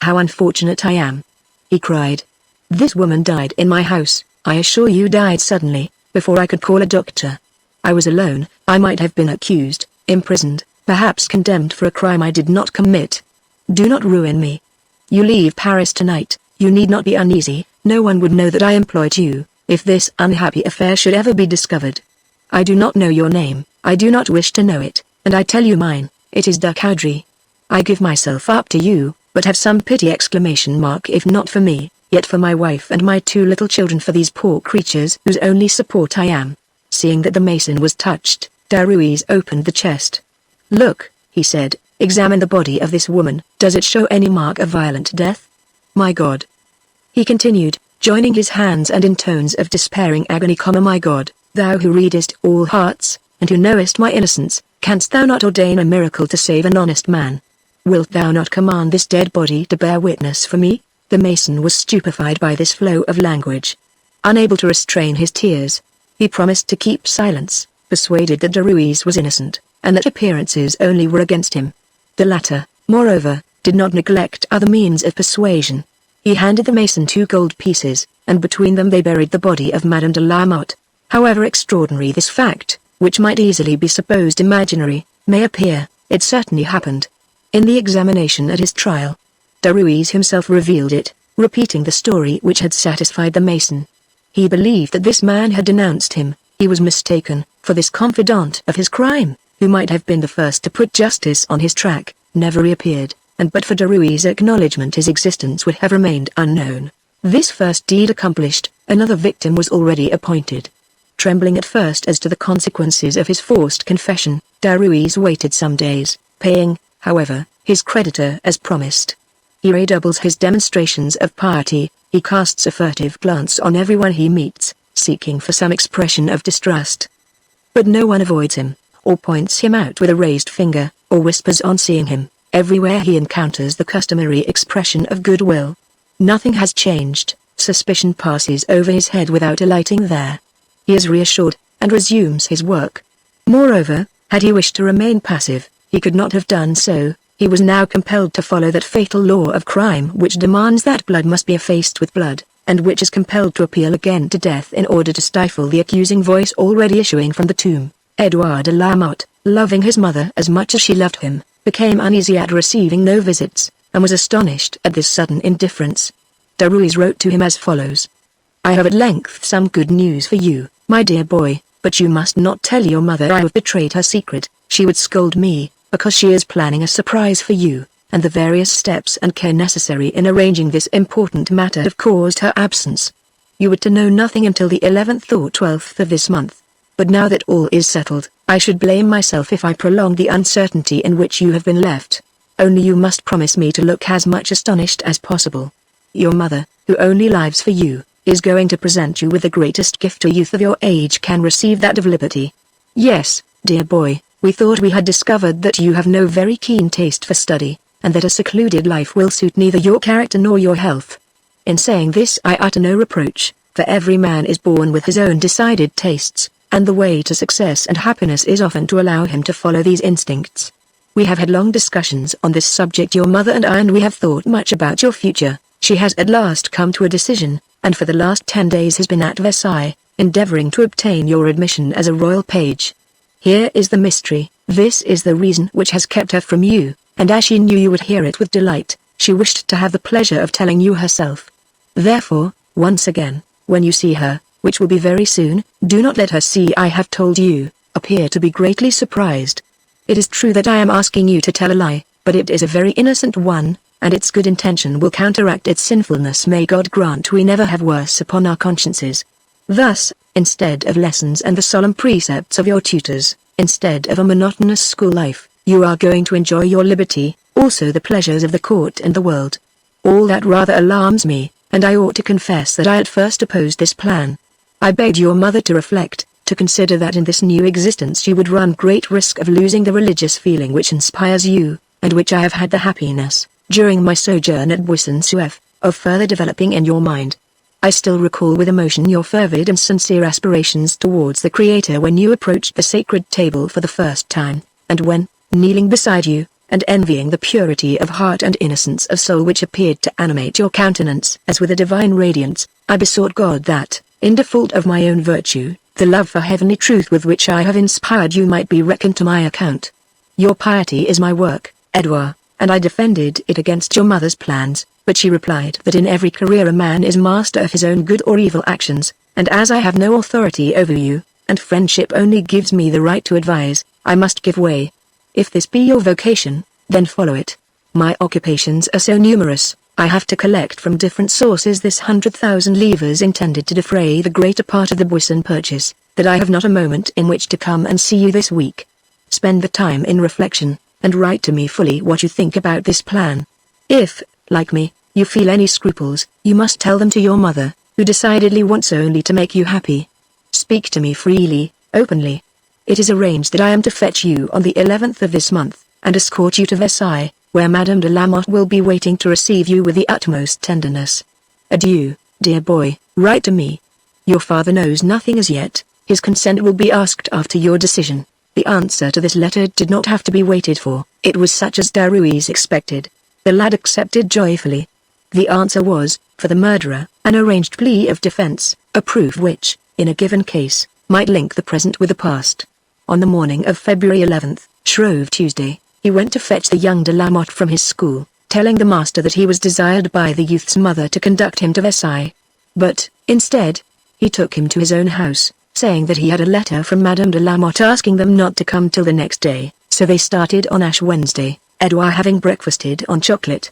"How unfortunate I am!" he cried. "This woman died in my house. I assure you died suddenly, before I could call a doctor. I was alone. I might have been accused, imprisoned, perhaps condemned for a crime I did not commit. Do not ruin me. You leave Paris tonight. You need not be uneasy. No one would know that I employed you, if this unhappy affair should ever be discovered. I do not know your name. I do not wish to know it, and I tell you mine. It is Ducaudry. I give myself up to you, but have some pity! If not for me, yet for my wife and my 2 little children, for these poor creatures whose only support I am." Seeing that the mason was touched, Derues opened the chest. "Look," he said, "examine the body of this woman. Does it show any mark of violent death? My God," he continued, joining his hands and in tones of despairing agony, "My God, thou who readest all hearts, and who knowest my innocence, canst thou not ordain a miracle to save an honest man? Wilt thou not command this dead body to bear witness for me?" The mason was stupefied by this flow of language. Unable to restrain his tears, he promised to keep silence, persuaded that Derues was innocent, and that appearances only were against him. The latter, moreover, did not neglect other means of persuasion. He handed the mason 2 gold pieces, and between them they buried the body of Madame de la Motte. However extraordinary this fact, which might easily be supposed imaginary, may appear, it certainly happened. In the examination at his trial, Derues himself revealed it, repeating the story which had satisfied the mason. He believed that this man had denounced him. He was mistaken, for this confidant of his crime, who might have been the first to put justice on his track, never reappeared, and but for Derues' acknowledgment his existence would have remained unknown. This first deed accomplished, another victim was already appointed. Trembling at first as to the consequences of his forced confession, Derues waited some days, paying, however, his creditor as promised. He redoubles his demonstrations of piety. He casts a furtive glance on everyone he meets, seeking for some expression of distrust. But no one avoids him, or points him out with a raised finger, or whispers on seeing him. Everywhere he encounters the customary expression of goodwill. Nothing has changed. Suspicion passes over his head without alighting there. He is reassured, and resumes his work. Moreover, had he wished to remain passive, he could not have done so. He was now compelled to follow that fatal law of crime which demands that blood must be effaced with blood, and which is compelled to appeal again to death in order to stifle the accusing voice already issuing from the tomb. Edouard de la Motte, loving his mother as much as she loved him, became uneasy at receiving no visits, and was astonished at this sudden indifference. Derues wrote to him as follows. "I have at length some good news for you, my dear boy, but you must not tell your mother I have betrayed her secret. She would scold me, because she is planning a surprise for you, and the various steps and care necessary in arranging this important matter have caused her absence. You were to know nothing until the 11th or 12th of this month. But now that all is settled, I should blame myself if I prolonged the uncertainty in which you have been left. Only you must promise me to look as much astonished as possible. Your mother, who only lives for you, is going to present you with the greatest gift a youth of your age can receive, that of liberty. Yes, dear boy, we thought we had discovered that you have no very keen taste for study, and that a secluded life will suit neither your character nor your health. In saying this I utter no reproach, for every man is born with his own decided tastes, and the way to success and happiness is often to allow him to follow these instincts. We have had long discussions on this subject, your mother and I, and we have thought much about your future. She has at last come to a decision, and for the last 10 days has been at Versailles, endeavoring to obtain your admission as a royal page. Here is the mystery. This is the reason which has kept her from you, and as she knew you would hear it with delight, she wished to have the pleasure of telling you herself. Therefore, once again, when you see her, which will be very soon, do not let her see I have told you, appear to be greatly surprised. It is true that I am asking you to tell a lie, but it is a very innocent one, and its good intention will counteract its sinfulness. May God grant we never have worse upon our consciences. Thus, instead of lessons and the solemn precepts of your tutors, instead of a monotonous school life, you are going to enjoy your liberty, also the pleasures of the court and the world. All that rather alarms me, and I ought to confess that I at first opposed this plan. I begged your mother to reflect, to consider that in this new existence you would run great risk of losing the religious feeling which inspires you, and which I have had the happiness, during my sojourn at Buisson-Souef, of further developing in your mind. I still recall with emotion your fervid and sincere aspirations towards the Creator when you approached the sacred table for the first time, and when, kneeling beside you, and envying the purity of heart and innocence of soul which appeared to animate your countenance as with a divine radiance, I besought God that, in default of my own virtue, the love for heavenly truth with which I have inspired you might be reckoned to my account. Your piety is my work, Edouard, and I defended it against your mother's plans, but she replied that in every career a man is master of his own good or evil actions, and as I have no authority over you, and friendship only gives me the right to advise, I must give way. If this be your vocation, then follow it. My occupations are so numerous, I have to collect from different sources this 100,000 livres intended to defray the greater part of the Buisson purchase, that I have not a moment in which to come and see you this week. Spend the time in reflection, and write to me fully what you think about this plan. If, like me, you feel any scruples, you must tell them to your mother, who decidedly wants only to make you happy. Speak to me freely, openly. It is arranged that I am to fetch you on the 11th of this month, and escort you to Versailles, where Madame de Lamotte will be waiting to receive you with the utmost tenderness. Adieu, dear boy, write to me. Your father knows nothing as yet, his consent will be asked after your decision. The answer to this letter did not have to be waited for, it was such as Derues expected. The lad accepted joyfully. The answer was, for the murderer, an arranged plea of defense, a proof which, in a given case, might link the present with the past. On the morning of February 11th, Shrove Tuesday, he went to fetch the young de Lamotte from his school, telling the master that he was desired by the youth's mother to conduct him to Versailles. But, instead, he took him to his own house, saying that he had a letter from Madame de Lamotte asking them not to come till the next day, so they started on Ash Wednesday, Edouard having breakfasted on chocolate.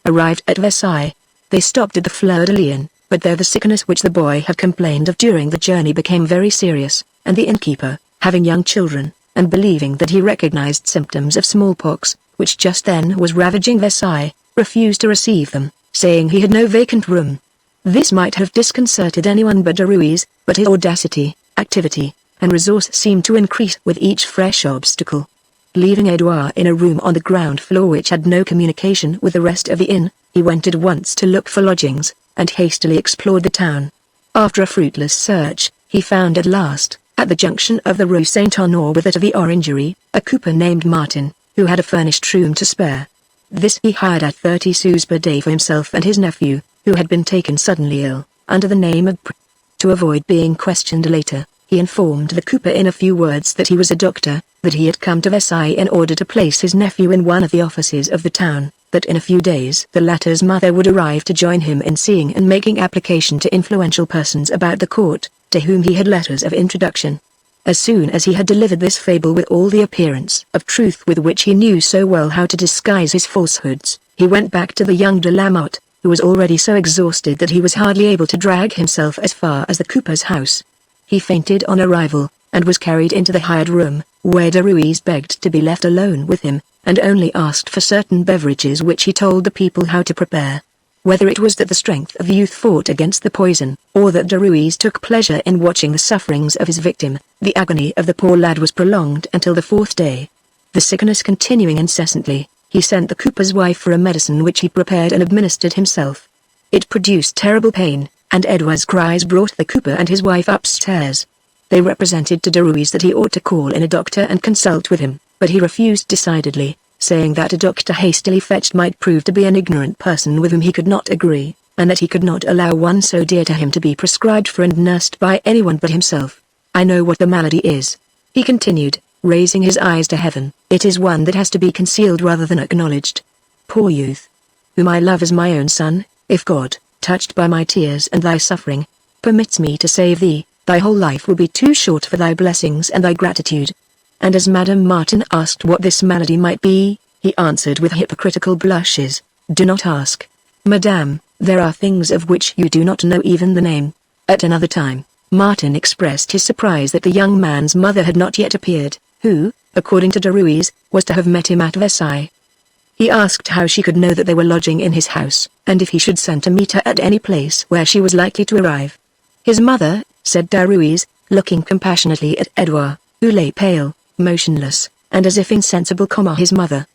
Arrived at Versailles, they stopped at the Fleur de Lys, but there the sickness which the boy had complained of during the journey became very serious, and the innkeeper, having young children, and believing that he recognized symptoms of smallpox, which just then was ravaging Versailles, refused to receive them, saying he had no vacant room. This might have disconcerted anyone but Derues, but his audacity, activity, and resource seemed to increase with each fresh obstacle. Leaving Edouard in a room on the ground floor which had no communication with the rest of the inn, he went at once to look for lodgings, and hastily explored the town. After a fruitless search, he found at last, at the junction of the Rue Saint-Honore with that of the Orangerie, a cooper named Martin, who had a furnished room to spare. This he hired at 30 sous per day for himself and his nephew, who had been taken suddenly ill, under the name of To avoid being questioned later, he informed the cooper in a few words that he was a doctor, that he had come to Versailles in order to place his nephew in one of the offices of the town, that in a few days the latter's mother would arrive to join him in seeing and making application to influential persons about the court, to whom he had letters of introduction. As soon as he had delivered this fable with all the appearance of truth with which he knew so well how to disguise his falsehoods, he went back to the young de Lamotte, who was already so exhausted that he was hardly able to drag himself as far as the cooper's house. He fainted on arrival, and was carried into the hired room, where Derues begged to be left alone with him, and only asked for certain beverages which he told the people how to prepare. Whether it was that the strength of the youth fought against the poison, or that Derues took pleasure in watching the sufferings of his victim, the agony of the poor lad was prolonged until the 4th day. The sickness continuing incessantly, he sent the cooper's wife for a medicine which he prepared and administered himself. It produced terrible pain, and Edouard's cries brought the cooper and his wife upstairs. They represented to Derues that he ought to call in a doctor and consult with him, but he refused decidedly, saying that a doctor hastily fetched might prove to be an ignorant person with whom he could not agree, and that he could not allow one so dear to him to be prescribed for and nursed by anyone but himself. I know what the malady is, he continued, raising his eyes to heaven. It is one that has to be concealed rather than acknowledged. Poor youth, whom I love as my own son, if God, touched by my tears and thy suffering, permits me to save thee, thy whole life will be too short for thy blessings and thy gratitude. And as Madame Martin asked what this malady might be, he answered with hypocritical blushes, Do not ask, Madame, there are things of which you do not know even the name. At another time, Martin expressed his surprise that the young man's mother had not yet appeared, who, according to Derues, was to have met him at Versailles. He asked how she could know that they were lodging in his house, and if he should send to meet her at any place where she was likely to arrive. His mother, said Derues, looking compassionately at Edouard, who lay pale, motionless, and as if insensible, his mother.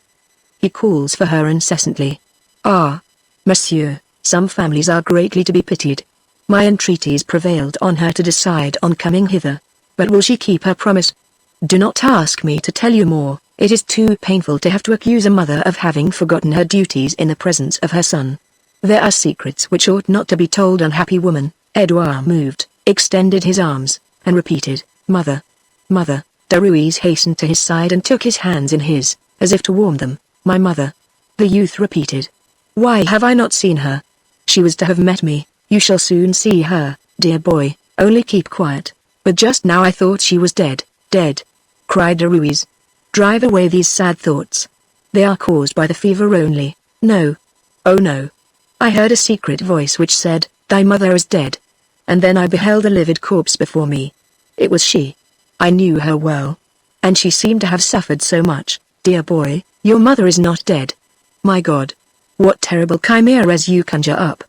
He calls for her incessantly. Ah, monsieur, some families are greatly to be pitied. My entreaties prevailed on her to decide on coming hither. But will she keep her promise? Do not ask me to tell you more. It is too painful to have to accuse a mother of having forgotten her duties in the presence of her son. There are secrets which ought not to be told, unhappy woman. Edouard moved, extended his arms, and repeated, "Mother. Mother." Derues hastened to his side and took his hands in his, as if to warm them. "My mother." The youth repeated. "Why have I not seen her? She was to have met me. You shall soon see her, dear boy, only keep quiet." "But just now I thought she was dead." "Dead?" cried Derues. "Drive away these sad thoughts. They are caused by the fever only." "No. Oh no. I heard a secret voice which said, 'Thy mother is dead.' And then I beheld a livid corpse before me. It was she. I knew her well. And she seemed to have suffered so much." "Dear boy, your mother is not dead." "My God. What terrible chimeras you conjure up."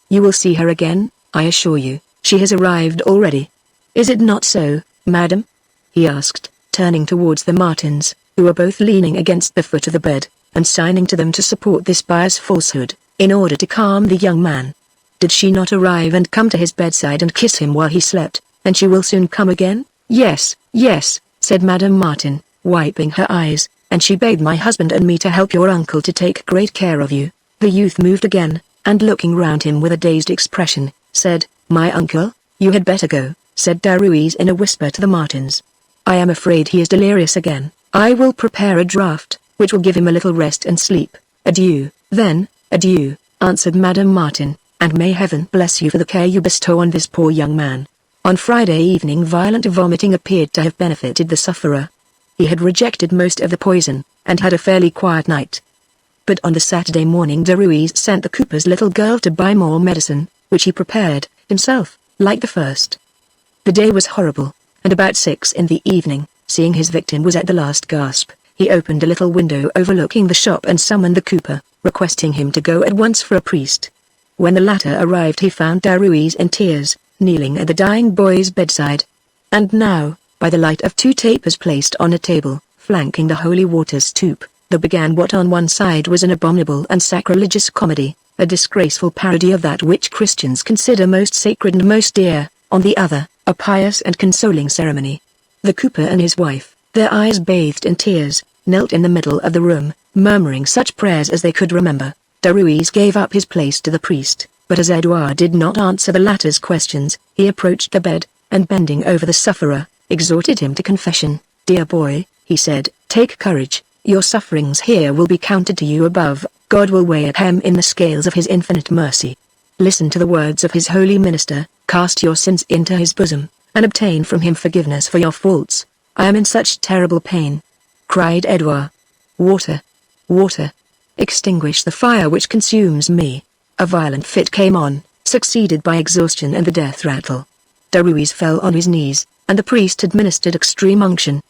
"You will see her again, I assure you. She has arrived already." "Is it not so, madam?" he asked, turning towards the Martins, who were both leaning against the foot of the bed, and signing to them to support this pious falsehood, in order to calm the young man. "Did she not arrive and come to his bedside and kiss him while he slept, and she will soon come again?" "Yes, yes," said Madame Martin, wiping her eyes, "and she begged my husband and me to help your uncle to take great care of you." The youth moved again, and looking round him with a dazed expression, said, "My uncle? You had better go," said Derues in a whisper to the Martins. "I am afraid he is delirious again. I will prepare a draught, which will give him a little rest and sleep. Adieu." "Then, adieu," answered Madame Martin, "and may heaven bless you for the care you bestow on this poor young man." On Friday evening violent vomiting appeared to have benefited the sufferer. He had rejected most of the poison, and had a fairly quiet night. But on the Saturday morning Derues sent the cooper's little girl to buy more medicine, which he prepared, himself, like the first. The day was horrible, and about 6 in the evening, seeing his victim was at the last gasp, he opened a little window overlooking the shop and summoned the cooper, requesting him to go at once for a priest. When the latter arrived he found Derues in tears, kneeling at the dying boy's bedside. And now, by the light of 2 tapers placed on a table, flanking the holy water stoup, there began what on one side was an abominable and sacrilegious comedy, a disgraceful parody of that which Christians consider most sacred and most dear, on the other, a pious and consoling ceremony. The cooper and his wife, their eyes bathed in tears, knelt in the middle of the room, murmuring such prayers as they could remember. Derues gave up his place to the priest, but as Edouard did not answer the latter's questions, he approached the bed, and bending over the sufferer, exhorted him to confession. "Dear boy," he said, "take courage, your sufferings here will be counted to you above, God will weigh them in the scales of his infinite mercy. Listen to the words of his holy minister, cast your sins into his bosom, and obtain from him forgiveness for your faults." "I am in such terrible pain," cried Edouard. "Water! Water! Extinguish the fire which consumes me." A violent fit came on, succeeded by exhaustion and the death rattle. Derues fell on his knees, and the priest administered extreme unction.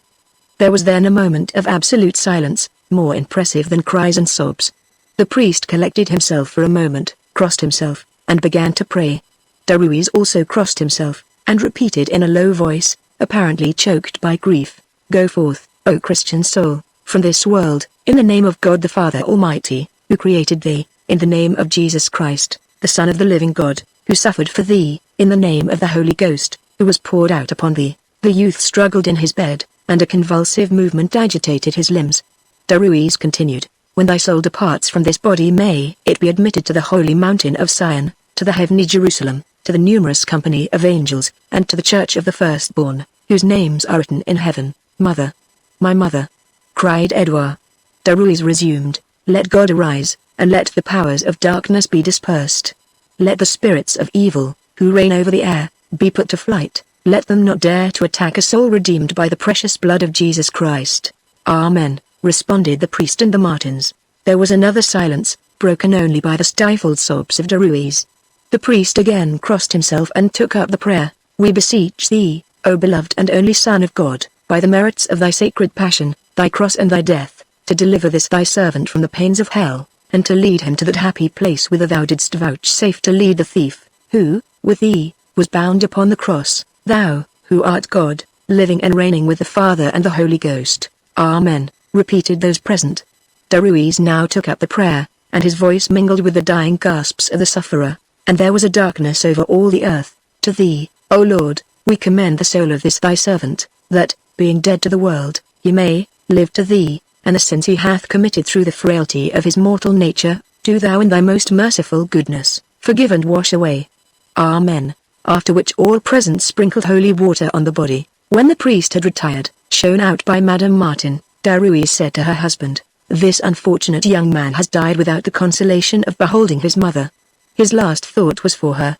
There was then a moment of absolute silence, more impressive than cries and sobs. The priest collected himself for a moment, crossed himself, and began to pray. Derues also crossed himself, and repeated in a low voice, apparently choked by grief, "Go forth, O Christian soul, from this world, in the name of God the Father Almighty, who created thee, in the name of Jesus Christ, the Son of the living God, who suffered for thee, in the name of the Holy Ghost, who was poured out upon thee." The youth struggled in his bed, and a convulsive movement agitated his limbs. Derues continued, "When thy soul departs from this body may it be admitted to the holy mountain of Sion, to the heavenly Jerusalem, to the numerous company of angels, and to the church of the firstborn, whose names are written in heaven." "Mother! My mother!" cried Edouard. Derues resumed, "Let God arise, and let the powers of darkness be dispersed. Let the spirits of evil, who reign over the air, be put to flight. Let them not dare to attack a soul redeemed by the precious blood of Jesus Christ." "Amen," responded the priest and the Martins. There was another silence, broken only by the stifled sobs of Derues. The priest again crossed himself and took up the prayer. "We beseech thee, O beloved and only Son of God, by the merits of thy sacred passion, thy cross and thy death, to deliver this thy servant from the pains of hell, and to lead him to that happy place whither thou didst vouchsafe to lead the thief, who, with thee, was bound upon the cross, thou, who art God, living and reigning with the Father and the Holy Ghost. Amen," repeated those present. Derues now took up the prayer, and his voice mingled with the dying gasps of the sufferer. and there was a darkness over all the earth. To thee, O Lord, we commend the soul of this thy servant, that, being dead to the world, he may live to thee, and the sins he hath committed through the frailty of his mortal nature, do thou in thy most merciful goodness, forgive and wash away. Amen. After which all present sprinkled holy water on the body. When the priest had retired, shown out by Madame Martin, Derues said to her husband, "This unfortunate young man has died without the consolation of beholding his mother. His last thought was for her.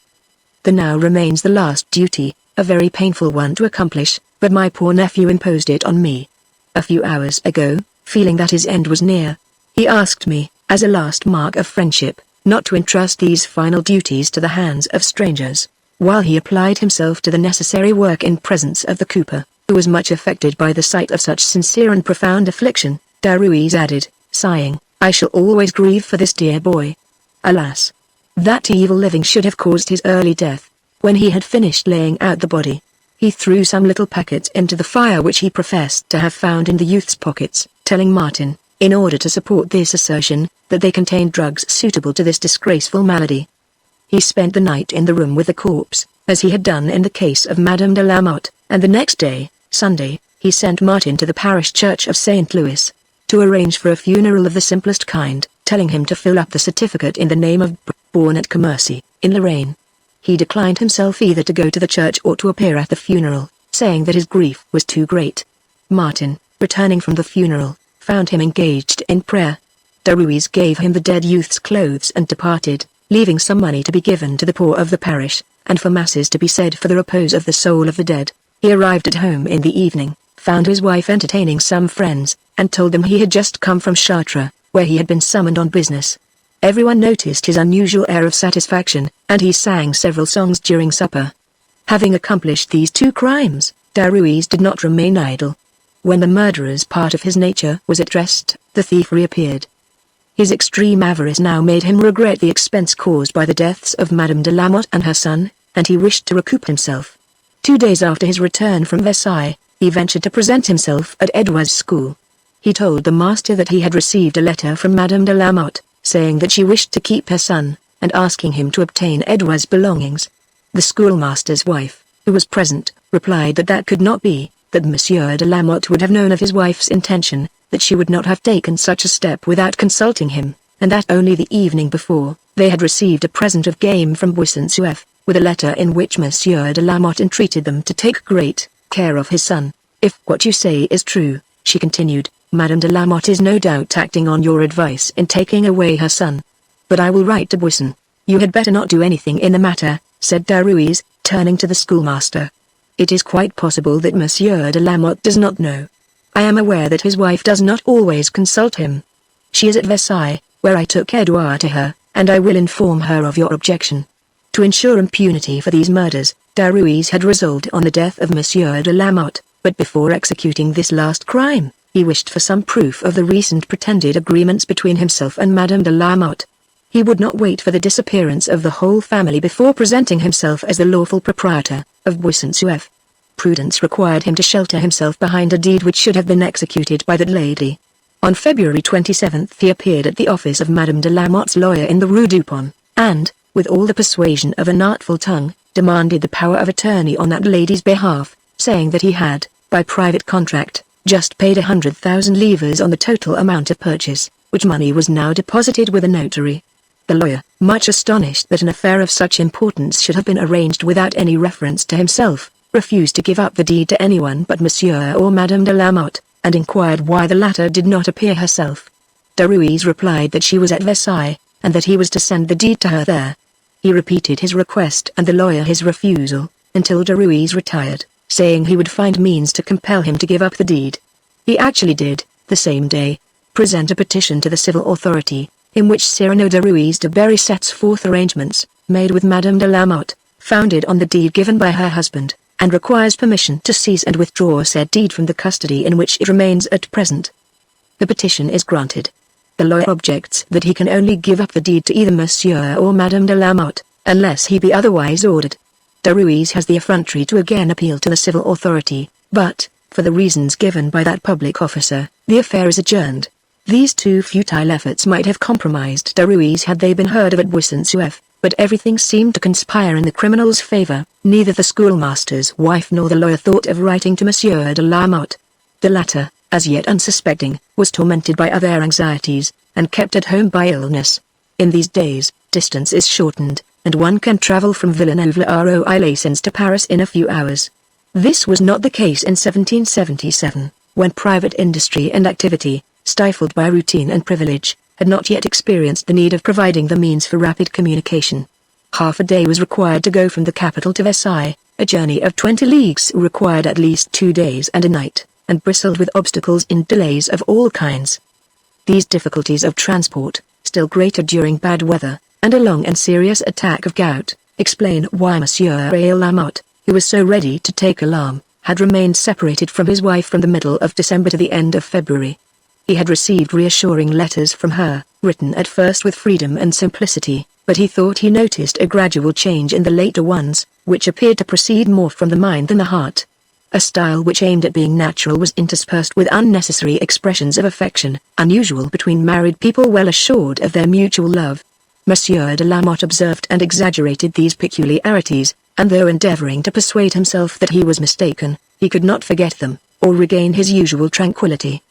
There now remains the last duty, a very painful one to accomplish, but my poor nephew imposed it on me. A few hours ago, feeling that his end was near, he asked me, as a last mark of friendship, not to entrust these final duties to the hands of strangers, while he applied himself to the necessary work in presence of the cooper, who was much affected by the sight of such sincere and profound affliction." Derues added, sighing, "I shall always grieve for this dear boy. Alas! That evil living should have caused his early death." When he had finished laying out the body, he threw some little packets into the fire which he professed to have found in the youth's pockets, telling Martin, in order to support this assertion, that they contained drugs suitable to this disgraceful malady. He spent the night in the room with the corpse, as he had done in the case of Madame de Lamotte, and the next day, Sunday, he sent Martin to the parish church of St. Louis, to arrange for a funeral of the simplest kind, telling him to fill up the certificate in the name of born at Commercy, in Lorraine. He declined himself either to go to the church or to appear at the funeral, saying that his grief was too great. Martin, returning from the funeral, found him engaged in prayer. Derues gave him the dead youth's clothes and departed, leaving some money to be given to the poor of the parish, and for masses to be said for the repose of the soul of the dead. He arrived at home in the evening, found his wife entertaining some friends, and told them he had just come from Chartres, where he had been summoned on business. Everyone noticed his unusual air of satisfaction, and he sang several songs during supper. Having accomplished these two crimes, Derues did not remain idle. When the murderer's part of his nature was at rest, the thief reappeared. His extreme avarice now made him regret the expense caused by the deaths of Madame de Lamotte and her son, and he wished to recoup himself. 2 days after his return from Versailles, he ventured to present himself at Edouard's school. He told the master that he had received a letter from Madame de Lamotte, saying that she wished to keep her son, and asking him to obtain Edouard's belongings. The schoolmaster's wife, who was present, replied that that could not be, that Monsieur de Lamotte would have known of his wife's intention, that she would not have taken such a step without consulting him, and that only the evening before, they had received a present of game from Buisson-Souef, with a letter in which Monsieur de Lamotte entreated them to take great care of his son. "If what you say is true," she continued, "Madame de Lamotte is no doubt acting on your advice in taking away her son. But I will write to Buisson." "You had better not do anything in the matter," said Derues, turning to the schoolmaster. "It is quite possible that Monsieur de Lamotte does not know. I am aware that his wife does not always consult him. She is at Versailles, where I took Edouard to her, and I will inform her of your objection." To ensure impunity for these murders, Derues had resolved on the death of Monsieur de Lamotte, but before executing this last crime, he wished for some proof of the recent pretended agreements between himself and Madame de Lamotte. He would not wait for the disappearance of the whole family before presenting himself as the lawful proprietor of Buisson-Souef. Prudence required him to shelter himself behind a deed which should have been executed by that lady. On February 27 he appeared at the office of Madame de Lamotte's lawyer in the Rue Dupont, and, with all the persuasion of an artful tongue, demanded the power of attorney on that lady's behalf, saying that he had, by private contract, just paid 100,000 livres on the total amount of purchase, which money was now deposited with a notary. The lawyer, much astonished that an affair of such importance should have been arranged without any reference to himself, refused to give up the deed to anyone but Monsieur or Madame de Lamotte, and inquired why the latter did not appear herself. Derues replied that she was at Versailles, and that he was to send the deed to her there. He repeated his request and the lawyer his refusal, until Derues retired, saying he would find means to compel him to give up the deed. He actually did, the same day, present a petition to the civil authority, in which Cyrano Derues de Berry sets forth arrangements, made with Madame de Lamotte, founded on the deed given by her husband, and requires permission to seize and withdraw said deed from the custody in which it remains at present. The petition is granted. The lawyer objects that he can only give up the deed to either Monsieur or Madame de Lamotte, unless he be otherwise ordered. Derues has the effrontery to again appeal to the civil authority, but, for the reasons given by that public officer, the affair is adjourned. These two futile efforts might have compromised Derues had they been heard of at Buisson-Souef, but everything seemed to conspire in the criminal's favor. Neither the schoolmaster's wife nor the lawyer thought of writing to Monsieur de Lamotte. The latter, as yet unsuspecting, was tormented by other anxieties, and kept at home by illness. In these days, distance is shortened, and one can travel from Villeneuve-les-Arrois to Paris in a few hours. This was not the case in 1777, when private industry and activity, stifled by routine and privilege, had not yet experienced the need of providing the means for rapid communication. Half a day was required to go from the capital to Versailles. A journey of 20 leagues required at least 2 days and a night, and bristled with obstacles and delays of all kinds. These difficulties of transport, still greater during bad weather, and a long and serious attack of gout, explain why Monsieur de Lamotte, who was so ready to take alarm, had remained separated from his wife from the middle of December to the end of February. He had received reassuring letters from her, written at first with freedom and simplicity, but he thought he noticed a gradual change in the later ones, which appeared to proceed more from the mind than the heart. A style which aimed at being natural was interspersed with unnecessary expressions of affection, unusual between married people well assured of their mutual love. Monsieur de Lamotte observed and exaggerated these peculiarities, and though endeavoring to persuade himself that he was mistaken, he could not forget them, or regain his usual tranquillity.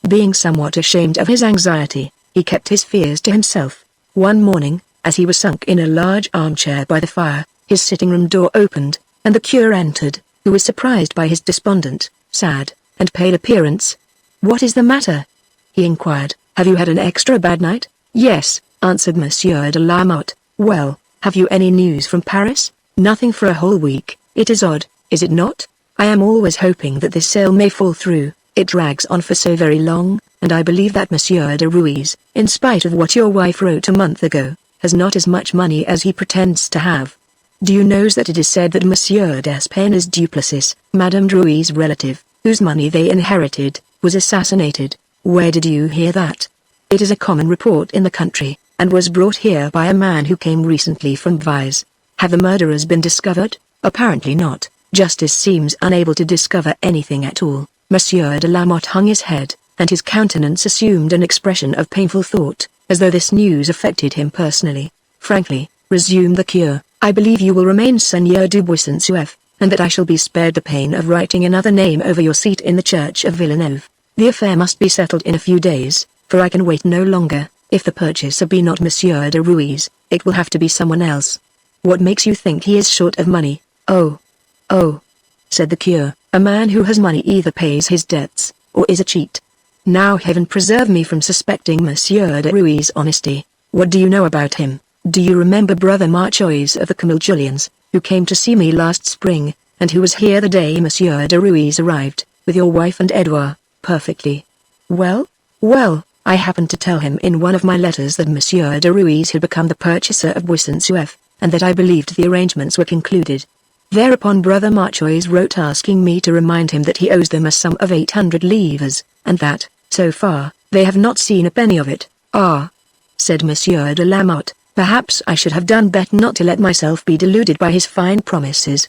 Being somewhat ashamed of his anxiety, he kept his fears to himself. One morning, as he was sunk in a large armchair by the fire, his sitting-room door opened, and the curé entered, who was surprised by his despondent, sad, and pale appearance. "What is the matter?" he inquired. "Have you had an extra bad night?" "Yes," answered Monsieur de Lamotte. "Well, have you any news from Paris?" "Nothing for a whole week. It is odd, is it not? I am always hoping that this sale may fall through. It drags on for so very long, and I believe that Monsieur Derues, in spite of what your wife wrote a month ago, has not as much money as he pretends to have. Do you know that it is said that Monsieur Despen's Duplessis, Madame Derues' relative, whose money they inherited, was assassinated? Where did you hear that?" "It is a common report in the country, and was brought here by a man who came recently from Vise. Have the murderers been discovered?" "Apparently not. Justice seems unable to discover anything at all." Monsieur de Lamotte hung his head, and his countenance assumed an expression of painful thought, as though this news affected him personally. "Frankly," resumed the curé, "I believe you will remain Seigneur du Buisson-Souef, and that I shall be spared the pain of writing another name over your seat in the church of Villeneuve. The affair must be settled in a few days, for I can wait no longer. If the purchaser be not Monsieur Derues, it will have to be someone else." "What makes you think he is short of money?" Oh, said the curé, "a man who has money either pays his debts, or is a cheat. Now heaven preserve me from suspecting Monsieur Derues' honesty. What do you know about him? Do you remember Brother Marchois of the Camiljulians, who came to see me last spring, and who was here the day Monsieur Derues arrived, with your wife and Edouard?" "Perfectly." Well, I happened to tell him in one of my letters that Monsieur Derues had become the purchaser of Buisson-Souef, and that I believed the arrangements were concluded. Thereupon Brother Marchois wrote asking me to remind him that he owes them a sum of 800 livres, and that, so far, they have not seen a penny of it. "Ah," said Monsieur de Lamotte, "perhaps I should have done better not to let myself be deluded by his fine promises.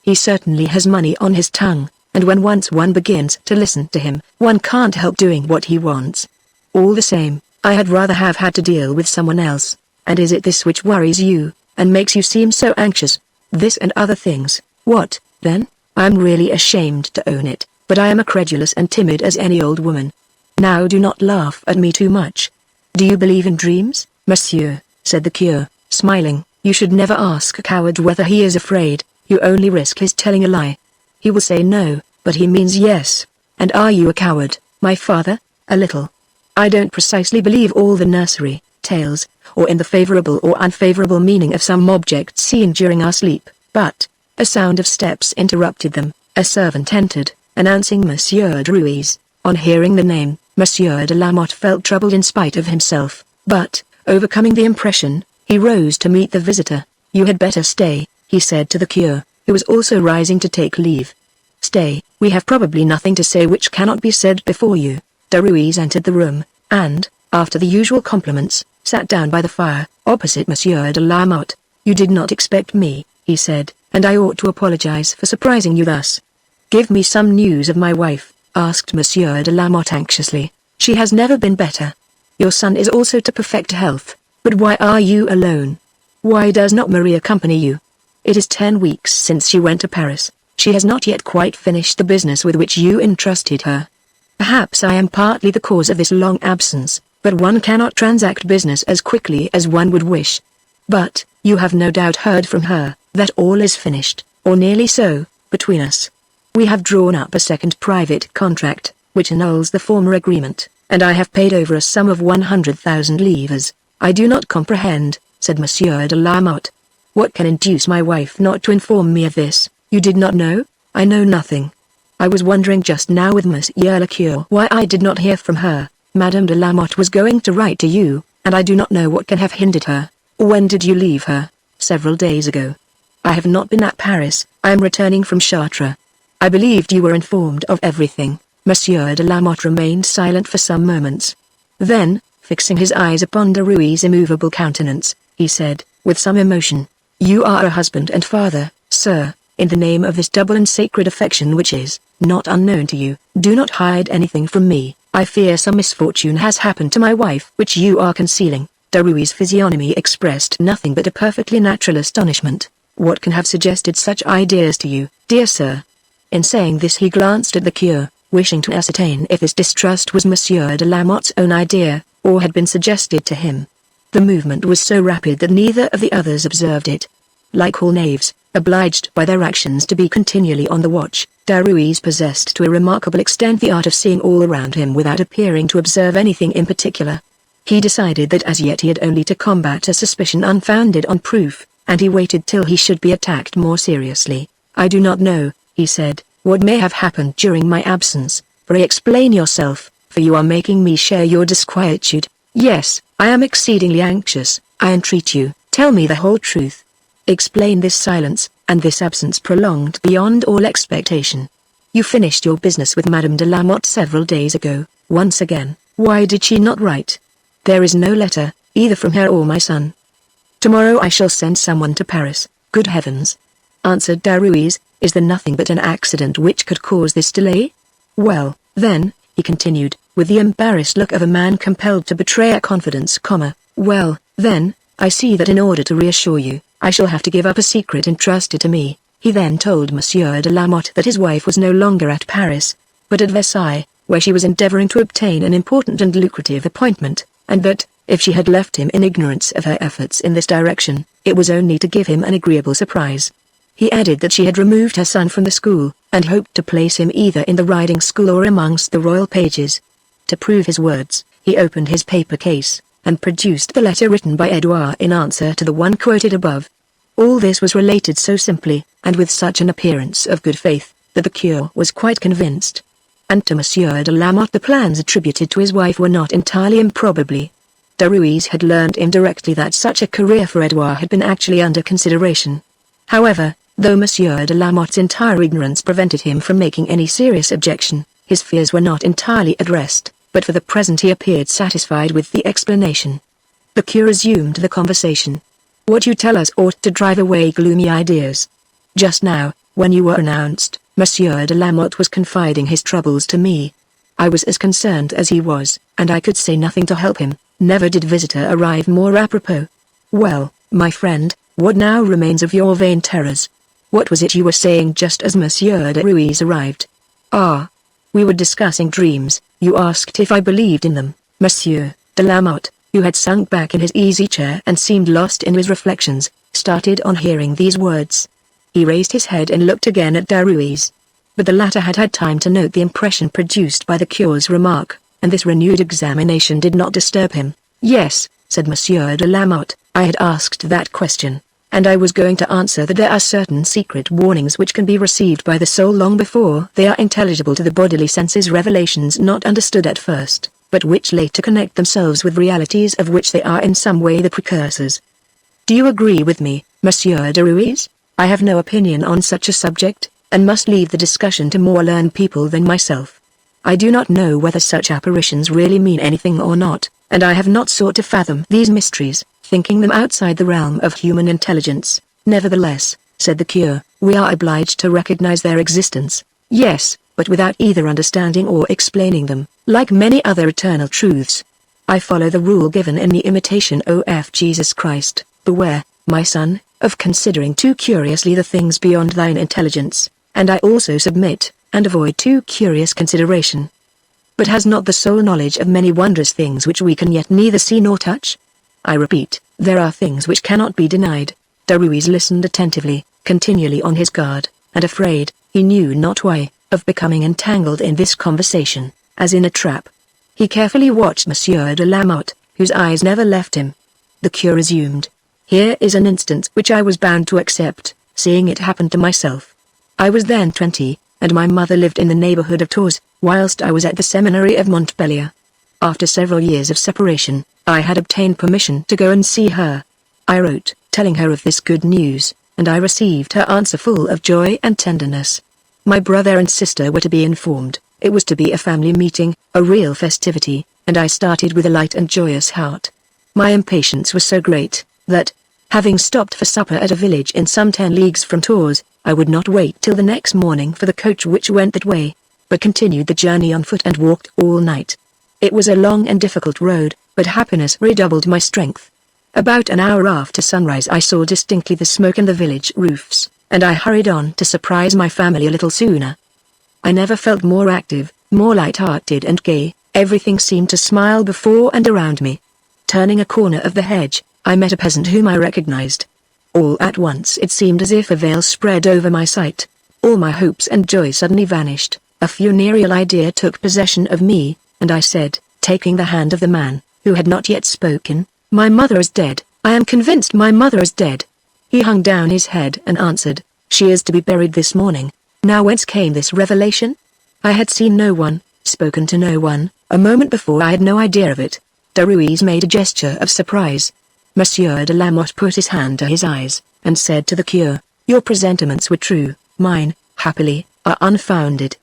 He certainly has money on his tongue, and when once one begins to listen to him, one can't help doing what he wants. All the same, I had rather have had to deal with someone else. And is it this which worries you, and makes you seem so anxious? This and other things." "What, then? I am really ashamed to own it, but I am as credulous and timid as any old woman. Now do not laugh at me too much. Do you believe in dreams?" "Monsieur," said the curé, smiling, "you should never ask a coward whether he is afraid. You only risk his telling a lie. He will say no, but he means yes. And are you a coward, my father?" "A little. I don't precisely believe all the nursery tales, or in the favorable or unfavorable meaning of some object seen during our sleep, but—" A sound of steps interrupted them. A servant entered, announcing Monsieur Derues. On hearing the name, Monsieur de Lamotte felt troubled in spite of himself, but, overcoming the impression, he rose to meet the visitor. "You had better stay," he said to the curé, who was also rising to take leave. "Stay, we have probably nothing to say which cannot be said before you." Derues entered the room, and, after the usual compliments, sat down by the fire, opposite Monsieur de Lamotte. "You did not expect me," he said, "and I ought to apologize for surprising you thus." "Give me some news of my wife," asked Monsieur de Lamotte anxiously. "She has never been better. Your son is also to perfect health, but why are you alone?" Why does not Marie accompany you? It is 10 weeks since she went to Paris. She has not yet quite finished the business with which you entrusted her. Perhaps I am partly the cause of this long absence, but one cannot transact business as quickly as one would wish. But, you have no doubt heard from her, that all is finished, or nearly so, between us. We have drawn up a second private contract, which annuls the former agreement, and I have paid over a sum of 100,000 livres. I do not comprehend, said Monsieur de Lamotte. What can induce my wife not to inform me of this? You did not know? I know nothing. I was wondering just now with Monsieur le Curé why I did not hear from her. Madame de Lamotte was going to write to you, and I do not know what can have hindered her. When did you leave her? Several days ago. I have not been at Paris, I am returning from Chartres. I believed you were informed of everything. Monsieur de Lamotte remained silent for some moments. Then, fixing his eyes upon Derues' immovable countenance, he said, with some emotion, "You are a husband and father, sir. In the name of this double and sacred affection which is not unknown to you, do not hide anything from me. I fear some misfortune has happened to my wife which you are concealing." Derues' physiognomy expressed nothing but a perfectly natural astonishment. "What can have suggested such ideas to you, dear sir?" In saying this he glanced at the curé, wishing to ascertain if this distrust was Monsieur de Lamotte's own idea, or had been suggested to him. The movement was so rapid that neither of the others observed it. Like all knaves, obliged by their actions to be continually on the watch, Derues possessed to a remarkable extent the art of seeing all around him without appearing to observe anything in particular. He decided that as yet he had only to combat a suspicion unfounded on proof, and he waited till he should be attacked more seriously. "I do not know," he said, "what may have happened during my absence. Pray explain yourself, for you are making me share your disquietude." "Yes, I am exceedingly anxious. I entreat you, tell me the whole truth." "Explain this silence, and this absence prolonged beyond all expectation. You finished your business with Madame de Lamotte several days ago. Once again, why did she not write? There is no letter, either from her or my son." "Tomorrow I shall send someone to Paris." "Good heavens!" answered Derues, "is there nothing but an accident which could cause this delay?" "Well, then," he continued, with the embarrassed look of a man compelled to betray a confidence, "well, then, I see that in order to reassure you, I shall have to give up a secret entrusted to me." He then told Monsieur de Lamotte that his wife was no longer at Paris, but at Versailles, where she was endeavoring to obtain an important and lucrative appointment, and that, if she had left him in ignorance of her efforts in this direction, it was only to give him an agreeable surprise. He added that she had removed her son from the school, and hoped to place him either in the riding school or amongst the royal pages. To prove his words, he opened his paper case, and produced the letter written by Edouard in answer to the one quoted above. All this was related so simply, and with such an appearance of good faith, that the curé was quite convinced. And to Monsieur de Lamotte the plans attributed to his wife were not entirely improbably. Derues had learned indirectly that such a career for Edouard had been actually under consideration. However, though Monsieur de Lamotte's entire ignorance prevented him from making any serious objection, his fears were not entirely at rest, but for the present he appeared satisfied with the explanation. The curé resumed the conversation. "What you tell us ought to drive away gloomy ideas. Just now, when you were announced, Monsieur de Lamotte was confiding his troubles to me. I was as concerned as he was, and I could say nothing to help him. Never did visitor arrive more apropos. Well, my friend, what now remains of your vain terrors? What was it you were saying just as Monsieur Derues arrived?" "Ah, we were discussing dreams. You asked if I believed in them." Monsieur de Lamotte, who had sunk back in his easy chair and seemed lost in his reflections, started on hearing these words. He raised his head and looked again at Derues. But the latter had had time to note the impression produced by the curé's remark, and this renewed examination did not disturb him. "Yes," said Monsieur de Lamotte, "I had asked that question, and I was going to answer that there are certain secret warnings which can be received by the soul long before they are intelligible to the bodily senses, revelations not understood at first, but which later connect themselves with realities of which they are in some way the precursors. Do you agree with me, Monsieur Derues? I have no opinion on such a subject, and must leave the discussion to more learned people than myself. I do not know whether such apparitions really mean anything or not, and I have not sought to fathom these mysteries, thinking them outside the realm of human intelligence. Nevertheless," said the curé, "we are obliged to recognize their existence." "Yes, but without either understanding or explaining them, like many other eternal truths. I follow the rule given in the Imitation of Jesus Christ, beware, my son, of considering too curiously the things beyond thine intelligence, and I also submit, and avoid too curious consideration. But has not the soul knowledge of many wondrous things which we can yet neither see nor touch? I repeat, there are things which cannot be denied. Derues listened attentively, continually on his guard, and afraid, he knew not why, of becoming entangled in this conversation, as in a trap. He carefully watched Monsieur de Lamotte, whose eyes never left him. The cure resumed. Here is an instance which I was bound to accept, seeing it happen to myself. I was then 20, and my mother lived in the neighborhood of Tours, whilst I was at the seminary of Montpellier. After several years of separation, I had obtained permission to go and see her. I wrote, telling her of this good news, and I received her answer full of joy and tenderness. My brother and sister were to be informed. It was to be a family meeting, a real festivity, and I started with a light and joyous heart. My impatience was so great, that, having stopped for supper at a village in some 10 leagues from Tours, I would not wait till the next morning for the coach which went that way, but continued the journey on foot and walked all night. It was a long and difficult road, but happiness redoubled my strength. About an hour after sunrise I saw distinctly the smoke in the village roofs, and I hurried on to surprise my family a little sooner. I never felt more active, more light-hearted and gay. Everything seemed to smile before and around me. Turning a corner of the hedge, I met a peasant whom I recognized. All at once it seemed as if a veil spread over my sight. All my hopes and joy suddenly vanished. A funereal idea took possession of me, and I said, taking the hand of the man, who had not yet spoken, "My mother is dead. I am convinced my mother is dead." He hung down his head and answered, "She is to be buried this morning." Now whence came this revelation? I had seen no one, spoken to no one. A moment before I had no idea of it. Derues made a gesture of surprise. Monsieur de Lamotte put his hand to his eyes, and said to the cure, "Your presentiments were true, mine, happily, are unfounded.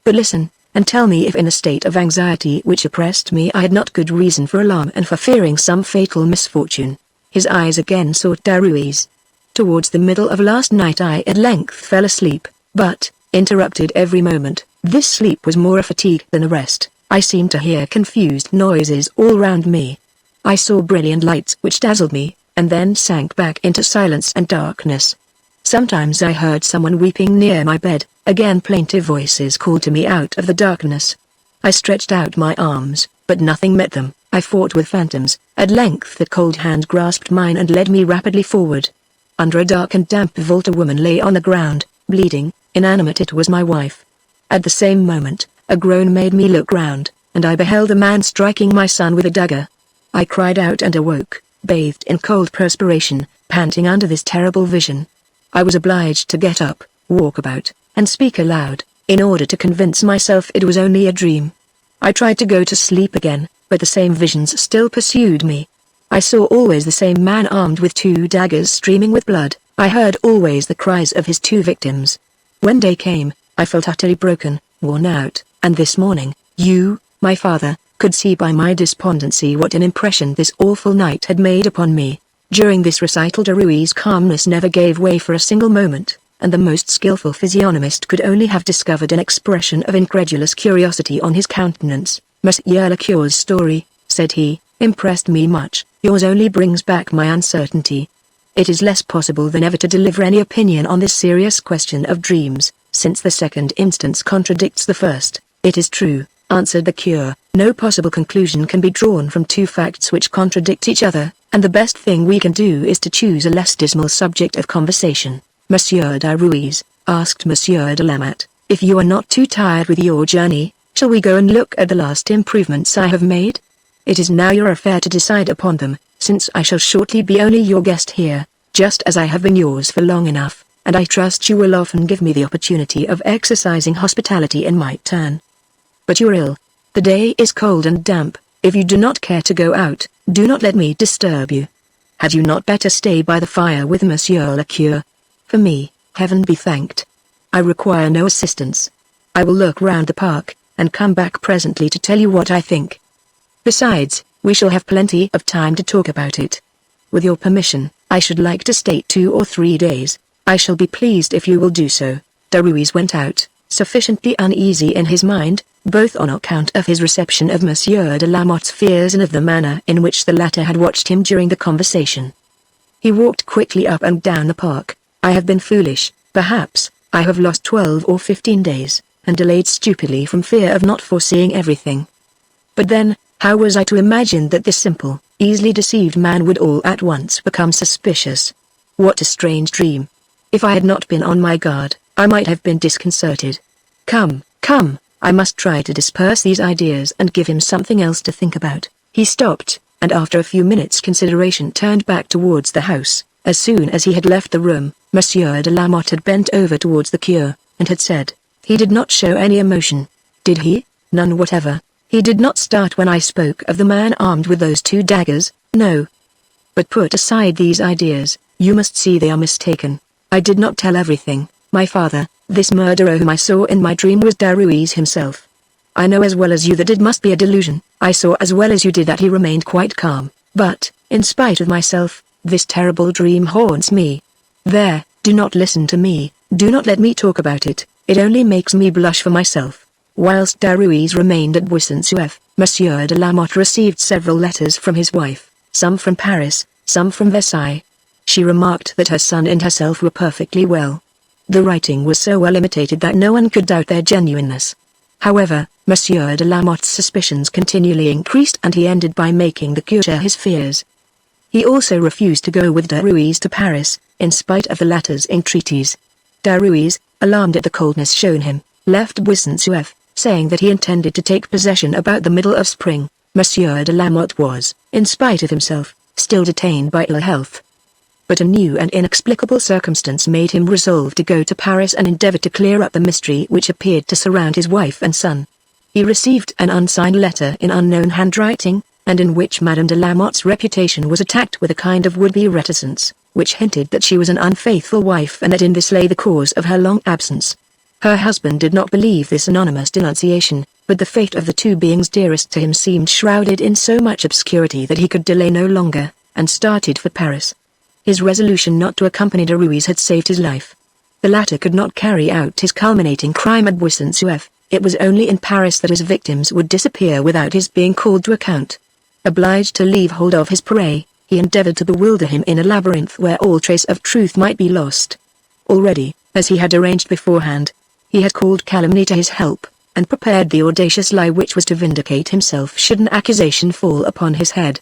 But listen, and tell me if in a state of anxiety which oppressed me I had not good reason for alarm and for fearing some fatal misfortune." His eyes again sought Derues. "Towards the middle of last night I at length fell asleep, but, interrupted every moment, this sleep was more a fatigue than a rest. I seemed to hear confused noises all round me. I saw brilliant lights which dazzled me, and then sank back into silence and darkness. Sometimes I heard someone weeping near my bed, again plaintive voices called to me out of the darkness. I stretched out my arms, but nothing met them. I fought with phantoms. At length a cold hand grasped mine and led me rapidly forward. Under a dark and damp vault a woman lay on the ground, bleeding, inanimate. It was my wife. At the same moment, a groan made me look round, and I beheld a man striking my son with a dagger. I cried out and awoke, bathed in cold perspiration, panting under this terrible vision. I was obliged to get up, walk about, and speak aloud, in order to convince myself it was only a dream. I tried to go to sleep again, but the same visions still pursued me. I saw always the same man armed with 2 daggers streaming with blood. I heard always the cries of his 2 victims. When day came, I felt utterly broken, worn out, and this morning, you, my father, could see by my despondency what an impression this awful night had made upon me. During this recital Derues' calmness never gave way for a single moment, and the most skillful physiognomist could only have discovered an expression of incredulous curiosity on his countenance. "Monsieur le cure's story," said he, "impressed me much. Yours only brings back my uncertainty. It is less possible than ever to deliver any opinion on this serious question of dreams, since the second instance contradicts the first." "It is true," answered the cure, "no possible conclusion can be drawn from 2 facts which contradict each other, and the best thing we can do is to choose a less dismal subject of conversation." "Monsieur Derues," asked Monsieur de Lamotte, "if you are not too tired with your journey, shall we go and look at the last improvements I have made? It is now your affair to decide upon them, since I shall shortly be only your guest here, just as I have been yours for long enough, and I trust you will often give me the opportunity of exercising hospitality in my turn. But you are ill. The day is cold and damp. If you do not care to go out, do not let me disturb you. Had you not better stay by the fire with Monsieur le Cure? For me, heaven be thanked. I require no assistance. I will look round the park, and come back presently to tell you what I think. Besides, we shall have plenty of time to talk about it. With your permission, I should like to stay 2 or 3 days. I shall be pleased if you will do so." Derues went out, sufficiently uneasy in his mind, both on account of his reception of Monsieur de Lamotte's fears and of the manner in which the latter had watched him during the conversation. He walked quickly up and down the park. I have been foolish, perhaps. I have lost 12 or 15 days, and delayed stupidly from fear of not foreseeing everything. But then, how was I to imagine that this simple, easily deceived man would all at once become suspicious? What a strange dream. If I had not been on my guard, I might have been disconcerted. Come, I must try to disperse these ideas and give him something else to think about. He stopped, and after a few minutes' consideration turned back towards the house. As soon as he had left the room, Monsieur de Lamotte had bent over towards the cure, and had said, "He did not show any emotion. Did he?" "None whatever. He did not start when I spoke of the man armed with those 2 daggers, no. But put aside these ideas, you must see they are mistaken. I did not tell everything, my father. This murderer whom I saw in my dream was Derues himself. I know as well as you that it must be a delusion. I saw as well as you did that he remained quite calm, but, in spite of myself, this terrible dream haunts me. There, do not listen to me, do not let me talk about it, it only makes me blush for myself." Whilst Derues remained at Buisson-Souef, Monsieur de Lamotte received several letters from his wife, some from Paris, some from Versailles. She remarked that her son and herself were perfectly well. The writing was so well imitated that no one could doubt their genuineness. However, Monsieur de Lamotte's suspicions continually increased, and he ended by making the cure share his fears. He also refused to go with Derues to Paris, in spite of the latter's entreaties. Derues, alarmed at the coldness shown him, left Buisson-Souef, saying that he intended to take possession about the middle of spring. Monsieur de Lamotte was, in spite of himself, still detained by ill health. But a new and inexplicable circumstance made him resolve to go to Paris and endeavor to clear up the mystery which appeared to surround his wife and son. He received an unsigned letter in unknown handwriting, and in which Madame de Lamotte's reputation was attacked with a kind of would-be reticence, which hinted that she was an unfaithful wife and that in this lay the cause of her long absence. Her husband did not believe this anonymous denunciation, but the fate of the 2 beings dearest to him seemed shrouded in so much obscurity that he could delay no longer, and started for Paris. His resolution not to accompany Derues had saved his life. The latter could not carry out his culminating crime at Buisson-Souef. It was only in Paris that his victims would disappear without his being called to account. Obliged to leave hold of his prey, he endeavored to bewilder him in a labyrinth where all trace of truth might be lost. Already, as he had arranged beforehand, he had called calumny to his help, and prepared the audacious lie which was to vindicate himself should an accusation fall upon his head.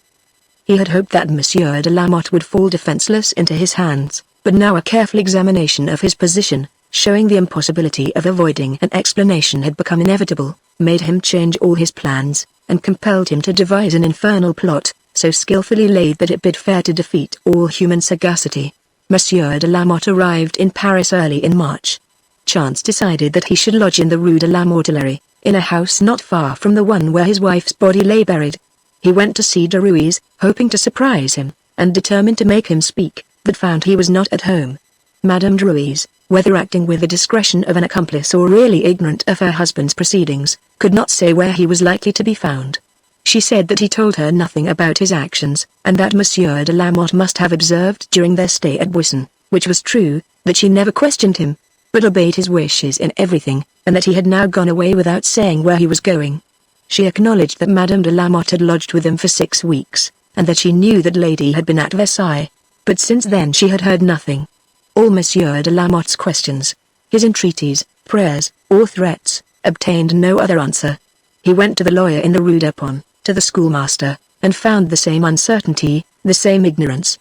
He had hoped that Monsieur de Lamotte would fall defenseless into his hands, but now a careful examination of his position, showing the impossibility of avoiding an explanation had become inevitable, made him change all his plans, and compelled him to devise an infernal plot, so skillfully laid that it bid fair to defeat all human sagacity. Monsieur de Lamotte arrived in Paris early in March. Chance decided that he should lodge in the Rue de la Mortellerie, in a house not far from the one where his wife's body lay buried. He went to see Derues, hoping to surprise him, and determined to make him speak, but found he was not at home. Madame Derues, whether acting with the discretion of an accomplice or really ignorant of her husband's proceedings, could not say where he was likely to be found. She said that he told her nothing about his actions, and that Monsieur de Lamotte must have observed during their stay at Buisson, which was true, that she never questioned him, but obeyed his wishes in everything, and that he had now gone away without saying where he was going. She acknowledged that Madame de Lamotte had lodged with him for 6 weeks, and that she knew that lady had been at Versailles, but since then she had heard nothing. All Monsieur de Lamotte's questions, his entreaties, prayers, or threats, obtained no other answer. He went to the lawyer in the Rue de Pont, to the schoolmaster, and found the same uncertainty, the same ignorance.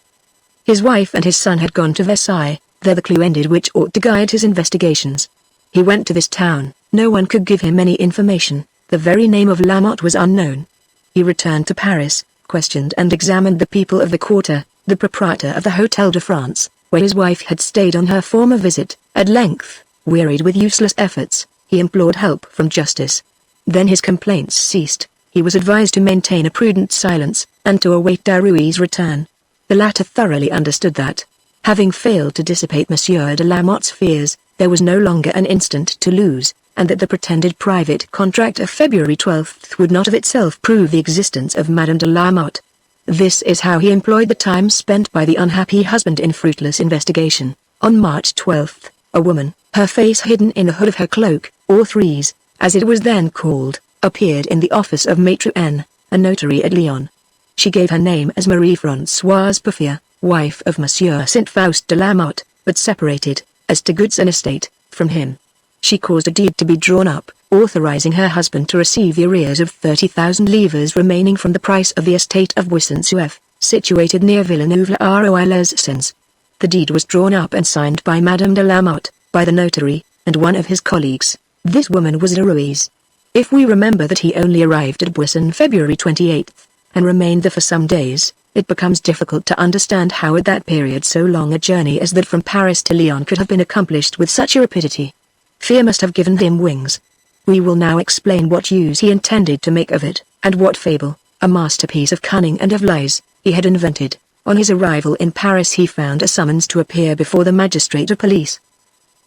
His wife and his son had gone to Versailles, there the clue ended which ought to guide his investigations. He went to this town, no one could give him any information, the very name of Lamotte was unknown. He returned to Paris, questioned and examined the people of the quarter, the proprietor of the Hôtel de France, where his wife had stayed on her former visit. At length, wearied with useless efforts, he implored help from justice. Then his complaints ceased. He was advised to maintain a prudent silence, and to await Derues' return. The latter thoroughly understood that, having failed to dissipate Monsieur de Lamotte's fears, there was no longer an instant to lose, and that the pretended private contract of February 12th would not of itself prove the existence of Madame de Lamotte. This is how he employed the time spent by the unhappy husband in fruitless investigation. On March 12th, a woman, her face hidden in the hood of her cloak, or frieze, as it was then called, appeared in the office of Maitre N, a notary at Lyons. She gave her name as Marie-Françoise Buffier, wife of Monsieur Saint Faust de Lamotte, but separated, as to goods and estate, from him. She caused a deed to be drawn up, authorizing her husband to receive the arrears of 30,000 livres remaining from the price of the estate of Buisson-Suef, situated near Villeneuve-les-Sens. The deed was drawn up and signed by Madame de Lamotte, by the notary, and one of his colleagues. This woman was Derues. If we remember that he only arrived at Buisson February 28, and remained there for some days, it becomes difficult to understand how at that period so long a journey as that from Paris to Lyon could have been accomplished with such a rapidity. Fear must have given him wings. We will now explain what use he intended to make of it, and what fable, a masterpiece of cunning and of lies, he had invented. On his arrival in Paris he found a summons to appear before the magistrate of police.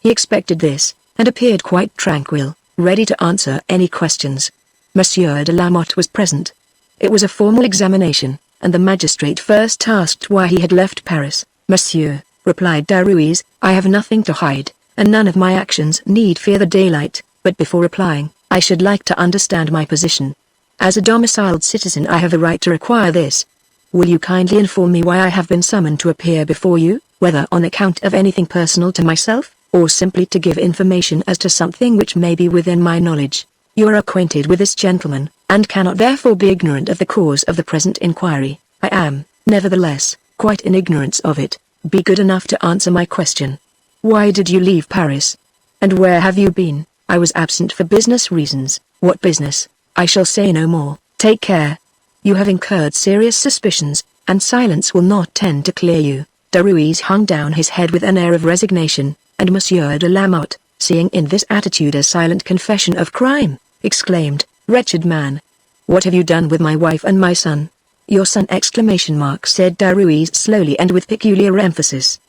He expected this, and appeared quite tranquil, ready to answer any questions. Monsieur de Lamotte was present. It was a formal examination, and the magistrate first asked why he had left Paris. "Monsieur," replied Derues, "I have nothing to hide, and none of my actions need fear the daylight, but before replying, I should like to understand my position. As a domiciled citizen I have a right to require this. Will you kindly inform me why I have been summoned to appear before you, whether on account of anything personal to myself, or simply to give information as to something which may be within my knowledge? You are acquainted with this gentleman, and cannot therefore be ignorant of the cause of the present inquiry. I am, nevertheless, quite in ignorance of it. Be good enough to answer my question. Why did you leave Paris? And where have you been?" "I was absent for business reasons." "What business?" "I shall say no more. Take care. You have incurred serious suspicions, and silence will not tend to clear you." Derues hung down his head with an air of resignation, and Monsieur de Lamotte, seeing in this attitude a silent confession of crime, exclaimed, "Wretched man! What have you done with my wife and my son?" "Your son!" said Derues slowly and with peculiar emphasis.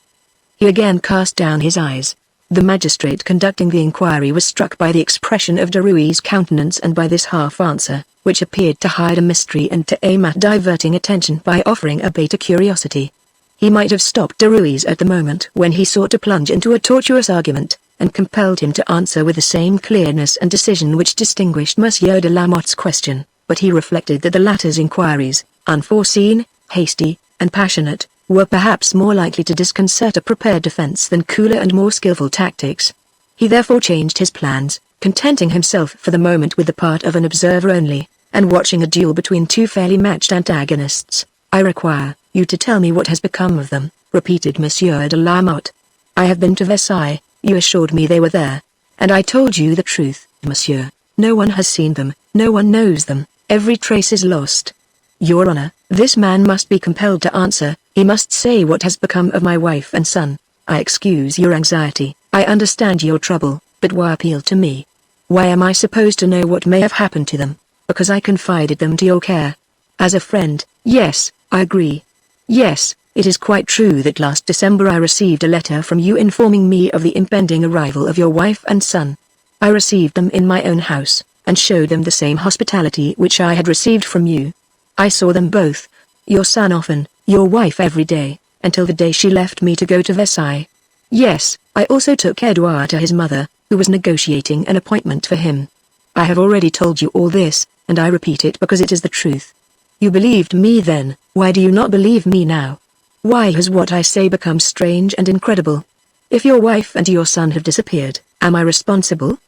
He again cast down his eyes. The magistrate conducting the inquiry was struck by the expression of Derues' countenance and by this half-answer, which appeared to hide a mystery and to aim at diverting attention by offering a bait to curiosity. He might have stopped Derues at the moment when he sought to plunge into a tortuous argument, and compelled him to answer with the same clearness and decision which distinguished Monsieur de Lamotte's question, but he reflected that the latter's inquiries, unforeseen, hasty, and passionate, were perhaps more likely to disconcert a prepared defense than cooler and more skillful tactics. He therefore changed his plans, contenting himself for the moment with the part of an observer only, and watching a duel between two fairly matched antagonists. "I require you to tell me what has become of them," repeated Monsieur de Lamotte. "I have been to Versailles. You assured me they were there. And I told you the truth, monsieur. No one has seen them, no one knows them, every trace is lost. Your Honor, this man must be compelled to answer. He must say what has become of my wife and son. I excuse your anxiety, I understand your trouble, but why appeal to me? Why am I supposed to know what may have happened to them? Because I confided them to your care. As a friend, yes, I agree. Yes, it is quite true that last December I received a letter from you informing me of the impending arrival of your wife and son. I received them in my own house, and showed them the same hospitality which I had received from you. I saw them both, your son often, your wife every day, until the day she left me to go to Versailles. Yes, I also took Edouard to his mother, who was negotiating an appointment for him. I have already told you all this, and I repeat it because it is the truth. You believed me then, why do you not believe me now? Why has what I say become strange and incredible? If your wife and your son have disappeared, am I responsible?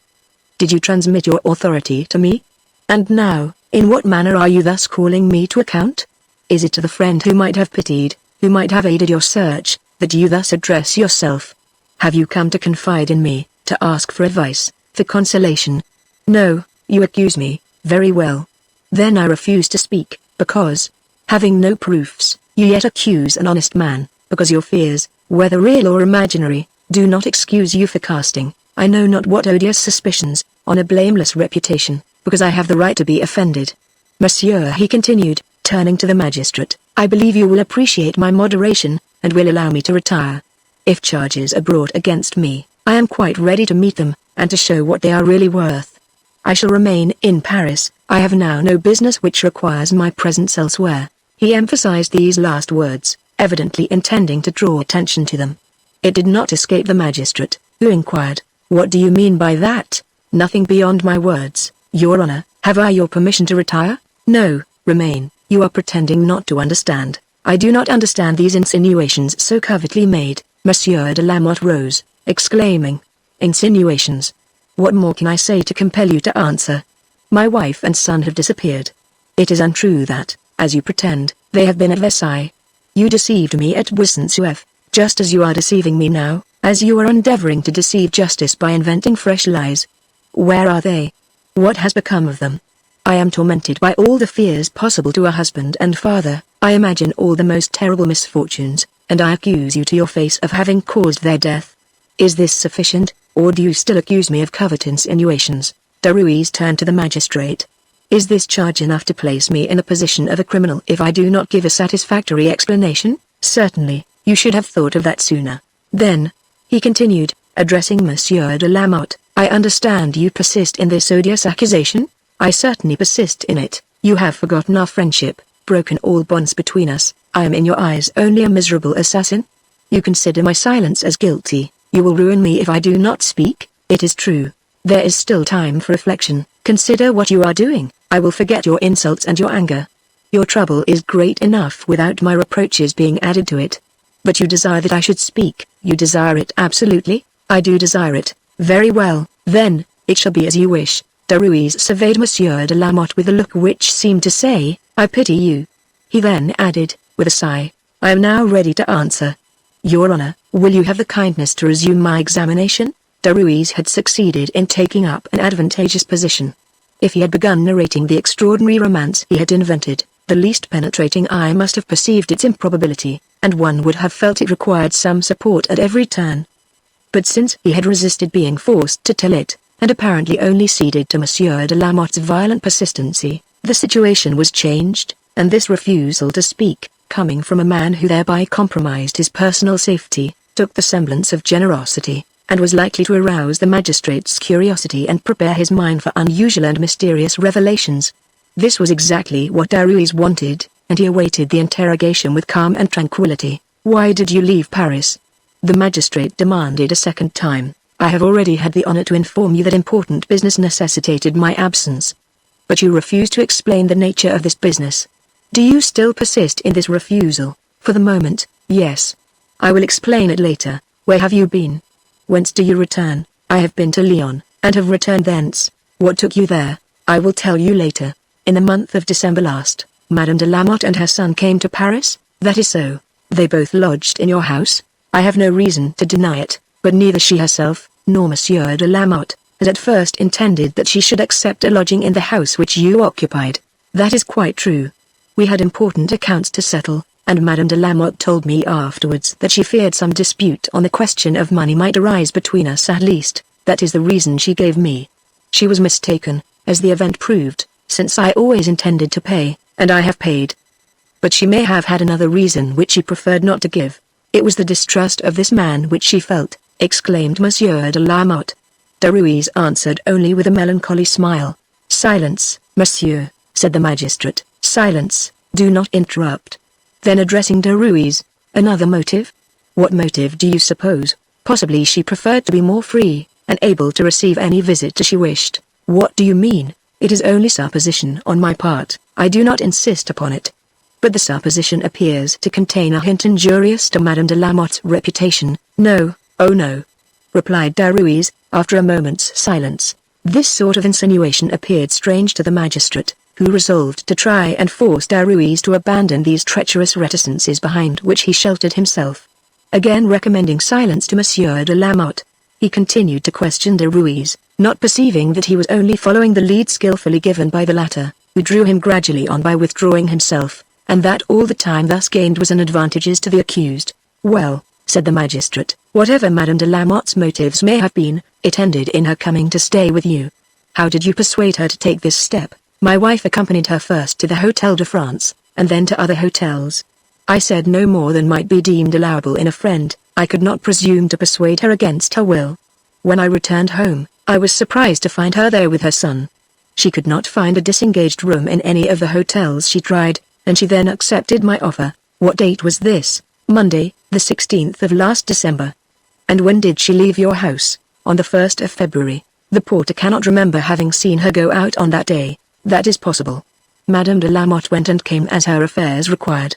Did you transmit your authority to me? And now, in what manner are you thus calling me to account? Is it to the friend who might have pitied, who might have aided your search, that you thus address yourself? Have you come to confide in me, to ask for advice, for consolation? No, you accuse me. Very well. Then I refuse to speak, because, having no proofs, you yet accuse an honest man, because your fears, whether real or imaginary, do not excuse you for casting, I know not what odious suspicions, on a blameless reputation, because I have the right to be offended. Monsieur, he continued, turning to the magistrate, I believe you will appreciate my moderation, and will allow me to retire. If charges are brought against me, I am quite ready to meet them, and to show what they are really worth. I shall remain in Paris. I have now no business which requires my presence elsewhere. He emphasized these last words, evidently intending to draw attention to them. It did not escape the magistrate, who inquired, What do you mean by that? Nothing beyond my words, Your Honor. Have I your permission to retire? No, remain. You are pretending not to understand. I do not understand these insinuations so covertly made." Monsieur de Lamotte rose, exclaiming, "Insinuations? What more can I say to compel you to answer? My wife and son have disappeared. It is untrue that, as you pretend, they have been at Versailles. You deceived me at Buisson-Souef, just as you are deceiving me now, as you are endeavoring to deceive justice by inventing fresh lies. Where are they? What has become of them? I am tormented by all the fears possible to a husband and father. I imagine all the most terrible misfortunes, and I accuse you to your face of having caused their death. Is this sufficient, or do you still accuse me of covert insinuations?" Derues turned to the magistrate. "Is this charge enough to place me in the position of a criminal if I do not give a satisfactory explanation?" "Certainly, you should have thought of that sooner. Then," he continued, addressing Monsieur de Lamotte, "I understand you persist in this odious accusation?" "I certainly persist in it. You have forgotten our friendship, broken all bonds between us. I am in your eyes only a miserable assassin? You consider my silence as guilty. You will ruin me if I do not speak. It is true. There is still time for reflection. Consider what you are doing. I will forget your insults and your anger. Your trouble is great enough without my reproaches being added to it. But you desire that I should speak. You desire it absolutely?" "I do desire it." "Very well, then, it shall be as you wish." Derues surveyed Monsieur de Lamotte with a look which seemed to say, "I pity you." He then added, with a sigh, "I am now ready to answer. Your Honor, will you have the kindness to resume my examination?" Derues had succeeded in taking up an advantageous position. If he had begun narrating the extraordinary romance he had invented, the least penetrating eye must have perceived its improbability, and one would have felt it required some support at every turn. But since he had resisted being forced to tell it, and apparently only ceded to Monsieur de Lamotte's violent persistency, the situation was changed, and this refusal to speak, coming from a man who thereby compromised his personal safety, took the semblance of generosity, and was likely to arouse the magistrate's curiosity and prepare his mind for unusual and mysterious revelations. This was exactly what Derues wanted, and he awaited the interrogation with calm and tranquility. "Why did you leave Paris?" the magistrate demanded a second time. "I have already had the honor to inform you that important business necessitated my absence. But you refuse to explain the nature of this business. Do you still persist in this refusal?" "For the moment, yes. I will explain it later. Where have you been? Whence do you return?" "I have been to Lyon, and have returned thence." "What took you there?" "I will tell you later. In the month of December last, Madame de Lamotte and her son came to Paris?" "That is so." "They both lodged in your house?" "I have no reason to deny it, but neither she herself, nor Monsieur de Lamotte, had at first intended that she should accept a lodging in the house which you occupied." "That is quite true. We had important accounts to settle, and Madame de Lamotte told me afterwards that she feared some dispute on the question of money might arise between us at least. That is the reason she gave me. She was mistaken, as the event proved, since I always intended to pay, and I have paid. But she may have had another reason which she preferred not to give. It was the distrust of this man which she felt," exclaimed Monsieur de Lamotte. Derues answered only with a melancholy smile. "Silence, monsieur," said the magistrate. "Silence, do not interrupt." Then addressing Derues, "Another motive? What motive do you suppose?" "Possibly she preferred to be more free, and able to receive any visit she wished." "What do you mean?" "It is only supposition on my part, I do not insist upon it. But the supposition appears to contain a hint injurious to Madame de Lamotte's reputation." "No, oh no," replied Derues, after a moment's silence. This sort of insinuation appeared strange to the magistrate, who resolved to try and force Derues to abandon these treacherous reticences behind which he sheltered himself. Again recommending silence to Monsieur de Lamotte, he continued to question Derues, not perceiving that he was only following the lead skillfully given by the latter, who drew him gradually on by withdrawing himself, and that all the time thus gained was an advantage to the accused. "Well," said the magistrate, "whatever Madame de Lamotte's motives may have been, it ended in her coming to stay with you. How did you persuade her to take this step?" "My wife accompanied her first to the Hotel de France, and then to other hotels. I said no more than might be deemed allowable in a friend. I could not presume to persuade her against her will. When I returned home, I was surprised to find her there with her son. She could not find a disengaged room in any of the hotels she tried, and she then accepted my offer." "What date was this?" "Monday, the 16th of last December." "And when did she leave your house?" "On the 1st of February. The porter cannot remember having seen her go out on that day." "That is possible. Madame de Lamotte went and came as her affairs required."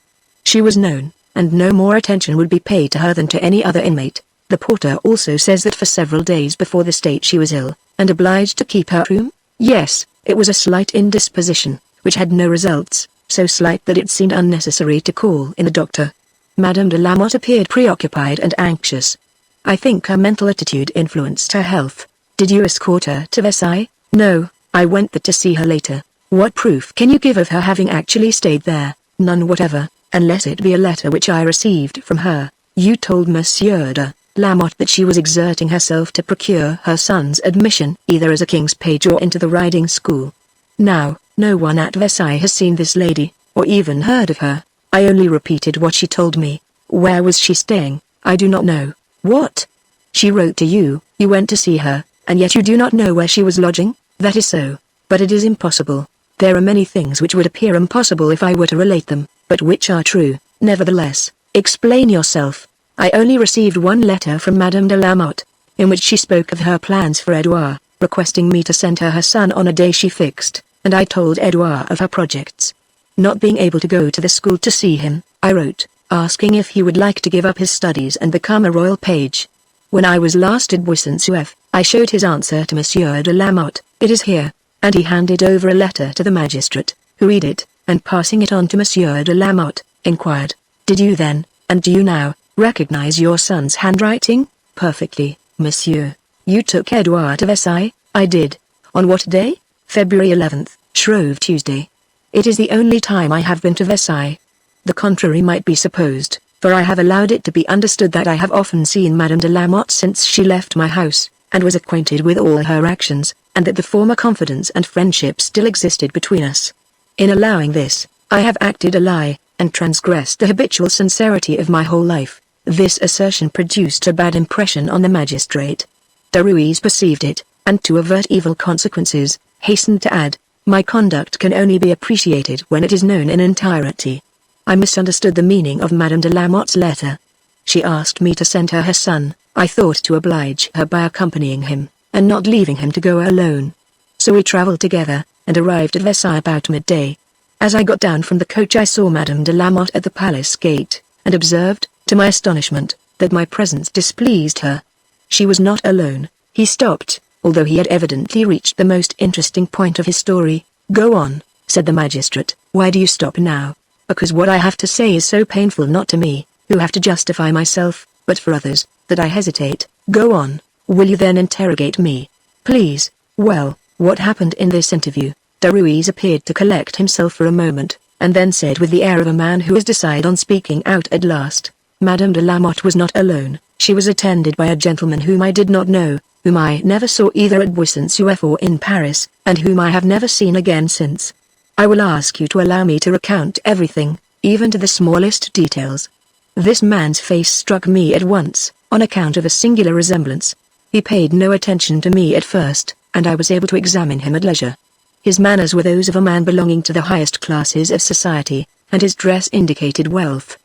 She was known, and no more attention would be paid to her than to any other inmate. The porter also says that for several days before the state she was ill, and obliged to keep her room. Yes, it was a slight indisposition, which had no results, so slight that it seemed unnecessary to call in a doctor. Madame de Lamotte appeared preoccupied and anxious. I think her mental attitude influenced her health. Did you escort her to Versailles? No, I went there to see her later. What proof can you give of her having actually stayed there? None whatever, unless it be a letter which I received from her. You told Monsieur de Lamotte that she was exerting herself to procure her son's admission either as a king's page or into the riding school. Now, no one at Versailles has seen this lady, or even heard of her. I only repeated what she told me. Where was she staying? I do not know. What? She wrote to you, you went to see her, and yet you do not know where she was lodging? That is so. But it is impossible. There are many things which would appear impossible if I were to relate them, but which are true. Nevertheless, explain yourself. I only received one letter from Madame de Lamotte, in which she spoke of her plans for Edouard, requesting me to send her son on a day she fixed, and I told Edouard of her projects. Not being able to go to the school to see him, I wrote, asking if he would like to give up his studies and become a royal page. When I was last at Buisson-Souef, I showed his answer to Monsieur de Lamotte. It is here, and he handed over a letter to the magistrate, who read it, and passing it on to Monsieur de Lamotte, inquired, "Did you then, and do you now, recognize your son's handwriting?" "Perfectly, monsieur." "You took Edouard to Versailles?" "I did." "On what day?" "February 11th, Shrove Tuesday." "It is the only time I have been to Versailles." The contrary might be supposed, for I have allowed it to be understood that I have often seen Madame de Lamotte since she left my house, and was acquainted with all her actions, and that the former confidence and friendship still existed between us. In allowing this, I have acted a lie, and transgressed the habitual sincerity of my whole life. This assertion produced a bad impression on the magistrate. Derues perceived it, and to avert evil consequences, hastened to add, "My conduct can only be appreciated when it is known in entirety." I misunderstood the meaning of Madame de Lamotte's letter. She asked me to send her son. I thought to oblige her by accompanying him, and not leaving him to go alone. So we travelled together, and arrived at Versailles about midday. As I got down from the coach I saw Madame de Lamotte at the palace gate, and observed, to my astonishment, that my presence displeased her. She was not alone. He stopped, although he had evidently reached the most interesting point of his story. "Go on," said the magistrate. "Why do you stop now?" "Because what I have to say is so painful, not to me, who have to justify myself, but for others, that I hesitate." "Go on. Will you then interrogate me?" "Please." "Well, what happened in this interview?" Derues appeared to collect himself for a moment, and then said with the air of a man who has decided on speaking out at last, "Madame de Lamotte was not alone. She was attended by a gentleman whom I did not know, whom I never saw either at Buisson-Souef or in Paris, and whom I have never seen again since. I will ask you to allow me to recount everything, even to the smallest details." This man's face struck me at once, on account of a singular resemblance. He paid no attention to me at first, and I was able to examine him at leisure. His manners were those of a man belonging to the highest classes of society, and his dress indicated wealth.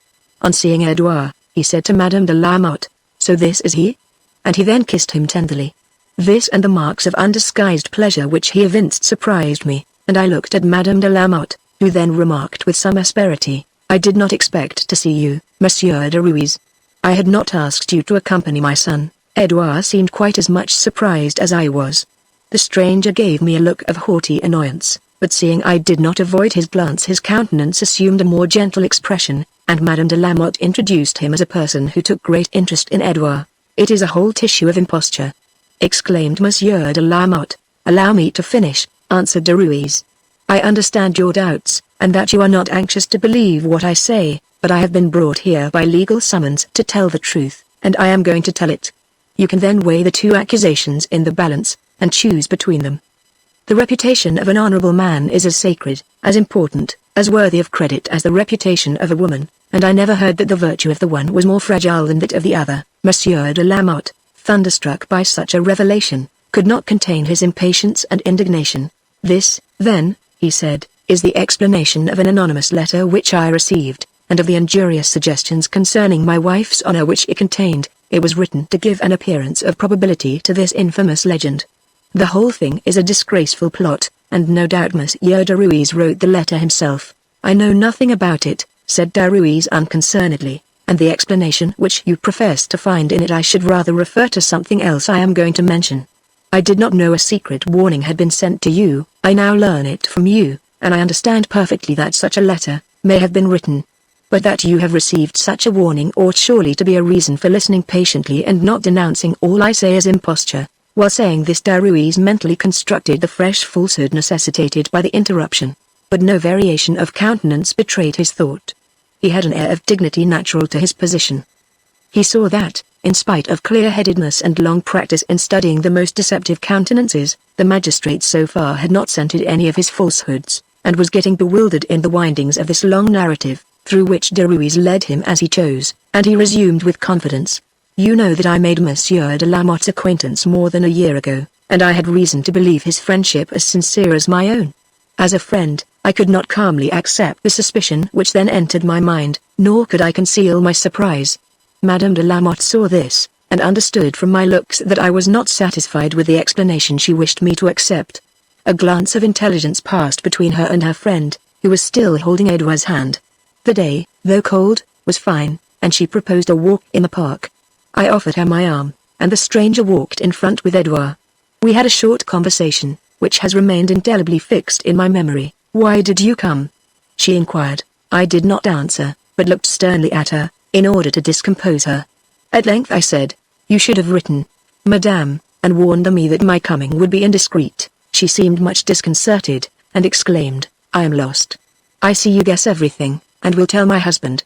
On seeing Edouard, he said to Madame de Lamotte, "So this is he?" And he then kissed him tenderly. This and the marks of undisguised pleasure which he evinced surprised me, and I looked at Madame de Lamotte, who then remarked with some asperity, "I did not expect to see you, Monsieur Derues. I had not asked you to accompany my son." Edouard seemed quite as much surprised as I was. The stranger gave me a look of haughty annoyance, but seeing I did not avoid his glance, his countenance assumed a more gentle expression, and Madame de Lamotte introduced him as a person who took great interest in Edouard. "It is a whole tissue of imposture," exclaimed Monsieur de Lamotte. "Allow me to finish," answered Derues. "I understand your doubts, and that you are not anxious to believe what I say, but I have been brought here by legal summons to tell the truth, and I am going to tell it. You can then weigh the two accusations in the balance, and choose between them. The reputation of an honorable man is as sacred, as important, as worthy of credit as the reputation of a woman, and I never heard that the virtue of the one was more fragile than that of the other." Monsieur de Lamotte, thunderstruck by such a revelation, could not contain his impatience and indignation. "This, then," he said, "is the explanation of an anonymous letter which I received, and of the injurious suggestions concerning my wife's honor which it contained. It was written to give an appearance of probability to this infamous legend. The whole thing is a disgraceful plot, and no doubt Monsieur Derues wrote the letter himself." "I know nothing about it," said Derues unconcernedly, "and the explanation which you profess to find in it I should rather refer to something else I am going to mention. I did not know a secret warning had been sent to you, I now learn it from you, and I understand perfectly that such a letter may have been written. But that you have received such a warning ought surely to be a reason for listening patiently and not denouncing all I say as imposture." While saying this, Derues mentally constructed the fresh falsehood necessitated by the interruption. But no variation of countenance betrayed his thought. He had an air of dignity natural to his position. He saw that, in spite of clear-headedness and long practice in studying the most deceptive countenances, the magistrate so far had not scented any of his falsehoods, and was getting bewildered in the windings of this long narrative, through which Derues led him as he chose, and he resumed with confidence. "You know that I made Monsieur de Lamotte's acquaintance more than a year ago, and I had reason to believe his friendship as sincere as my own. As a friend, I could not calmly accept the suspicion which then entered my mind, nor could I conceal my surprise. Madame de Lamotte saw this, and understood from my looks that I was not satisfied with the explanation she wished me to accept. A glance of intelligence passed between her and her friend, who was still holding Edouard's hand. The day, though cold, was fine, and she proposed a walk in the park. I offered her my arm, and the stranger walked in front with Edouard. We had a short conversation, which has remained indelibly fixed in my memory. "Why did you come?" she inquired. I did not answer, but looked sternly at her, in order to discompose her. At length I said, "You should have written, Madame, and warned me that my coming would be indiscreet." She seemed much disconcerted, and exclaimed, "I am lost. I see you guess everything, and will tell my husband.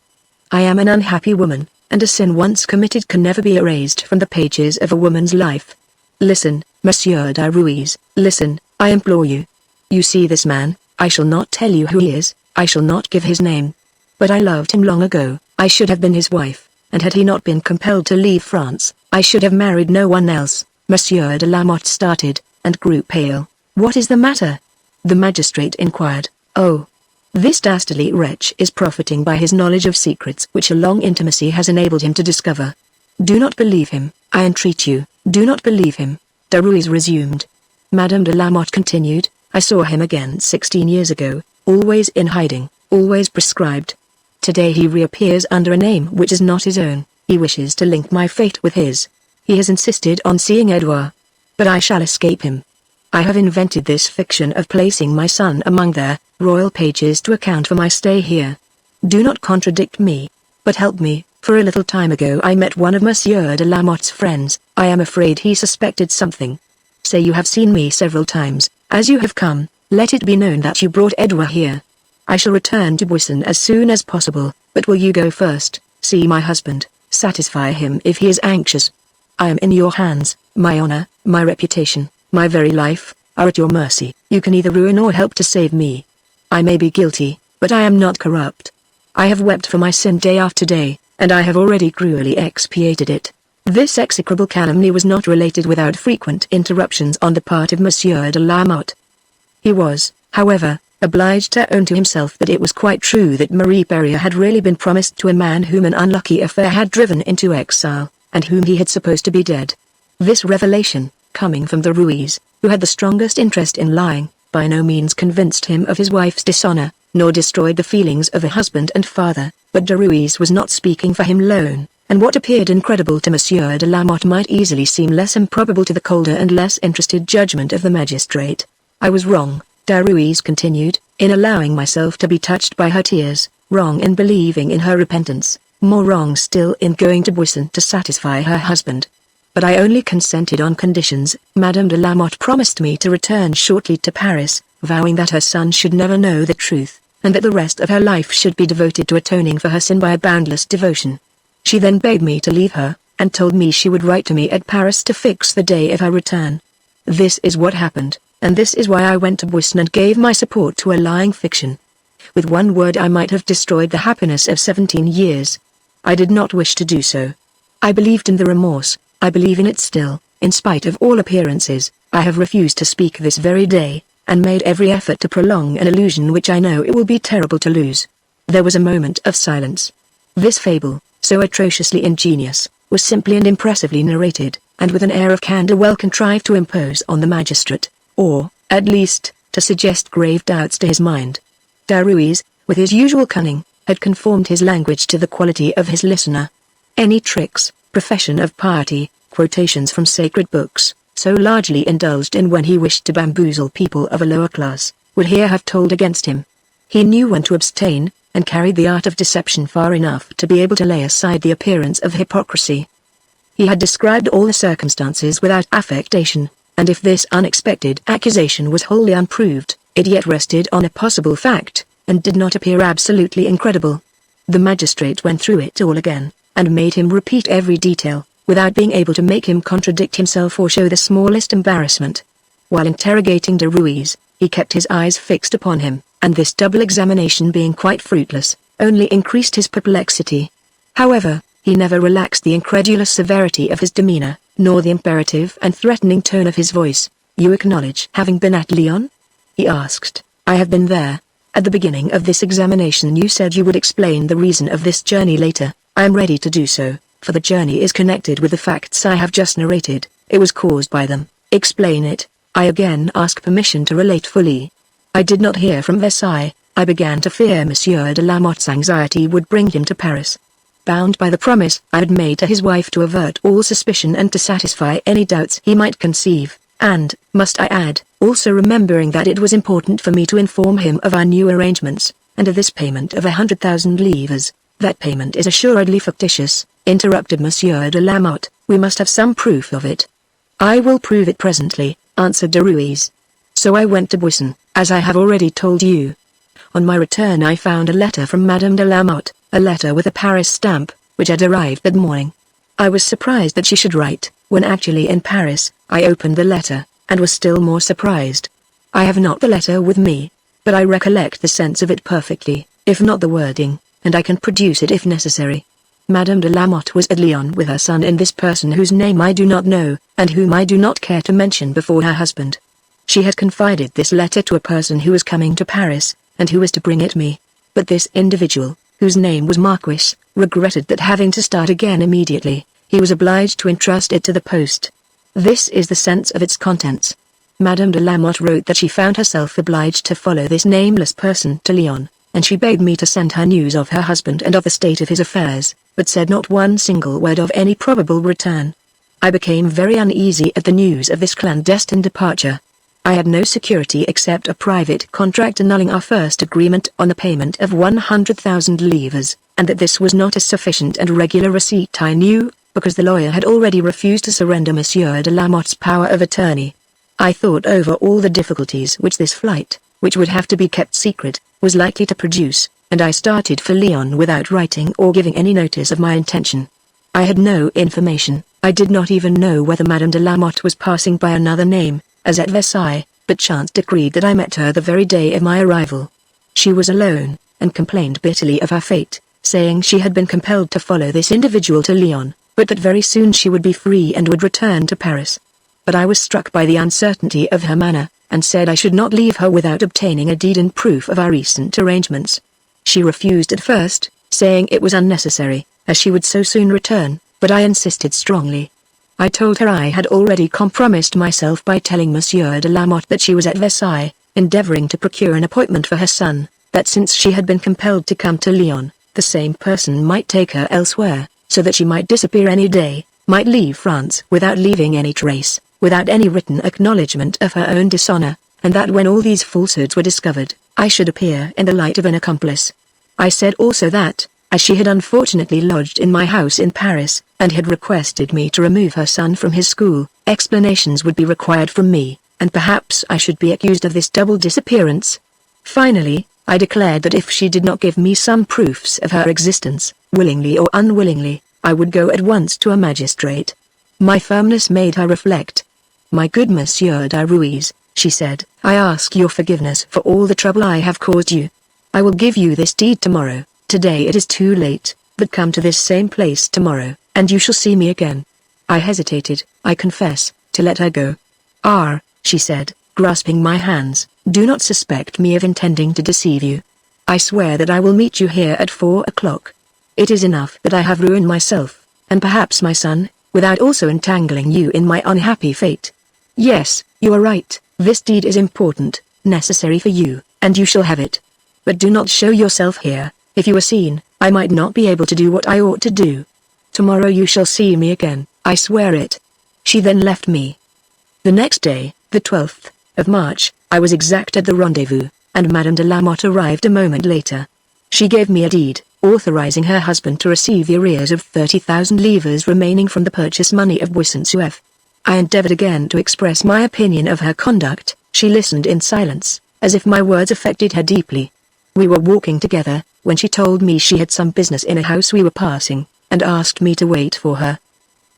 I am an unhappy woman, and a sin once committed can never be erased from the pages of a woman's life. Listen, Monsieur Derues, listen, I implore you. You see this man, I shall not tell you who he is, I shall not give his name. But I loved him long ago, I should have been his wife, and had he not been compelled to leave France, I should have married no one else." Monsieur de Lamotte started, and grew pale. "What is the matter?" the magistrate inquired. "Oh, this dastardly wretch is profiting by his knowledge of secrets which a long intimacy has enabled him to discover. Do not believe him, I entreat you, do not believe him," Derues resumed. Madame de Lamotte continued, "I saw him again 16 years ago, always in hiding, always prescribed. Today he reappears under a name which is not his own. He wishes to link my fate with his. He has insisted on seeing Edouard. But I shall escape him. I have invented this fiction of placing my son among their royal pages to account for my stay here. Do not contradict me, but help me, for a little time ago I met one of Monsieur de Lamotte's friends. I am afraid he suspected something. Say you have seen me several times. As you have come, let it be known that you brought Edouard here. I shall return to Buisson as soon as possible, but will you go first, see my husband, satisfy him if he is anxious. I am in your hands, my honor, my reputation, my very life, are at your mercy. You can either ruin or help to save me. I may be guilty, but I am not corrupt. I have wept for my sin day after day, and I have already cruelly expiated it." This execrable calumny was not related without frequent interruptions on the part of Monsieur de Lamotte. He was, however, obliged to own to himself that it was quite true that Marie Perrier had really been promised to a man whom an unlucky affair had driven into exile, and whom he had supposed to be dead. This revelation, coming from Derues, who had the strongest interest in lying, by no means convinced him of his wife's dishonor, nor destroyed the feelings of a husband and father. But Derues was not speaking for him alone, and what appeared incredible to Monsieur de Lamotte might easily seem less improbable to the colder and less interested judgment of the magistrate. "I was wrong," Derues continued, "in allowing myself to be touched by her tears, wrong in believing in her repentance, more wrong still in going to Buisson to satisfy her husband. But I only consented on conditions. Madame de Lamotte promised me to return shortly to Paris, vowing that her son should never know the truth, and that the rest of her life should be devoted to atoning for her sin by a boundless devotion. She then begged me to leave her, and told me she would write to me at Paris to fix the day of her return. This is what happened, and this is why I went to Buisson and gave my support to a lying fiction. With one word I might have destroyed the happiness of 17 years. I did not wish to do so. I believed in the remorse, I believe in it still, in spite of all appearances. I have refused to speak this very day, and made every effort to prolong an illusion which I know it will be terrible to lose." There was a moment of silence. This fable, so atrociously ingenious, was simply and impressively narrated, and with an air of candor well contrived to impose on the magistrate, or, at least, to suggest grave doubts to his mind. Derues, with his usual cunning, had conformed his language to the quality of his listener. Any tricks, profession of piety, quotations from sacred books, so largely indulged in when he wished to bamboozle people of a lower class, would here have told against him. He knew when to abstain, and carried the art of deception far enough to be able to lay aside the appearance of hypocrisy. He had described all the circumstances without affectation, and if this unexpected accusation was wholly unproved, it yet rested on a possible fact, and did not appear absolutely incredible. The magistrate went through it all again, and made him repeat every detail, without being able to make him contradict himself or show the smallest embarrassment. While interrogating Derues, he kept his eyes fixed upon him, and this double examination being quite fruitless, only increased his perplexity. However, he never relaxed the incredulous severity of his demeanor, nor the imperative and threatening tone of his voice. "You acknowledge having been at Lyon?" he asked. "I have been there. At the beginning of this examination you said you would explain the reason of this journey later. I am ready to do so, for the journey is connected with the facts I have just narrated. It was caused by them. Explain it." I again ask permission to relate fully. I did not hear from Versailles. I began to fear Monsieur de Lamotte's anxiety would bring him to Paris. Bound by the promise I had made to his wife to avert all suspicion and to satisfy any doubts he might conceive, and, must I add, also remembering that it was important for me to inform him of our new arrangements, and of this payment of 100,000 livres. "That payment is assuredly fictitious," interrupted Monsieur de Lamotte. "We must have some proof of it." "I will prove it presently," answered Derues. "So I went to Buisson, as I have already told you. On my return I found a letter from Madame de Lamotte, a letter with a Paris stamp, which had arrived that morning. I was surprised that she should write, when actually in Paris. I opened the letter, and was still more surprised. I have not the letter with me, but I recollect the sense of it perfectly, if not the wording, and I can produce it if necessary. Madame de Lamotte was at Lyon with her son and this person whose name I do not know, and whom I do not care to mention before her husband. She had confided this letter to a person who was coming to Paris, and who was to bring it me. But this individual, whose name was Marquis, regretted that having to start again immediately, he was obliged to entrust it to the post. This is the sense of its contents. Madame de Lamotte wrote that she found herself obliged to follow this nameless person to Lyon, and she begged me to send her news of her husband and of the state of his affairs, but said not one single word of any probable return. I became very uneasy at the news of this clandestine departure. I had no security except a private contract annulling our first agreement on the payment of 100,000 livres, and that this was not a sufficient and regular receipt I knew, because the lawyer had already refused to surrender Monsieur de Lamotte's power of attorney. I thought over all the difficulties which this flight, which would have to be kept secret, was likely to produce, and I started for Lyon without writing or giving any notice of my intention. I had no information. I did not even know whether Madame de Lamotte was passing by another name, as at Versailles, but chance decreed that I met her the very day of my arrival. She was alone, and complained bitterly of her fate, saying she had been compelled to follow this individual to Lyon, but that very soon she would be free and would return to Paris. But I was struck by the uncertainty of her manner, and said I should not leave her without obtaining a deed in proof of our recent arrangements. She refused at first, saying it was unnecessary, as she would so soon return, but I insisted strongly. I told her I had already compromised myself by telling Monsieur de Lamotte that she was at Versailles, endeavoring to procure an appointment for her son, that since she had been compelled to come to Lyon, the same person might take her elsewhere, so that she might disappear any day, might leave France without leaving any trace, without any written acknowledgement of her own dishonor, and that when all these falsehoods were discovered, I should appear in the light of an accomplice. I said also that, as she had unfortunately lodged in my house in Paris, and had requested me to remove her son from his school, explanations would be required from me, and perhaps I should be accused of this double disappearance. Finally, I declared that if she did not give me some proofs of her existence, willingly or unwillingly, I would go at once to a magistrate. My firmness made her reflect. "My good Monsieur Derues," she said, "I ask your forgiveness for all the trouble I have caused you. I will give you this deed tomorrow. Today it is too late, but come to this same place tomorrow, and you shall see me again." I hesitated, I confess, to let her go. "Ah," she said, grasping my hands, "do not suspect me of intending to deceive you. I swear that I will meet you here at 4 o'clock. It is enough that I have ruined myself, and perhaps my son, without also entangling you in my unhappy fate. Yes, you are right, this deed is important, necessary for you, and you shall have it. But do not show yourself here, If you were seen, I might not be able to do what I ought to do. Tomorrow you shall see me again, I swear it." She then left me. The next day, the 12th of March, I was exact at the rendezvous, and Madame de la Motte arrived a moment later. She gave me a deed, authorizing her husband to receive the arrears of 30,000 livres remaining from the purchase money of Buisson-Suef. I endeavored again to express my opinion of her conduct. She listened in silence, as if my words affected her deeply. We were walking together, when she told me she had some business in a house we were passing, and asked me to wait for her.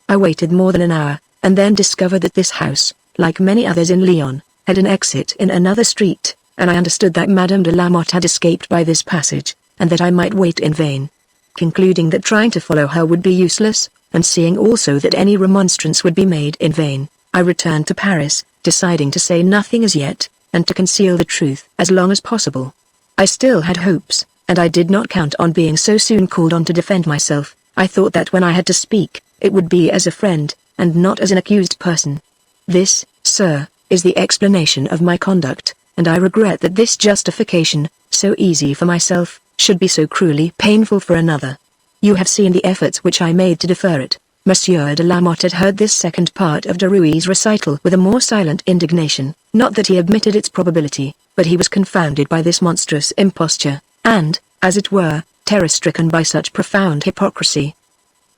I waited more than an hour, and then discovered that this house, like many others in Lyon, had an exit in another street, and I understood that Madame de la Motte had escaped by this passage, and that I might wait in vain. Concluding that trying to follow her would be useless, and seeing also that any remonstrance would be made in vain, I returned to Paris, deciding to say nothing as yet, and to conceal the truth as long as possible. I still had hopes, and I did not count on being so soon called on to defend myself. I thought that when I had to speak, it would be as a friend, and not as an accused person. This, sir, is the explanation of my conduct, and I regret that this justification, so easy for myself, should be so cruelly painful for another. You have seen the efforts which I made to defer it." Monsieur de la Motte had heard this second part of Derues' recital with a more silent indignation, not that he admitted its probability, but he was confounded by this monstrous imposture, and, as it were, terror-stricken by such profound hypocrisy.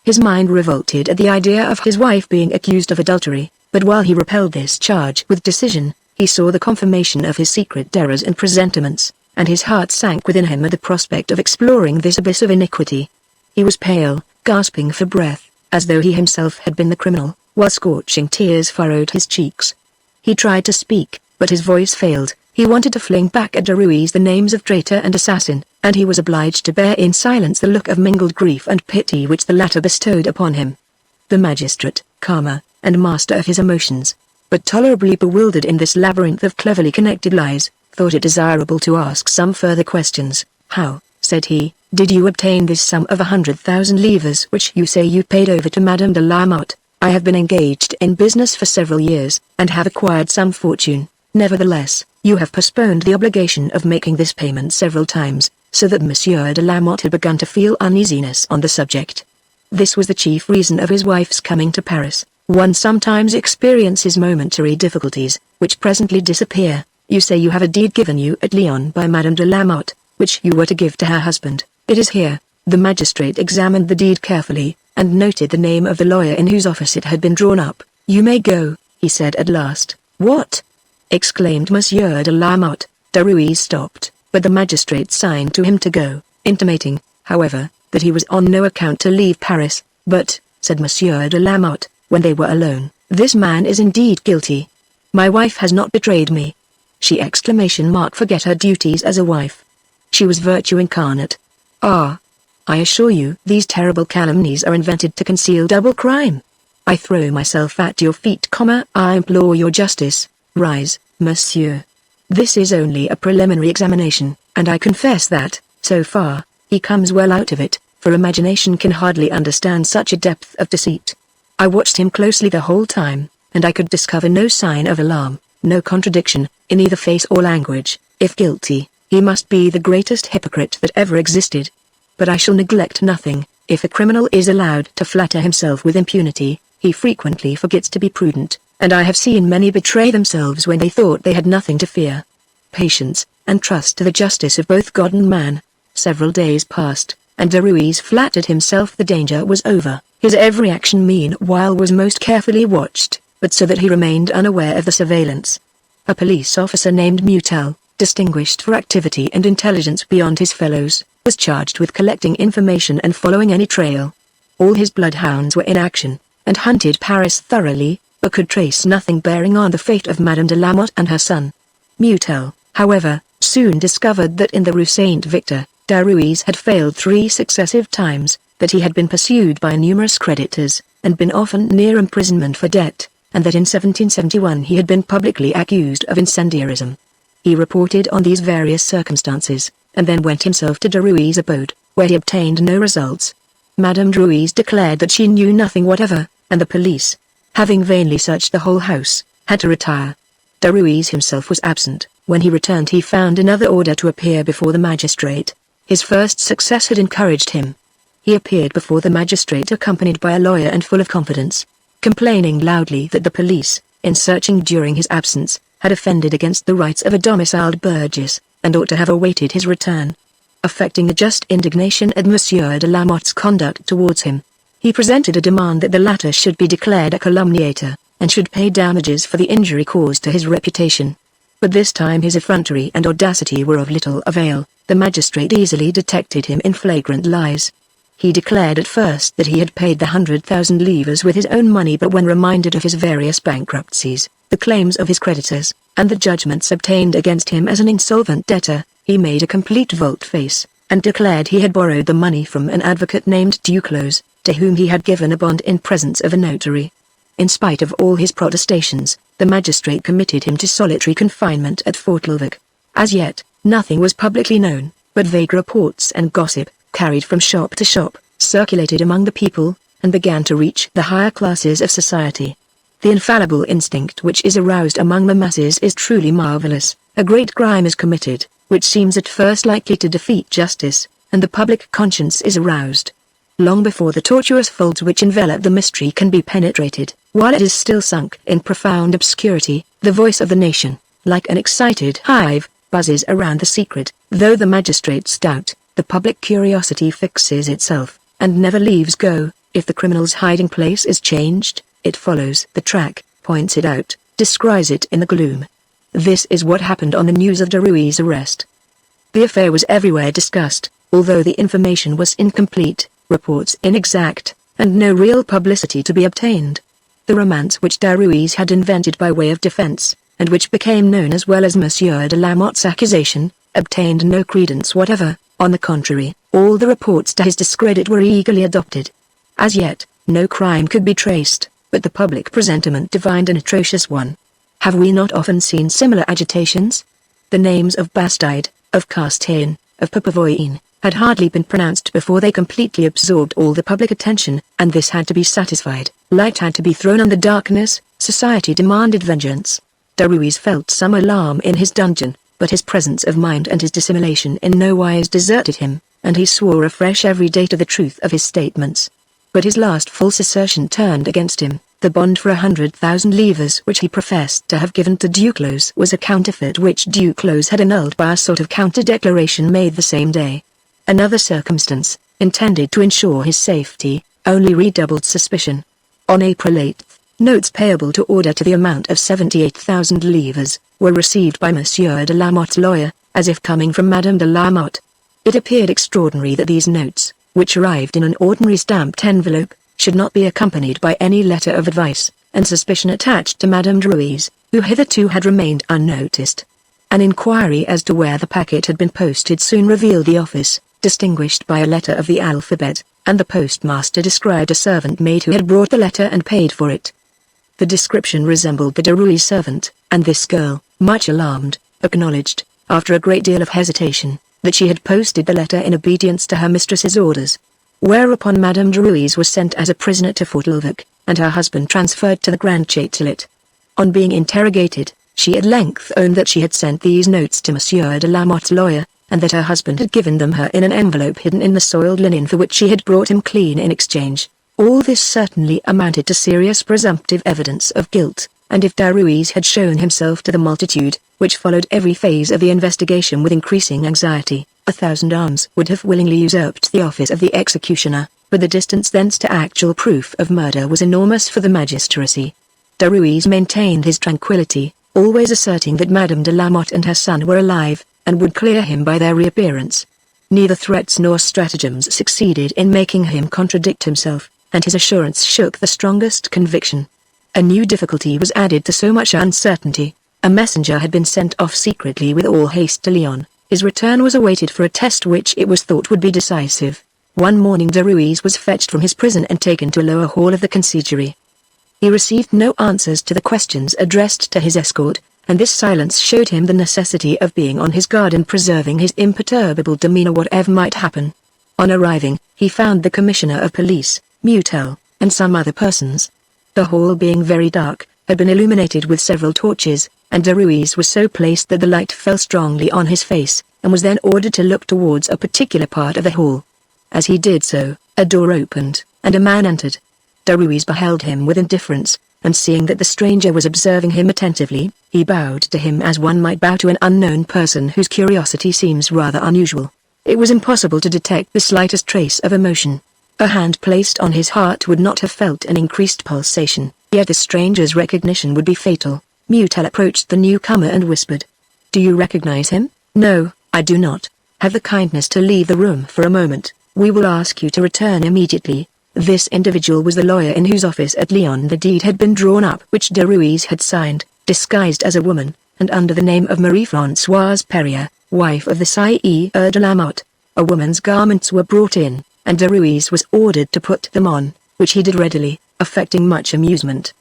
His mind revolted at the idea of his wife being accused of adultery, but while he repelled this charge with decision, he saw the confirmation of his secret terrors and presentiments, and his heart sank within him at the prospect of exploring this abyss of iniquity. He was pale, gasping for breath, as though he himself had been the criminal, while scorching tears furrowed his cheeks. He tried to speak, but his voice failed. He wanted to fling back at Derues the names of traitor and assassin, and he was obliged to bear in silence the look of mingled grief and pity which the latter bestowed upon him. The magistrate, calmer, and master of his emotions, but tolerably bewildered in this labyrinth of cleverly connected lies, thought it desirable to ask some further questions. "How," said he, "did you obtain this sum of 100,000 livres which you say you paid over to Madame de la Motte?" "I have been engaged in business for several years, and have acquired some fortune. Nevertheless, you have postponed the obligation of making this payment several times, so that Monsieur de la Motte had begun to feel uneasiness on the subject. This was the chief reason of his wife's coming to Paris. One sometimes experiences momentary difficulties, which presently disappear. You say you have a deed given you at Lyon by Madame de la Motte, which you were to give to her husband. It is here." The magistrate examined the deed carefully, and noted the name of the lawyer in whose office it had been drawn up. "You may go," he said at last. "What?" exclaimed Monsieur de la Motte. Derues stopped, but the magistrate signed to him to go, intimating, however, that he was on no account to leave Paris. "But," said Monsieur de la Motte, when they were alone, "this man is indeed guilty. My wife has not betrayed me." She forget her duties as a wife. She was virtue incarnate. "Ah! I assure you these terrible calumnies are invented to conceal double crime. I throw myself at your feet, I implore your justice. Rise, monsieur. This is only a preliminary examination, and I confess that, so far, he comes well out of it, for imagination can hardly understand such a depth of deceit. I watched him closely the whole time, and I could discover no sign of alarm, no contradiction, in either face or language. If guilty, he must be the greatest hypocrite that ever existed. But I shall neglect nothing. If a criminal is allowed to flatter himself with impunity, he frequently forgets to be prudent, and I have seen many betray themselves when they thought they had nothing to fear. Patience, and trust to the justice of both God and man." Several days passed, and Derues flattered himself the danger was over. His every action meanwhile was most carefully watched, but so that he remained unaware of the surveillance. A police officer named Mutel, distinguished for activity and intelligence beyond his fellows, was charged with collecting information and following any trail. All his bloodhounds were in action, and hunted Paris thoroughly, but could trace nothing bearing on the fate of Madame de la Motte and her son. Mutel, however, soon discovered that in the Rue Saint-Victor, Derues had failed 3 successive times, that he had been pursued by numerous creditors, and been often near imprisonment for debt, and that in 1771 he had been publicly accused of incendiarism. He reported on these various circumstances, and then went himself to Derues' abode, where he obtained no results. Madame Derues declared that she knew nothing whatever, and the police, having vainly searched the whole house, had to retire. Derues himself was absent. When he returned he found another order to appear before the magistrate. His first success had encouraged him. He appeared before the magistrate accompanied by a lawyer and full of confidence, complaining loudly that the police, in searching during his absence, had offended against the rights of a domiciled burgess, and ought to have awaited his return. Affecting a just indignation at Monsieur de la Motte's conduct towards him, he presented a demand that the latter should be declared a calumniator, and should pay damages for the injury caused to his reputation. But this time his effrontery and audacity were of little avail. The magistrate easily detected him in flagrant lies. He declared at first that he had paid the 100,000 livres with his own money, but when reminded of his various bankruptcies, the claims of his creditors, and the judgments obtained against him as an insolvent debtor, he made a complete volte-face, and declared he had borrowed the money from an advocate named Duclos, to whom he had given a bond in presence of a notary. In spite of all his protestations, the magistrate committed him to solitary confinement at Fortelvik. As yet, nothing was publicly known, but vague reports and gossip, carried from shop to shop, circulated among the people, and began to reach the higher classes of society. The infallible instinct which is aroused among the masses is truly marvelous. A great crime is committed, which seems at first likely to defeat justice, and the public conscience is aroused. Long before the tortuous folds which envelop the mystery can be penetrated, while it is still sunk in profound obscurity, the voice of the nation, like an excited hive, buzzes around the secret. Though the magistrates doubt, the public curiosity fixes itself, and never leaves go. If the criminal's hiding place is changed, it follows the track, points it out, descries it in the gloom. This is what happened on the news of Derues' arrest. The affair was everywhere discussed, although the information was incomplete, reports inexact, and no real publicity to be obtained. The romance which Derues had invented by way of defense, and which became known as well as Monsieur de la Motte's accusation, obtained no credence whatever. On the contrary, all the reports to his discredit were eagerly adopted. As yet, no crime could be traced, but the public presentiment divined an atrocious one. Have we not often seen similar agitations? The names of Bastide, of Castaing, of Papavoine, had hardly been pronounced before they completely absorbed all the public attention, and this had to be satisfied. Light had to be thrown on the darkness. Society demanded vengeance. Derues felt some alarm in his dungeon, but his presence of mind and his dissimulation in no wise deserted him, and he swore afresh every day to the truth of his statements. But his last false assertion turned against him. The bond for 100,000 livres which he professed to have given to Duclos was a counterfeit which Duclos had annulled by a sort of counter-declaration made the same day. Another circumstance, intended to ensure his safety, only redoubled suspicion. On April 8, notes payable to order to the amount of 78,000 livres, were received by Monsieur de la Motte's lawyer, as if coming from Madame de la Motte. It appeared extraordinary that these notes, which arrived in an ordinary stamped envelope, should not be accompanied by any letter of advice, and suspicion attached to Madame Derues, who hitherto had remained unnoticed. An inquiry as to where the packet had been posted soon revealed the office, distinguished by a letter of the alphabet, and the postmaster described a servant maid who had brought the letter and paid for it. The description resembled the Derues servant, and this girl, much alarmed, acknowledged, after a great deal of hesitation, that she had posted the letter in obedience to her mistress's orders. Whereupon Madame Derues was sent as a prisoner to Fortelvik, and her husband transferred to the Grand Châtelet. On being interrogated, she at length owned that she had sent these notes to Monsieur de la Motte's lawyer, and that her husband had given them her in an envelope hidden in the soiled linen for which she had brought him clean in exchange. All this certainly amounted to serious presumptive evidence of guilt, and if Derues had shown himself to the multitude, which followed every phase of the investigation with increasing anxiety, 1,000 arms would have willingly usurped the office of the executioner, but the distance thence to actual proof of murder was enormous for the magistracy. Derues maintained his tranquillity, always asserting that Madame de la Motte and her son were alive, and would clear him by their reappearance. Neither threats nor stratagems succeeded in making him contradict himself, and his assurance shook the strongest conviction. A new difficulty was added to so much uncertainty. A messenger had been sent off secretly with all haste to Lyon. His return was awaited for a test which it was thought would be decisive. One morning Derues was fetched from his prison and taken to a lower hall of the conciergerie. He received no answers to the questions addressed to his escort, and this silence showed him the necessity of being on his guard and preserving his imperturbable demeanor whatever might happen. On arriving, he found the commissioner of police, Mutel, and some other persons. The hall being very dark, had been illuminated with several torches, and Derues was so placed that the light fell strongly on his face, and was then ordered to look towards a particular part of the hall. As he did so, a door opened, and a man entered. Derues beheld him with indifference, and seeing that the stranger was observing him attentively, he bowed to him as one might bow to an unknown person whose curiosity seems rather unusual. It was impossible to detect the slightest trace of emotion. A hand placed on his heart would not have felt an increased pulsation, yet the stranger's recognition would be fatal. Mutel approached the newcomer and whispered, "Do you recognize him?" "No, I do not. Have the kindness to leave the room for a moment. We will ask you to return immediately." This individual was the lawyer in whose office at Lyon the deed had been drawn up which Derues had signed, disguised as a woman, and under the name of Marie-Françoise Perrier, wife of the Sieur de la Motte. A woman's garments were brought in, and Derues was ordered to put them on, which he did readily, affecting much amusement.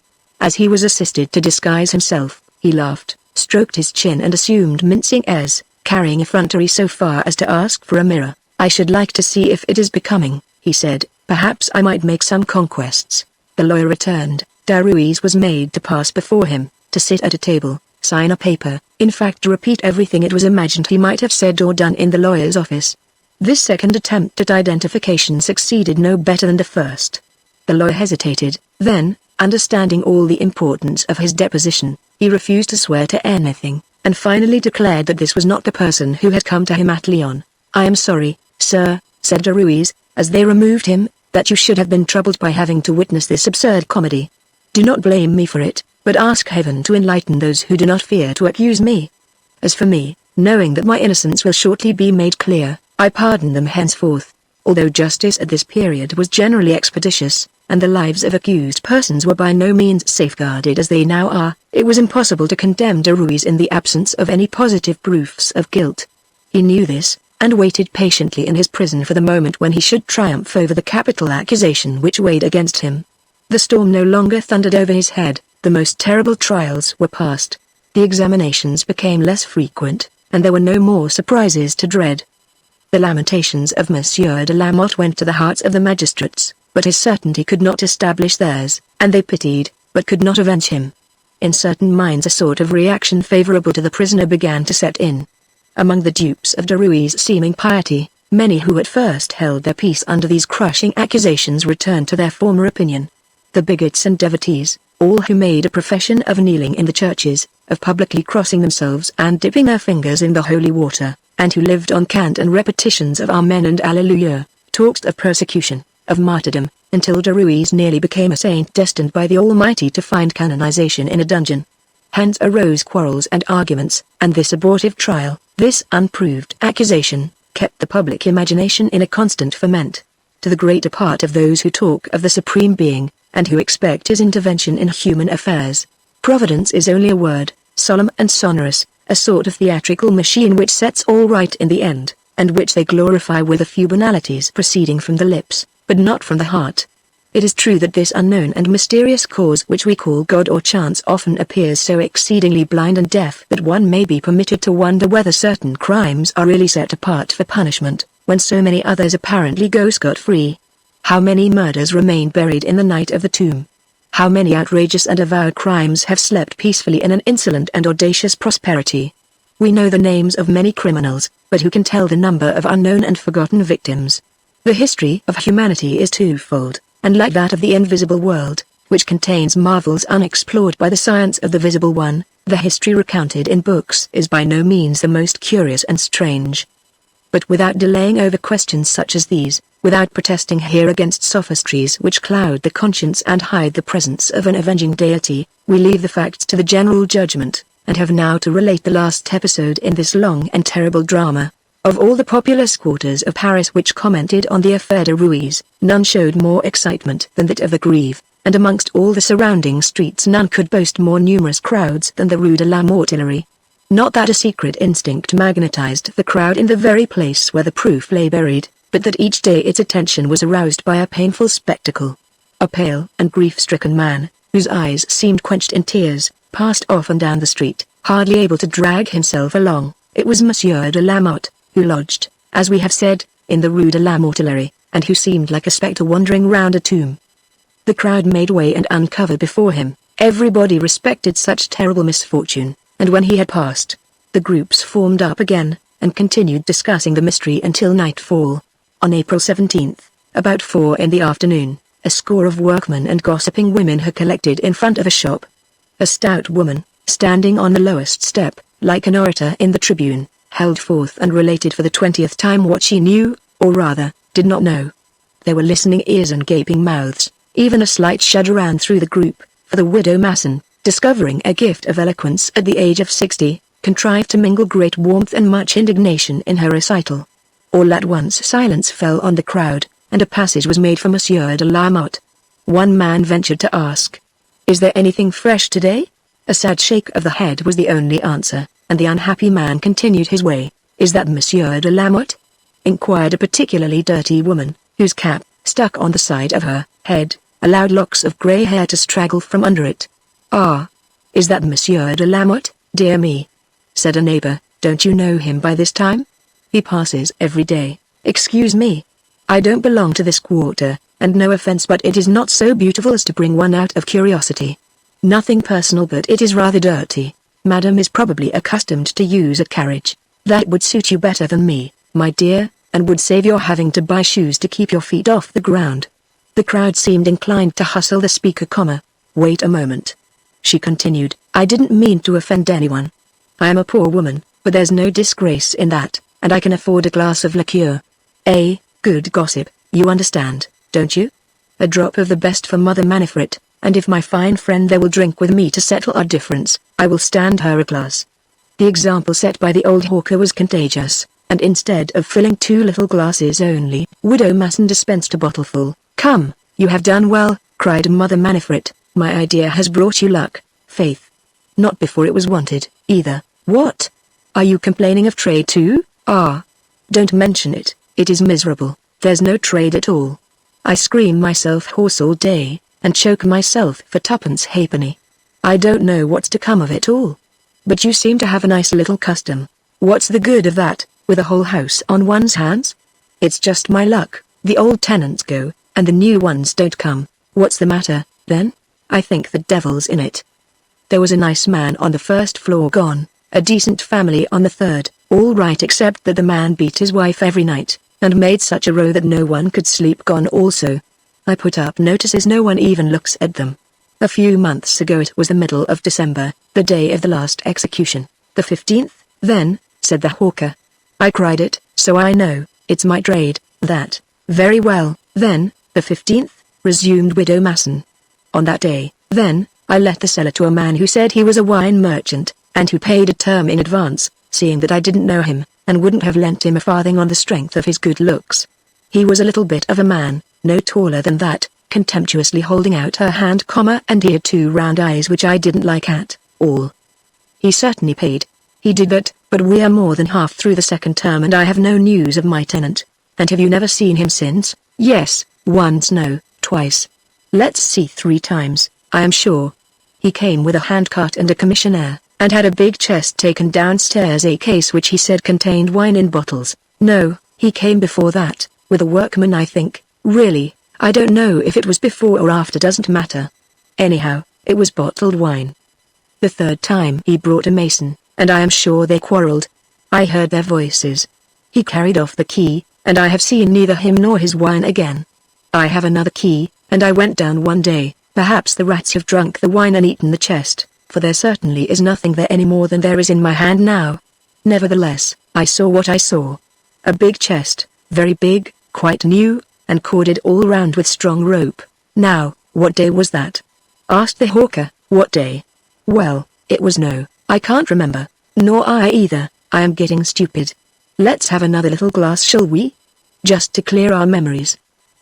As he was assisted to disguise himself, he laughed, stroked his chin and assumed mincing airs, carrying effrontery so far as to ask for a mirror. "I should like to see if it is becoming," he said. "Perhaps I might make some conquests." The lawyer returned. Derues was made to pass before him, to sit at a table, sign a paper, in fact to repeat everything it was imagined he might have said or done in the lawyer's office. This second attempt at identification succeeded no better than the first. The lawyer hesitated, then, understanding all the importance of his deposition, he refused to swear to anything, and finally declared that this was not the person who had come to him at Lyon. "I am sorry, sir," said Derues, as they removed him, "that you should have been troubled by having to witness this absurd comedy. Do not blame me for it, but ask heaven to enlighten those who do not fear to accuse me. As for me, knowing that my innocence will shortly be made clear, I pardon them henceforth." Although justice at this period was generally expeditious, and the lives of accused persons were by no means safeguarded as they now are, it was impossible to condemn Derues in the absence of any positive proofs of guilt. He knew this, and waited patiently in his prison for the moment when he should triumph over the capital accusation which weighed against him. The storm no longer thundered over his head, the most terrible trials were past. The examinations became less frequent, and there were no more surprises to dread. The lamentations of Monsieur de la Motte went to the hearts of the magistrates, but his certainty could not establish theirs, and they pitied, but could not avenge him. In certain minds a sort of reaction favorable to the prisoner began to set in. Among the dupes of Derues' seeming piety, many who at first held their peace under these crushing accusations returned to their former opinion. The bigots and devotees, all who made a profession of kneeling in the churches, of publicly crossing themselves and dipping their fingers in the holy water, and who lived on cant and repetitions of Amen and Alleluia, talked of persecution, of martyrdom, until Derues nearly became a saint destined by the Almighty to find canonization in a dungeon. Hence arose quarrels and arguments, and this abortive trial, this unproved accusation, kept the public imagination in a constant ferment. To the greater part of those who talk of the Supreme Being, and who expect his intervention in human affairs, Providence is only a word, solemn and sonorous, a sort of theatrical machine which sets all right in the end, and which they glorify with a few banalities proceeding from the lips, but not from the heart. It is true that this unknown and mysterious cause which we call God or chance often appears so exceedingly blind and deaf that one may be permitted to wonder whether certain crimes are really set apart for punishment, when so many others apparently go scot-free. How many murders remain buried in the night of the tomb? How many outrageous and avowed crimes have slept peacefully in an insolent and audacious prosperity? We know the names of many criminals, but who can tell the number of unknown and forgotten victims? The history of humanity is twofold, and like that of the invisible world, which contains marvels unexplored by the science of the visible one, the history recounted in books is by no means the most curious and strange. But without delaying over questions such as these, without protesting here against sophistries which cloud the conscience and hide the presence of an avenging deity, we leave the facts to the general judgment, and have now to relate the last episode in this long and terrible drama. Of all the populous quarters of Paris which commented on the affair Derues, none showed more excitement than that of the Grève, and amongst all the surrounding streets none could boast more numerous crowds than the Rue de la Mortillerie. Not that a secret instinct magnetized the crowd in the very place where the proof lay buried, but that each day its attention was aroused by a painful spectacle. A pale and grief-stricken man, whose eyes seemed quenched in tears, passed off and down the street, hardly able to drag himself along. It was Monsieur de la Motte, who lodged, as we have said, in the Rue de la Mortillerie, and who seemed like a spectre wandering round a tomb. The crowd made way and uncovered before him. Everybody respected such terrible misfortune, and when he had passed, the groups formed up again, and continued discussing the mystery until nightfall. On April 17th, about 4 in the afternoon, a score of workmen and gossiping women had collected in front of a shop. A stout woman, standing on the lowest step, like an orator in the tribune, held forth and related for the 20th time what she knew, or rather, did not know. There were listening ears and gaping mouths. Even a slight shudder ran through the group, for the widow Masson, discovering a gift of eloquence at the age of 60, contrived to mingle great warmth and much indignation in her recital. All at once silence fell on the crowd, and a passage was made for Monsieur de Lamotte. One man ventured to ask, "Is there anything fresh today?" A sad shake of the head was the only answer, and the unhappy man continued his way. "Is that Monsieur de Lamotte?" inquired a particularly dirty woman, whose cap, stuck on the side of her head, allowed locks of grey hair to straggle from under it. "Ah, is that Monsieur de Lamotte, dear me?" said a neighbor. "Don't you know him by this time? He passes every day." "Excuse me. I don't belong to this quarter, and no offense, but it is not so beautiful as to bring one out of curiosity. Nothing personal, but it is rather dirty. Madam is probably accustomed to use a carriage. That would suit you better than me, my dear, and would save your having to buy shoes to keep your feet off the ground." The crowd seemed inclined to hustle the speaker, "Wait a moment," she continued. "I didn't mean to offend anyone. I am a poor woman, but there's no disgrace in that, and I can afford a glass of liqueur. Good gossip, you understand, don't you? A drop of the best for Mother Manifret, and if my fine friend there will drink with me to settle our difference, I will stand her a glass." The example set by the old hawker was contagious, and instead of filling 2 little glasses only, Widow Masson dispensed a bottleful. "Come, you have done well," cried Mother Manifret. "My idea has brought you luck, faith. Not before it was wanted, either." "What? Are you complaining of trade too?" "Ah, don't mention it. It is miserable. There's no trade at all. I scream myself hoarse all day, and choke myself for 2 halfpenny. I don't know what's to come of it all. But you seem to have a nice little custom. What's the good of that, with a whole house on one's hands? It's just my luck. The old tenants go, and the new ones don't come. What's the matter, then? I think the devil's in it. There was a nice man on the 1st floor gone, a decent family on the 3rd, all right except that the man beat his wife every night, and made such a row that no one could sleep, gone also. I put up notices, no one even looks at them. A few months ago it was the middle of December, the day of the last execution. "The 15th, then," said the hawker. "I cried it, so I know, it's my trade, that." "Very well, then, the 15th, resumed Widow Masson. "On that day, then, I let the cellar to a man who said he was a wine merchant, and who paid a term in advance, seeing that I didn't know him, and wouldn't have lent him a farthing on the strength of his good looks. He was a little bit of a man, no taller than that, contemptuously holding out her hand, and he had 2 round eyes which I didn't like at all. He certainly paid. He did that, but we are more than half through the 2nd term and I have no news of my tenant." "And have you never seen him since?" "Yes, once, no, twice. Let's see, 3 times, I am sure. He came with a handcart and a commissionaire, and had a big chest taken downstairs, a case which he said contained wine in bottles. No, he came before that, with a workman, I think. Really, I don't know if it was before or after, doesn't matter. Anyhow, it was bottled wine. The 3rd time he brought a mason, and I am sure they quarreled. I heard their voices. He carried off the key, and I have seen neither him nor his wine again. I have another key, and I went down one day. Perhaps the rats have drunk the wine and eaten the chest, for there certainly is nothing there any more than there is in my hand now. Nevertheless, I saw what I saw. A big chest, very big, quite new, and corded all round with strong rope. Now, what day was that?" asked the hawker. "What day? Well, it was I can't remember. Nor I either. I am getting stupid. Let's have another little glass, shall we? Just to clear our memories."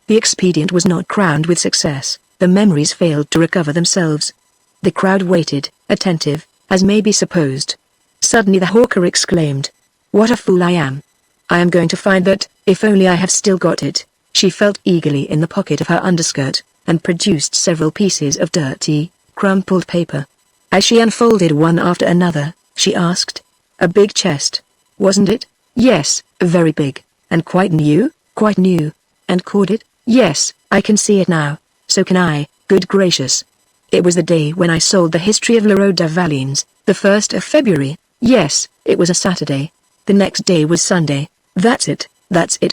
The expedient was not crowned with success. The memories failed to recover themselves. The crowd waited, attentive, as may be supposed. Suddenly the hawker exclaimed, "What a fool I am! I am going to find that, if only I have still got it." She felt eagerly in the pocket of her underskirt, and produced several pieces of dirty, crumpled paper. As she unfolded one after another, she asked, "A big chest, wasn't it?" "Yes, very big, and quite new." "Quite new, and corded?" "Yes, I can see it now. So can I, good gracious. It was the day when I sold the history of Leroy de Valines, The 1st of February, yes, it was a Saturday. The next day was Sunday. That's it,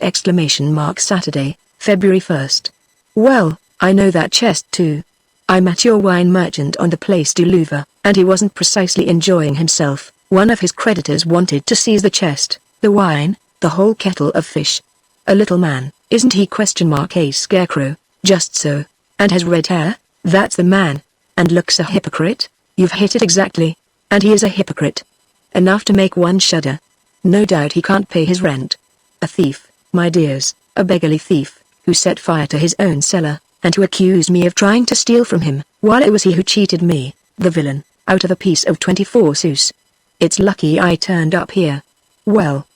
exclamation mark Saturday, February 1st. Well, I know that chest too. I met your wine merchant on the Place du Louvre, and he wasn't precisely enjoying himself. One of his creditors wanted to seize the chest, the wine, the whole kettle of fish. A little man, isn't he? A scarecrow, just so. And has red hair? That's the man. And looks a hypocrite? You've hit it exactly. And he is a hypocrite. Enough to make one shudder. No doubt he can't pay his rent. A thief, my dears, a beggarly thief, who set fire to his own cellar, and who accused me of trying to steal from him, while it was he who cheated me, the villain, out of a piece of 24 sous. It's lucky I turned up here. Well,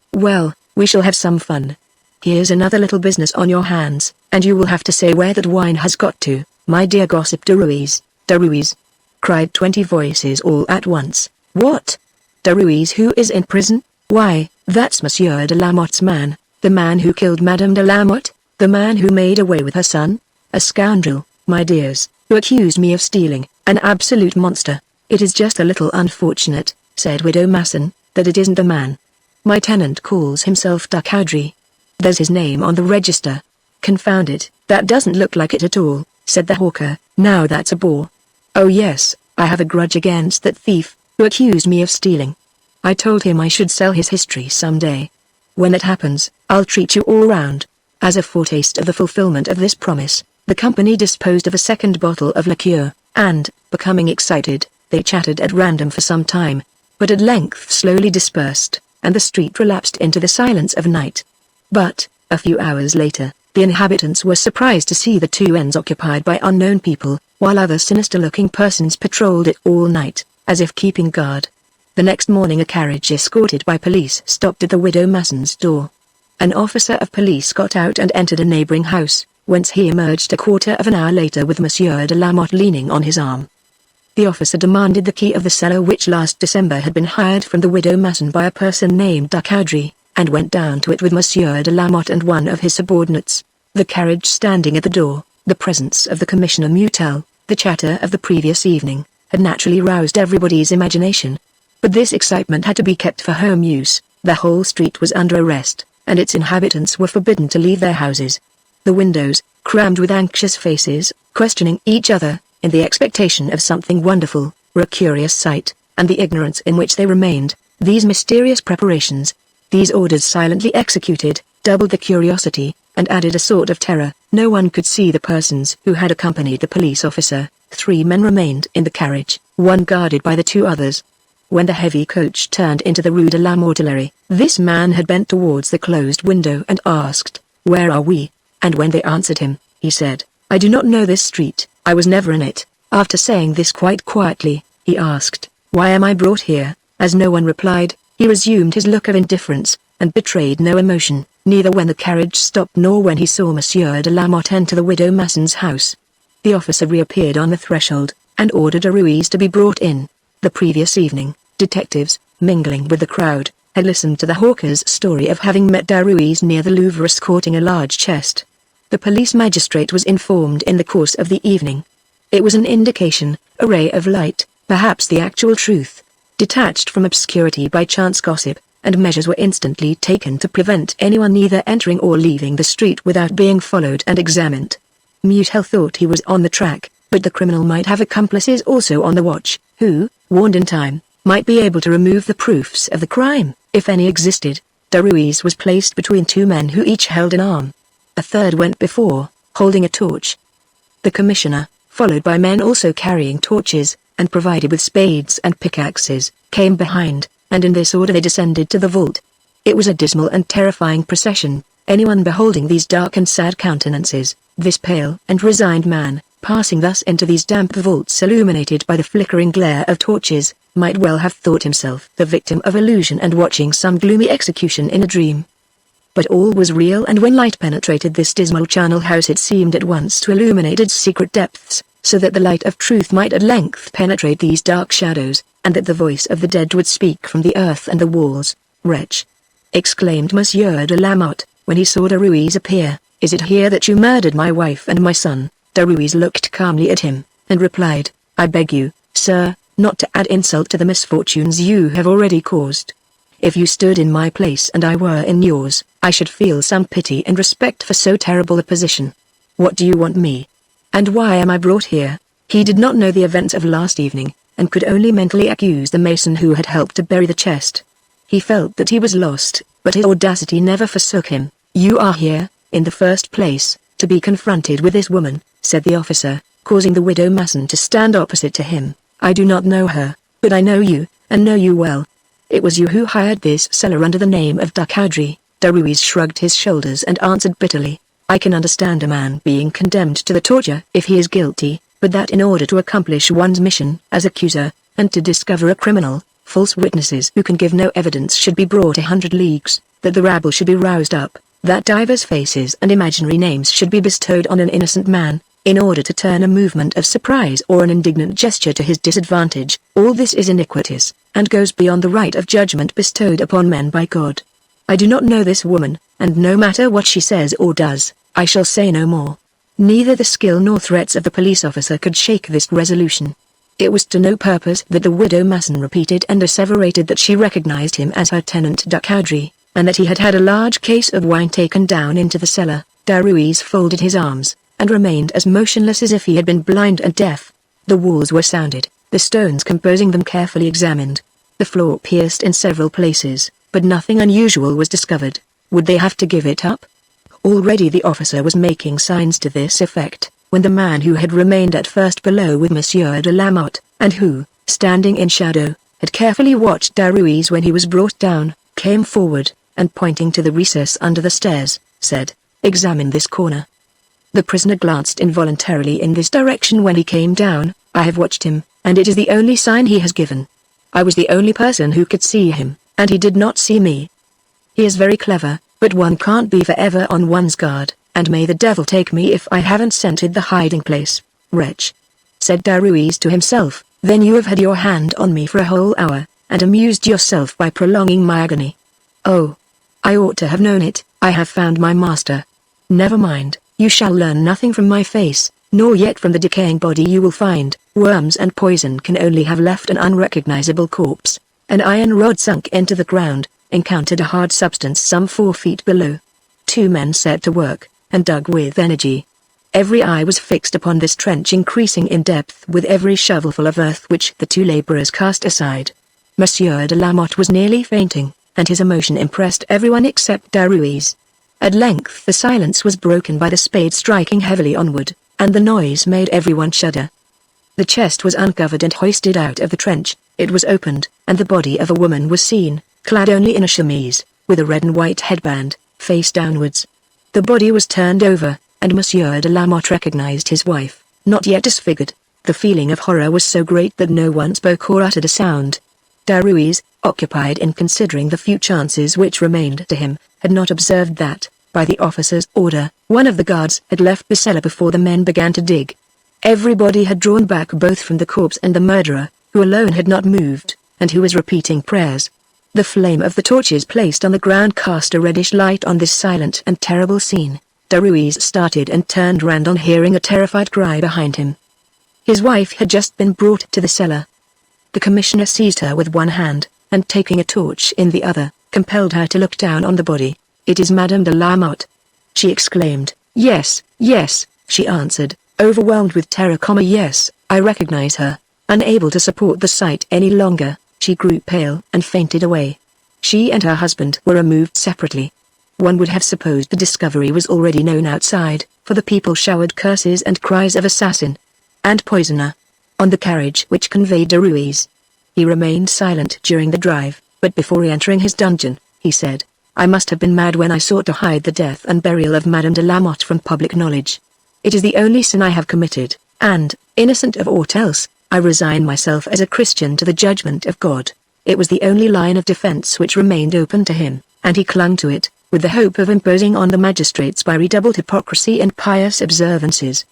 we shall have some fun. Here's another little business on your hands, and you will have to say where that wine has got to, my dear gossip Derues, Derues, cried 20 voices all at once. What? Derues who is in prison? Why, that's Monsieur de Lamotte's man, the man who killed Madame de Lamotte, the man who made away with her son. A scoundrel, my dears, who accused me of stealing, an absolute monster. It is just a little unfortunate, said Widow Masson, that it isn't the man. My tenant calls himself Ducaudry. There's his name on the register. Confound it, that doesn't look like it at all, said the hawker. Now that's a bore. Oh yes, I have a grudge against that thief, who accused me of stealing. I told him I should sell his history someday. When that happens, I'll treat you all round. As a foretaste of the fulfillment of this promise, the company disposed of a second bottle of liqueur, and, becoming excited, they chatted at random for some time, but at length slowly dispersed, and the street relapsed into the silence of night. But, a few hours later, the inhabitants were surprised to see the two ends occupied by unknown people, while other sinister-looking persons patrolled it all night, as if keeping guard. The next morning a carriage escorted by police stopped at the Widow Masson's door. An officer of police got out and entered a neighboring house, whence he emerged a quarter of an hour later with Monsieur de Lamotte leaning on his arm. The officer demanded the key of the cellar which last December had been hired from the Widow Masson by a person named Ducaudry, and went down to it with Monsieur de Lamotte and one of his subordinates. The carriage standing at the door, the presence of the Commissioner Mutel, the chatter of the previous evening, had naturally roused everybody's imagination. But this excitement had to be kept for home use. The whole street was under arrest, and its inhabitants were forbidden to leave their houses. The windows, crammed with anxious faces, questioning each other, in the expectation of something wonderful, were a curious sight, and the ignorance in which they remained, these mysterious preparations, these orders silently executed, doubled the curiosity, and added a sort of terror. No one could see the persons who had accompanied the police officer. 3 men remained in the carriage, one guarded by the 2 others. When the heavy coach turned into the Rue de la Mortellerie, this man had bent towards the closed window and asked, "Where are we?" And when they answered him, he said, "I do not know this street, I was never in it." After saying this quite quietly, he asked, "Why am I brought here?" As no one replied, he resumed his look of indifference, and betrayed no emotion, neither when the carriage stopped nor when he saw Monsieur de Lamotte enter the Widow Masson's house. The officer reappeared on the threshold, and ordered Derues to be brought in. The previous evening, detectives, mingling with the crowd, had listened to the hawker's story of having met Derues near the Louvre escorting a large chest. The police magistrate was informed in the course of the evening. It was an indication, a ray of light, perhaps the actual truth, detached from obscurity by chance gossip, and measures were instantly taken to prevent anyone either entering or leaving the street without being followed and examined. Mutel thought he was on the track, but the criminal might have accomplices also on the watch, who, warned in time, might be able to remove the proofs of the crime, if any existed. Derues was placed between 2 men who each held an arm. A third went before, holding a torch. The commissioner, followed by men also carrying torches, and provided with spades and pickaxes, came behind, and in this order they descended to the vault. It was a dismal and terrifying procession. Anyone beholding these dark and sad countenances, this pale and resigned man, passing thus into these damp vaults illuminated by the flickering glare of torches, might well have thought himself the victim of illusion and watching some gloomy execution in a dream. But all was real, and when light penetrated this dismal charnel house it seemed at once to illuminate its secret depths, so that the light of truth might at length penetrate these dark shadows, and that the voice of the dead would speak from the earth and the walls. "Wretch!" exclaimed Monsieur de Lamotte, when he saw Derues appear, "is it here that you murdered my wife and my son?" Derues looked calmly at him, and replied, "I beg you, sir, not to add insult to the misfortunes you have already caused. If you stood in my place and I were in yours, I should feel some pity and respect for so terrible a position. What do you want me? And why am I brought here?" He did not know the events of last evening, and could only mentally accuse the mason who had helped to bury the chest. He felt that he was lost, but his audacity never forsook him. "You are here, in the first place, to be confronted with this woman," said the officer, causing the widow mason to stand opposite to him. "I do not know her, but I know you, and know you well. It was you who hired this cellar under the name of Ducadry." Derues shrugged his shoulders and answered bitterly, "I can understand a man being condemned to the torture if he is guilty, but that in order to accomplish one's mission as accuser, and to discover a criminal, false witnesses who can give no evidence should be brought 100 leagues, that the rabble should be roused up, that divers faces and imaginary names should be bestowed on an innocent man, in order to turn a movement of surprise or an indignant gesture to his disadvantage. All this is iniquitous, and goes beyond the right of judgment bestowed upon men by God. I do not know this woman, and no matter what she says or does, I shall say no more." Neither the skill nor threats of the police officer could shake this resolution. It was to no purpose that the widow mason repeated and asseverated that she recognized him as her tenant Ducadry, and that he had had a large case of wine taken down into the cellar. Derues folded his arms, and remained as motionless as if he had been blind and deaf. The walls were sounded, the stones composing them carefully examined. The floor pierced in several places, but nothing unusual was discovered. Would they have to give it up? Already the officer was making signs to this effect, when the man who had remained at first below with Monsieur de Lamotte, and who, standing in shadow, had carefully watched Derues when he was brought down, came forward, and pointing to the recess under the stairs, said, "Examine this corner." The prisoner glanced involuntarily in this direction when he came down. "I have watched him, and it is the only sign he has given. I was the only person who could see him, and he did not see me. He is very clever, but one can't be forever on one's guard, and may the devil take me if I haven't scented the hiding place. Wretch," said Derues to himself, "then you have had your hand on me for a whole hour, and amused yourself by prolonging my agony. Oh, I ought to have known it. I have found my master. Never mind, you shall learn nothing from my face, nor yet from the decaying body you will find. Worms and poison can only have left an unrecognizable corpse. An iron rod sunk into the ground, encountered a hard substance some 4 feet below. 2 men set to work, and dug with energy. Every eye was fixed upon this trench, increasing in depth with every shovelful of earth which the 2 laborers cast aside. Monsieur de Lamotte was nearly fainting, and his emotion impressed everyone except Derues. At length the silence was broken by the spade striking heavily on wood, and the noise made everyone shudder. The chest was uncovered and hoisted out of the trench. It was opened, and the body of a woman was seen, clad only in a chemise, with a red and white headband, face downwards. The body was turned over, and Monsieur de Lamotte recognized his wife, not yet disfigured. The feeling of horror was so great that no one spoke or uttered a sound. Derues, occupied in considering the few chances which remained to him, had not observed that, by the officer's order, one of the guards had left the cellar before the men began to dig. Everybody had drawn back both from the corpse and the murderer, who alone had not moved, and who was repeating prayers. The flame of the torches placed on the ground cast a reddish light on this silent and terrible scene. Derues started and turned round on hearing a terrified cry behind him. His wife had just been brought to the cellar. The commissioner seized her with one hand, and taking a torch in the other, compelled her to look down on the body. "It is Madame de Lamotte," she exclaimed. "Yes, yes," she answered, overwhelmed with terror. "Yes, I recognize her." Unable to support the sight any longer, she grew pale and fainted away. She and her husband were removed separately. One would have supposed the discovery was already known outside, for the people showered curses and cries of assassin and poisoner on the carriage which conveyed Derues. He remained silent during the drive, but before re-entering his dungeon, he said, "I must have been mad when I sought to hide the death and burial of Madame de Lamotte from public knowledge. It is the only sin I have committed, and, innocent of aught else, I resign myself as a Christian to the judgment of God." It was the only line of defense which remained open to him, and he clung to it, with the hope of imposing on the magistrates by redoubled hypocrisy and pious observances.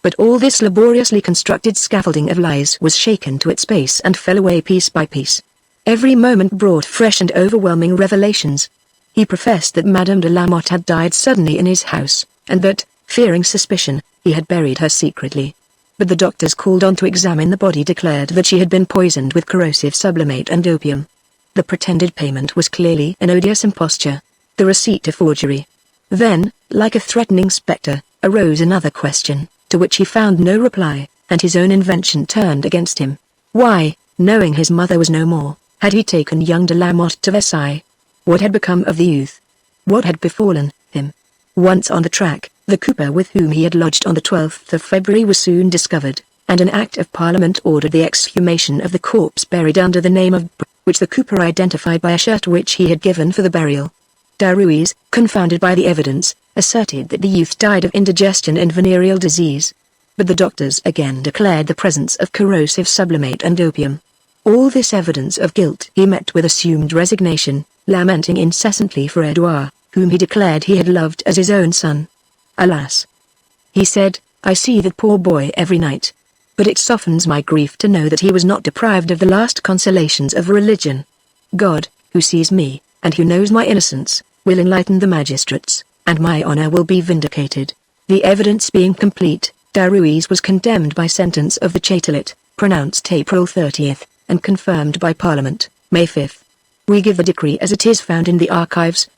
But all this laboriously constructed scaffolding of lies was shaken to its base and fell away piece by piece. Every moment brought fresh and overwhelming revelations. He professed that Madame de Lamotte had died suddenly in his house, and that, fearing suspicion, he had buried her secretly. but the doctors called on to examine the body declared that she had been poisoned with corrosive sublimate and opium. The pretended payment was clearly an odious imposture, the receipt a forgery. Then, like a threatening spectre, arose another question, to which he found no reply, and his own invention turned against him. Why, knowing his mother was no more, had he taken young de la Motte to Versailles? What had become of the youth? What had befallen him? Once on the track, the cooper with whom he had lodged on the 12th of February was soon discovered, and an Act of Parliament ordered the exhumation of the corpse buried under the name of which the cooper identified by a shirt which he had given for the burial. Derues, confounded by the evidence, asserted that the youth died of indigestion and venereal disease. But the doctors again declared the presence of corrosive sublimate and opium. All this evidence of guilt he met with assumed resignation, lamenting incessantly for Edouard, whom he declared he had loved as his own son. Alas! He said, I see that poor boy every night. But it softens my grief to know that he was not deprived of the last consolations of religion. God, who sees me, and who knows my innocence, will enlighten the magistrates, and my honor will be vindicated. The evidence being complete, Derues was condemned by sentence of the Châtelet, pronounced April 30th, and confirmed by Parliament, May 5th. We give the decree as it is found in the archives.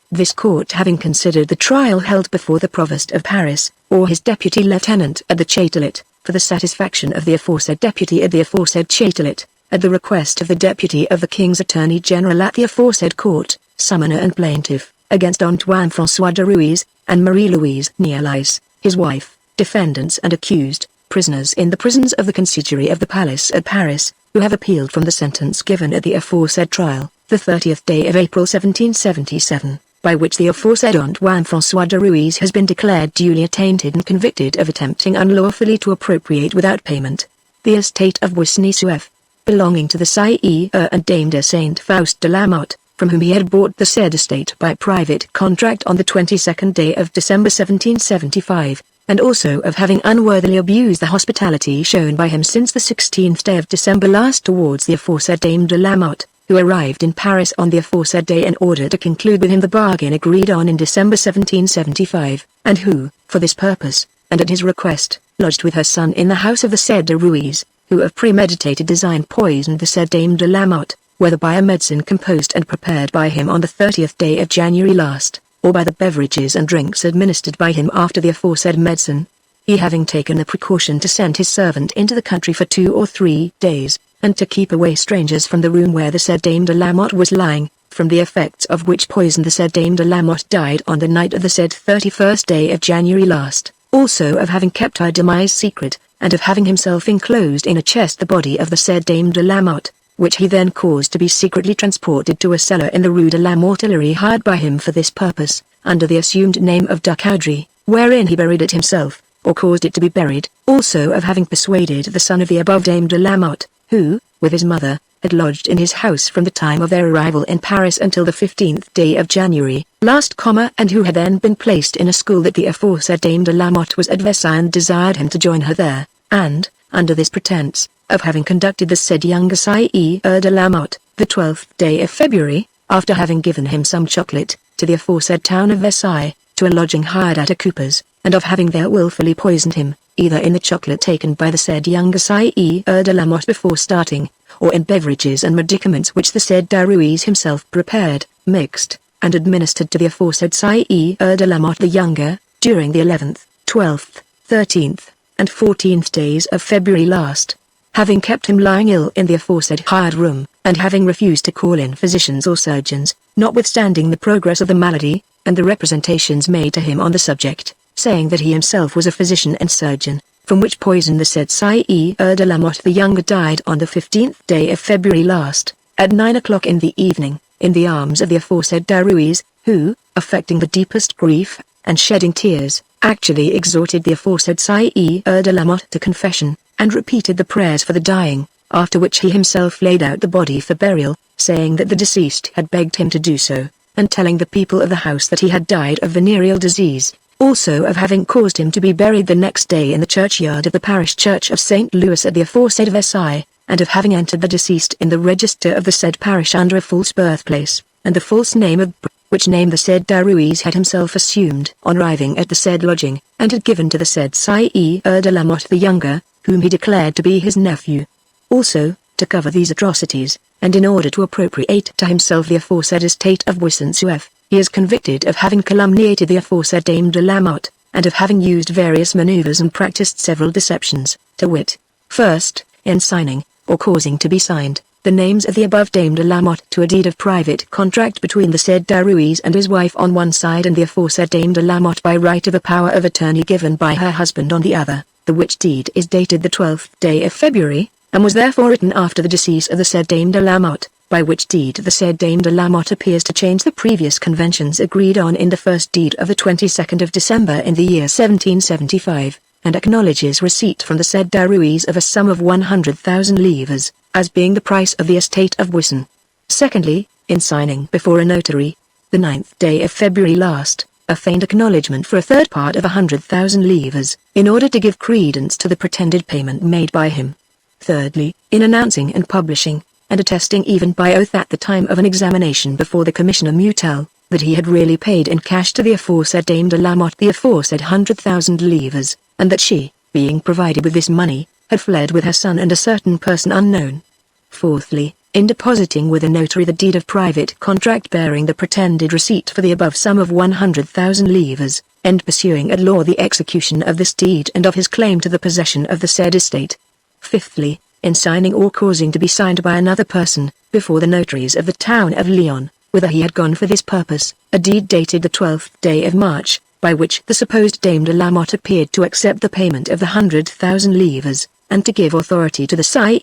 This court having considered the trial held before the Provost of Paris, or his deputy lieutenant at the Châtelet, for the satisfaction of the aforesaid deputy at the aforesaid Châtelet, at the request of the deputy of the King's Attorney General at the aforesaid court, summoner and plaintiff, against Antoine François Derues, and Marie-Louise Nielais, his wife, defendants and accused, prisoners in the prisons of the Conciergerie of the Palace at Paris, who have appealed from the sentence given at the aforesaid trial, the 30th day of April 1777, by which the aforesaid Antoine François Derues has been declared duly attainted and convicted of attempting unlawfully to appropriate without payment the estate of Buissy-Souef, belonging to the Sire and Dame de Saint-Faust de la Motte, from whom he had bought the said estate by private contract on the 22nd day of December 1775, and also of having unworthily abused the hospitality shown by him since the 16th day of December last towards the aforesaid Dame de la Motte, who arrived in Paris on the aforesaid day in order to conclude with him the bargain agreed on in December 1775, and who, for this purpose, and at his request, lodged with her son in the house of the said Derues, who of premeditated design poisoned the said Dame de la Motte, whether by a medicine composed and prepared by him on the 30th day of January last, or by the beverages and drinks administered by him after the aforesaid medicine. He having taken the precaution to send his servant into the country for 2 or 3 days, and to keep away strangers from the room where the said Dame de la Motte was lying, from the effects of which poison the said Dame de la Motte died on the night of the said 31st day of January last, also of having kept her demise secret, and of having himself enclosed in a chest the body of the said Dame de la Motte, which he then caused to be secretly transported to a cellar in the Rue de la Mortellerie hired by him for this purpose, under the assumed name of Ducaudry, wherein he buried it himself, or caused it to be buried, also of having persuaded the son of the above Dame de la Motte, who, with his mother, had lodged in his house from the time of their arrival in Paris until the 15th day of January, last, and who had then been placed in a school that the aforesaid Dame de la Motte was at Versailles and desired him to join her there, and, under this pretence, of having conducted the said younger Sire de la Motte, the 12th day of February, after having given him some chocolate, to the aforesaid town of Versailles, to a lodging hired at a cooper's, and of having there wilfully poisoned him, either in the chocolate taken by the said younger Sire de la Motte before starting, or in beverages and medicaments which the said Derues himself prepared, mixed, and administered to the aforesaid Sire de la Motte the younger, during the 11th, 12th, 13th, and 14th days of February last, having kept him lying ill in the aforesaid hired room, and having refused to call in physicians or surgeons, notwithstanding the progress of the malady, and the representations made to him on the subject, saying that he himself was a physician and surgeon, from which poison the said Sire de la Motte the younger died on the 15th day of February last, at 9 o'clock in the evening, in the arms of the aforesaid Derues, who, affecting the deepest grief, and shedding tears, actually exhorted the aforesaid Sire de la Motte to confession, and repeated the prayers for the dying, after which he himself laid out the body for burial, saying that the deceased had begged him to do so, and telling the people of the house that he had died of venereal disease, also of having caused him to be buried the next day in the churchyard of the parish church of St. Louis at the aforesaid Versailles, and of having entered the deceased in the register of the said parish under a false birthplace, and the false name of which name the said Derues had himself assumed on arriving at the said lodging, and had given to the said Sieur de la Motte the younger, whom he declared to be his nephew. Also, to cover these atrocities, and in order to appropriate to himself the aforesaid estate of Buisson-Souef, he is convicted of having calumniated the aforesaid Dame de la Motte, and of having used various maneuvers and practiced several deceptions, to wit, first, in signing, or causing to be signed, the names of the above Dame de la Motte to a deed of private contract between the said Derues and his wife on one side and the aforesaid Dame de la Motte by right of a power of attorney given by her husband on the other, the which deed is dated the 12th day of February, and was therefore written after the decease of the said Dame de la Motte, by which deed the said Dame de la Motte appears to change the previous conventions agreed on in the first deed of the 22nd of December in the year 1775, and acknowledges receipt from the said Derues of a sum of 100,000 livres, as being the price of the estate of Buisson. Secondly, in signing before a notary, the 9th day of February last, a feigned acknowledgement for a third part of 100,000 livres, in order to give credence to the pretended payment made by him. Thirdly, in announcing and publishing, and attesting even by oath at the time of an examination before the Commissioner Mutel, that he had really paid in cash to the aforesaid Dame de la Motte the aforesaid 100,000 livres, and that she, being provided with this money, had fled with her son and a certain person unknown. Fourthly, in depositing with a notary the deed of private contract bearing the pretended receipt for the above sum of 100,000 livres, and pursuing at law the execution of this deed and of his claim to the possession of the said estate. Fifthly, in signing or causing to be signed by another person, before the notaries of the town of Lyon, whither he had gone for this purpose, a deed dated the 12th day of March, by which the supposed Dame de la Motte appeared to accept the payment of the 100,000 livres, and to give authority to the Sieur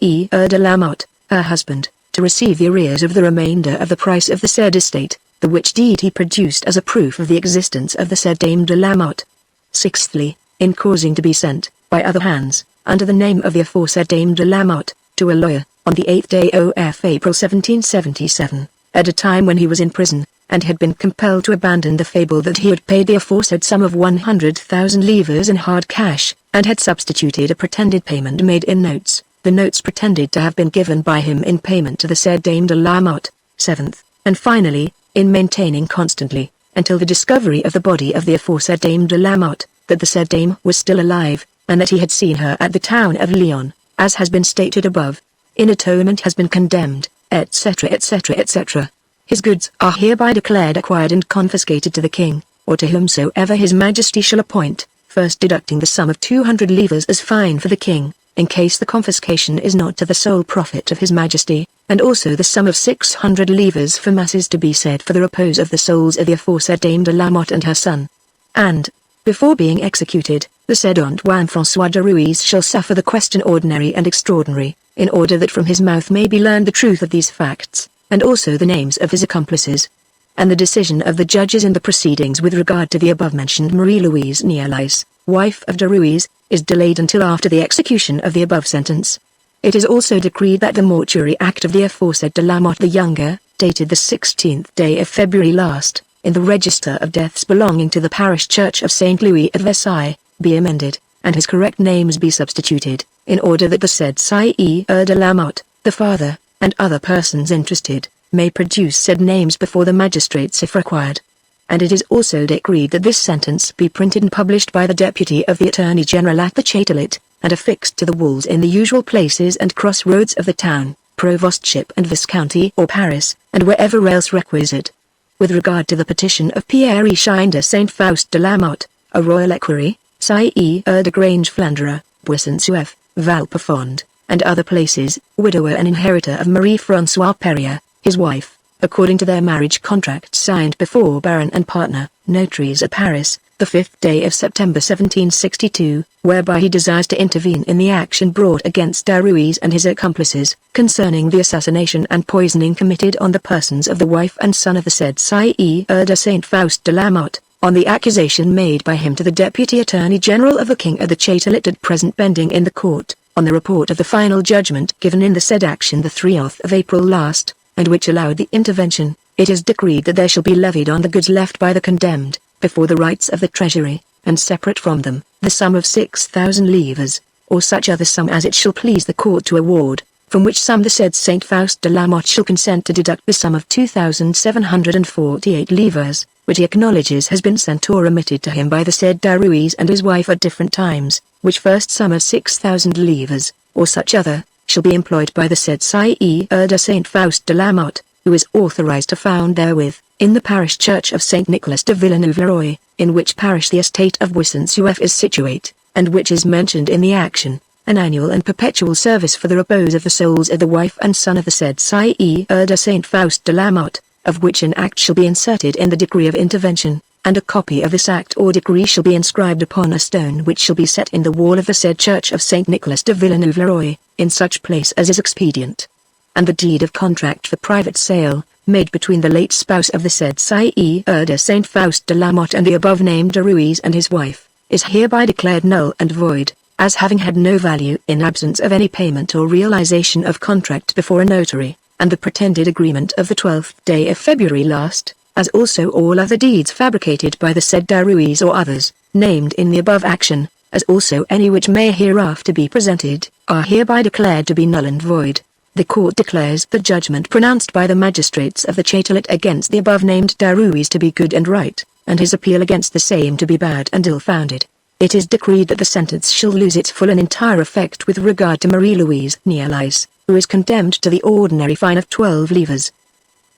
de la Motte, her husband, to receive the arrears of the remainder of the price of the said estate, the which deed he produced as a proof of the existence of the said Dame de la Motte. Sixthly, in causing to be sent, by other hands, under the name of the aforesaid Dame de la Motte, to a lawyer, on the 8th day of April 1777, at a time when he was in prison, and had been compelled to abandon the fable that he had paid the aforesaid sum of 100,000 livres in hard cash, and had substituted a pretended payment made in notes, the notes pretended to have been given by him in payment to the said Dame de la Motte. Seventh, and finally, in maintaining constantly, until the discovery of the body of the aforesaid Dame de la Motte, that the said dame was still alive, and that he had seen her at the town of Lyon, as has been stated above. In atonement has been condemned, etc. etc. etc. His goods are hereby declared acquired and confiscated to the king, or to whomsoever his majesty shall appoint, first deducting the sum of 200 livres as fine for the king, in case the confiscation is not to the sole profit of his majesty, and also the sum of 600 livres for masses to be said for the repose of the souls of the aforesaid Dame de la Motte and her son. And, before being executed, the said Antoine François Derues shall suffer the question ordinary and extraordinary, in order that from his mouth may be learned the truth of these facts, and also the names of his accomplices. And the decision of the judges in the proceedings with regard to the above-mentioned Marie-Louise Nielais, wife of Derues, is delayed until after the execution of the above sentence. It is also decreed that the mortuary act of the aforesaid de la Motte the younger, dated the 16th day of February last, in the register of deaths belonging to the parish church of St. Louis at Versailles, be amended, and his correct names be substituted, in order that the said Sieur de la Motte, the father, and other persons interested, may produce said names before the magistrates if required. And it is also decreed that this sentence be printed and published by the Deputy of the Attorney General at the Châtelet, and affixed to the walls in the usual places and crossroads of the town, provostship and viscounty or Paris, and wherever else requisite. With regard to the petition of Pierre Echine de Saint-Faust de la Motte, a royal equerry, Sieur de Grange Flandre, Buisson-Souef, Valperfond, and other places, widower and inheritor of Marie-François Perrier, his wife, according to their marriage contract signed before Baron and partner, notaries at Paris, the 5th day of September 1762, whereby he desires to intervene in the action brought against Derues and his accomplices, concerning the assassination and poisoning committed on the persons of the wife and son of the said Sieur de Saint-Faust de la Motte, on the accusation made by him to the Deputy Attorney General of the King at the Châtelet at present pending in the court, on the report of the final judgment given in the said action the 3th of April last, and which allowed the intervention. It is decreed that there shall be levied on the goods left by the condemned, before the rights of the Treasury, and separate from them, the sum of 6,000 livres, or such other sum as it shall please the court to award, from which sum the said Saint Faust de la Motte shall consent to deduct the sum of 2,748 livres, which he acknowledges has been sent or remitted to him by the said Derues and his wife at different times, which first sum of 6,000 livres, or such other, shall be employed by the said Sieur de Saint Faust de la Motte, who is authorized to found therewith, in the parish church of Saint Nicholas de Villeneuve-le-Roi, in which parish the estate of Buisson-Suef is situate, and which is mentioned in the action, an annual and perpetual service for the repose of the souls of the wife and son of the said Sieur de Saint Faust de la Motte, of which an act shall be inserted in the decree of intervention, and a copy of this act or decree shall be inscribed upon a stone which shall be set in the wall of the said church of Saint Nicholas de Villeneuve-le-Roi, in such place as is expedient. And the deed of contract for private sale, made between the late spouse of the said Sieur de Saint Faust de la Motte and the above-named Derues and his wife, is hereby declared null and void, as having had no value in absence of any payment or realization of contract before a notary, and the pretended agreement of the 12th day of February last, as also all other deeds fabricated by the said Derues or others, named in the above action, as also any which may hereafter be presented, are hereby declared to be null and void. The court declares the judgment pronounced by the magistrates of the Châtelet against the above-named Derues to be good and right, and his appeal against the same to be bad and ill-founded. It is decreed that the sentence shall lose its full and entire effect with regard to Marie-Louise Nielais, who is condemned to the ordinary fine of 12 livres.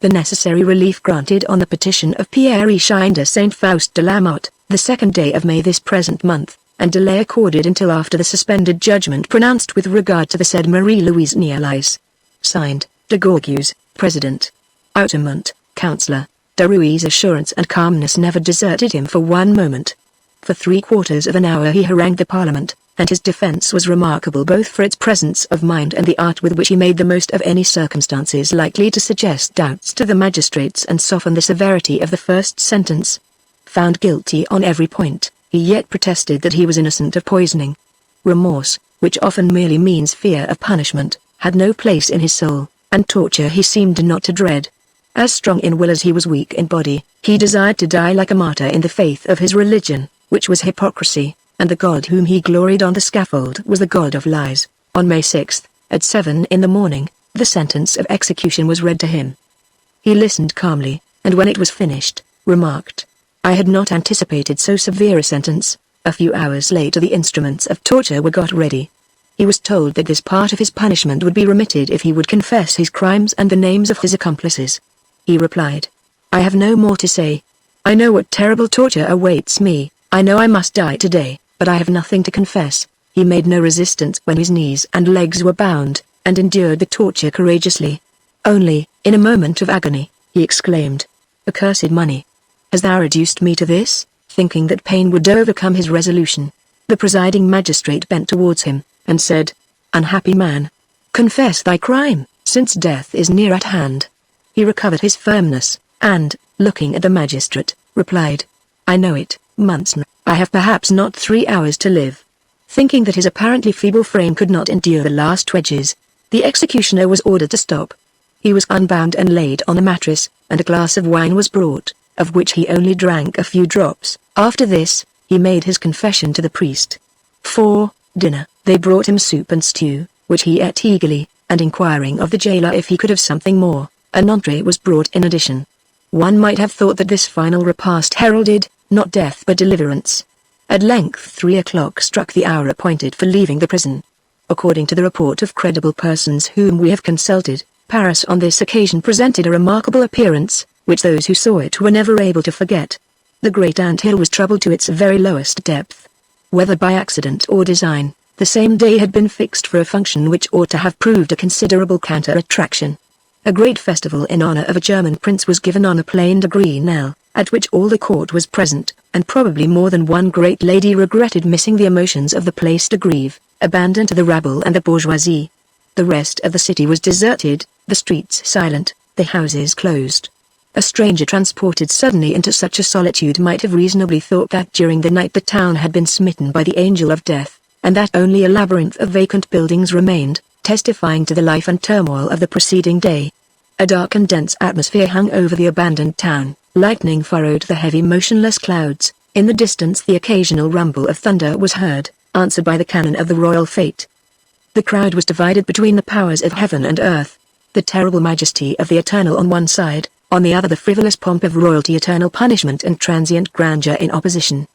The necessary relief granted on the petition of Pierre-Echine de Saint Faust de la Motte, the 2nd day of May this present month, and delay accorded until after the suspended judgment pronounced with regard to the said Marie-Louise Nielais. Signed, de Gourgues, President. Outemont, Councillor. Derues' assurance and calmness never deserted him for one moment. For 3/4 of an hour he harangued the Parliament, and his defence was remarkable both for its presence of mind and the art with which he made the most of any circumstances likely to suggest doubts to the magistrates and soften the severity of the first sentence. Found guilty on every point, he yet protested that he was innocent of poisoning. Remorse, which often merely means fear of punishment, had no place in his soul, and torture he seemed not to dread. As strong in will as he was weak in body, he desired to die like a martyr in the faith of his religion, which was hypocrisy, and the God whom he gloried on the scaffold was the God of lies. On May 6, at 7 in the morning, the sentence of execution was read to him. He listened calmly, and when it was finished, remarked, "I had not anticipated so severe a sentence." A few hours later the instruments of torture were got ready. He was told that this part of his punishment would be remitted if he would confess his crimes and the names of his accomplices. He replied, "I have no more to say. I know what terrible torture awaits me. I know I must die today, but I have nothing to confess." He made no resistance when his knees and legs were bound, and endured the torture courageously. Only, in a moment of agony, he exclaimed, "Accursed money! Hast thou reduced me to this?" Thinking that pain would overcome his resolution, the presiding magistrate bent towards him, and said, "Unhappy man! Confess thy crime, since death is near at hand." He recovered his firmness, and, looking at the magistrate, replied, "I know it, Monseigneur. I have perhaps not 3 hours to live." Thinking that his apparently feeble frame could not endure the last wedges, the executioner was ordered to stop. He was unbound and laid on a mattress, and a glass of wine was brought, of which he only drank a few drops. After this, he made his confession to the priest. For dinner, they brought him soup and stew, which he ate eagerly, and inquiring of the jailer if he could have something more, an entree was brought in addition. One might have thought that this final repast heralded, not death but deliverance. At length 3 o'clock struck, the hour appointed for leaving the prison. According to the report of credible persons whom we have consulted, Paris on this occasion presented a remarkable appearance, which those who saw it were never able to forget. The great ant-hill was troubled to its very lowest depth. Whether by accident or design, the same day had been fixed for a function which ought to have proved a considerable counter-attraction. A great festival in honor of a German prince was given on a plain de Grenelle, at which all the court was present, and probably more than one great lady regretted missing the emotions of the Place de Grève, abandoned to the rabble and the bourgeoisie. The rest of the city was deserted, the streets silent, the houses closed. A stranger transported suddenly into such a solitude might have reasonably thought that during the night the town had been smitten by the angel of death, and that only a labyrinth of vacant buildings remained, testifying to the life and turmoil of the preceding day. A dark and dense atmosphere hung over the abandoned town, lightning furrowed the heavy motionless clouds, in the distance the occasional rumble of thunder was heard, answered by the cannon of the royal fete. The crowd was divided between the powers of heaven and earth. The terrible majesty of the eternal on one side, on the other the frivolous pomp of royalty, eternal punishment and transient grandeur in opposition.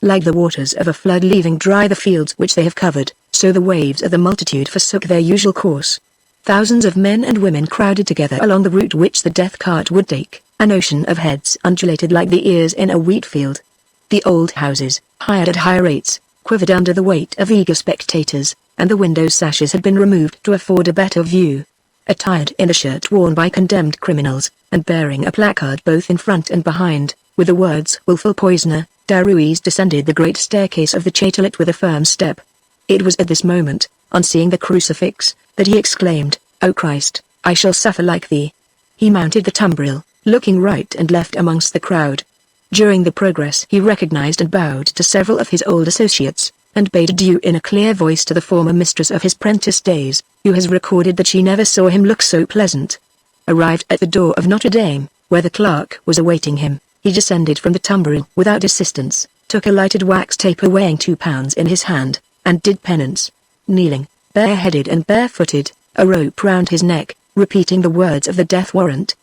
Like the waters of a flood leaving dry the fields which they have covered, so the waves of the multitude forsook their usual course. Thousands of men and women crowded together along the route which the death cart would take. An ocean of heads undulated like the ears in a wheat field. The old houses, hired at high rates, quivered under the weight of eager spectators, and the window sashes had been removed to afford a better view. Attired in the shirt worn by condemned criminals, and bearing a placard both in front and behind, with the words "Wilful Poisoner," Derues descended the great staircase of the chatelet with a firm step. It was at this moment, on seeing the crucifix, that he exclaimed, "O Christ, I shall suffer like thee." He mounted the tumbril, looking right and left amongst the crowd. During the progress he recognized and bowed to several of his old associates, and bade adieu in a clear voice to the former mistress of his prentice days, who has recorded that she never saw him look so pleasant. Arrived at the door of Notre Dame, where the clerk was awaiting him, he descended from the tumbril without assistance, took a lighted wax taper weighing 2 pounds in his hand, and did penance. Kneeling, bareheaded and barefooted, a rope round his neck, repeating the words of the death warrant.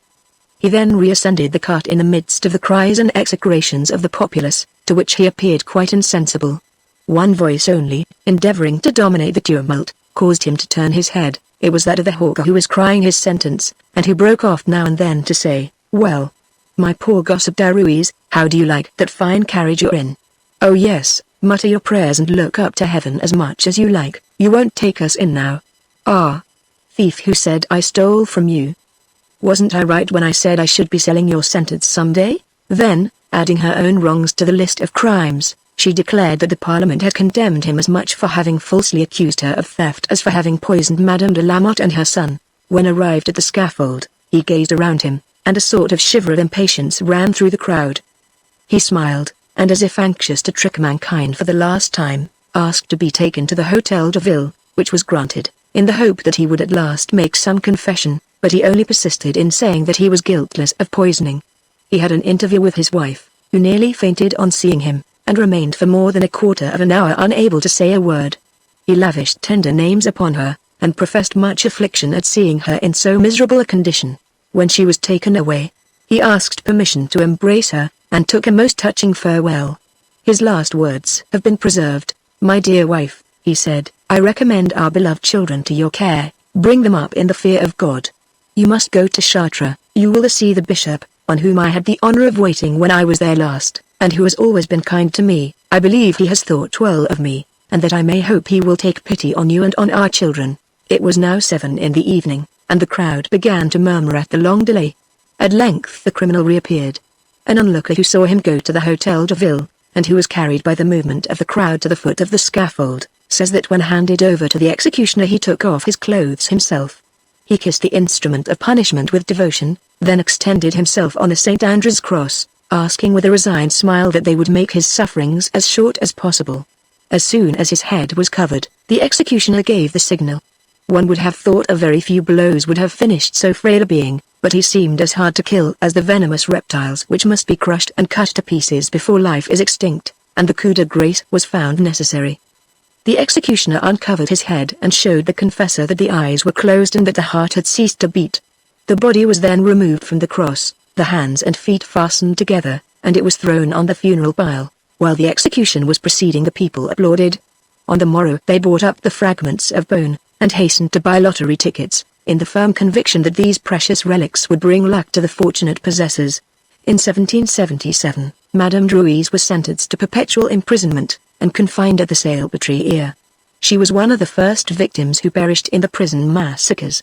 He then reascended the cart in the midst of the cries and execrations of the populace, to which he appeared quite insensible. One voice only, endeavoring to dominate the tumult, caused him to turn his head. It was that of the hawker who was crying his sentence, and who broke off now and then to say, "Well, my poor gossip Derues, how do you like that fine carriage you're in? Oh yes, mutter your prayers and look up to heaven as much as you like, you won't take us in now. Ah, thief, who said I stole from you? Wasn't I right when I said I should be selling your sentence some day?" Then, adding her own wrongs to the list of crimes, she declared that the Parliament had condemned him as much for having falsely accused her of theft as for having poisoned Madame de Lamotte and her son. When arrived at the scaffold, he gazed around him, and a sort of shiver of impatience ran through the crowd. He smiled, and as if anxious to trick mankind for the last time, asked to be taken to the Hôtel de Ville, which was granted, in the hope that he would at last make some confession, but he only persisted in saying that he was guiltless of poisoning. He had an interview with his wife, who nearly fainted on seeing him, and remained for more than a quarter of an hour unable to say a word. He lavished tender names upon her, and professed much affliction at seeing her in so miserable a condition. When she was taken away, he asked permission to embrace her, and took a most touching farewell. His last words have been preserved. "My dear wife," he said, "I recommend our beloved children to your care. Bring them up in the fear of God. You must go to Chartres. You will see the bishop, on whom I had the honor of waiting when I was there last, and who has always been kind to me. I believe he has thought well of me, and that I may hope he will take pity on you and on our children." It was now 7 in the evening, and the crowd began to murmur at the long delay. At length the criminal reappeared. An onlooker who saw him go to the Hôtel de Ville, and who was carried by the movement of the crowd to the foot of the scaffold, says that when handed over to the executioner he took off his clothes himself. He kissed the instrument of punishment with devotion, then extended himself on the St. Andrew's cross, asking with a resigned smile that they would make his sufferings as short as possible. As soon as his head was covered, the executioner gave the signal. One would have thought a very few blows would have finished so frail a being, but he seemed as hard to kill as the venomous reptiles which must be crushed and cut to pieces before life is extinct, and the coup de grace was found necessary. The executioner uncovered his head and showed the confessor that the eyes were closed and that the heart had ceased to beat. The body was then removed from the cross, the hands and feet fastened together, and it was thrown on the funeral pile. While the execution was proceeding, the people applauded. On the morrow they brought up the fragments of bone, and hastened to buy lottery tickets, in the firm conviction that these precious relics would bring luck to the fortunate possessors. In 1777, Madame Derues was sentenced to perpetual imprisonment, and confined at the Salpêtrière. She was one of the first victims who perished in the prison massacres.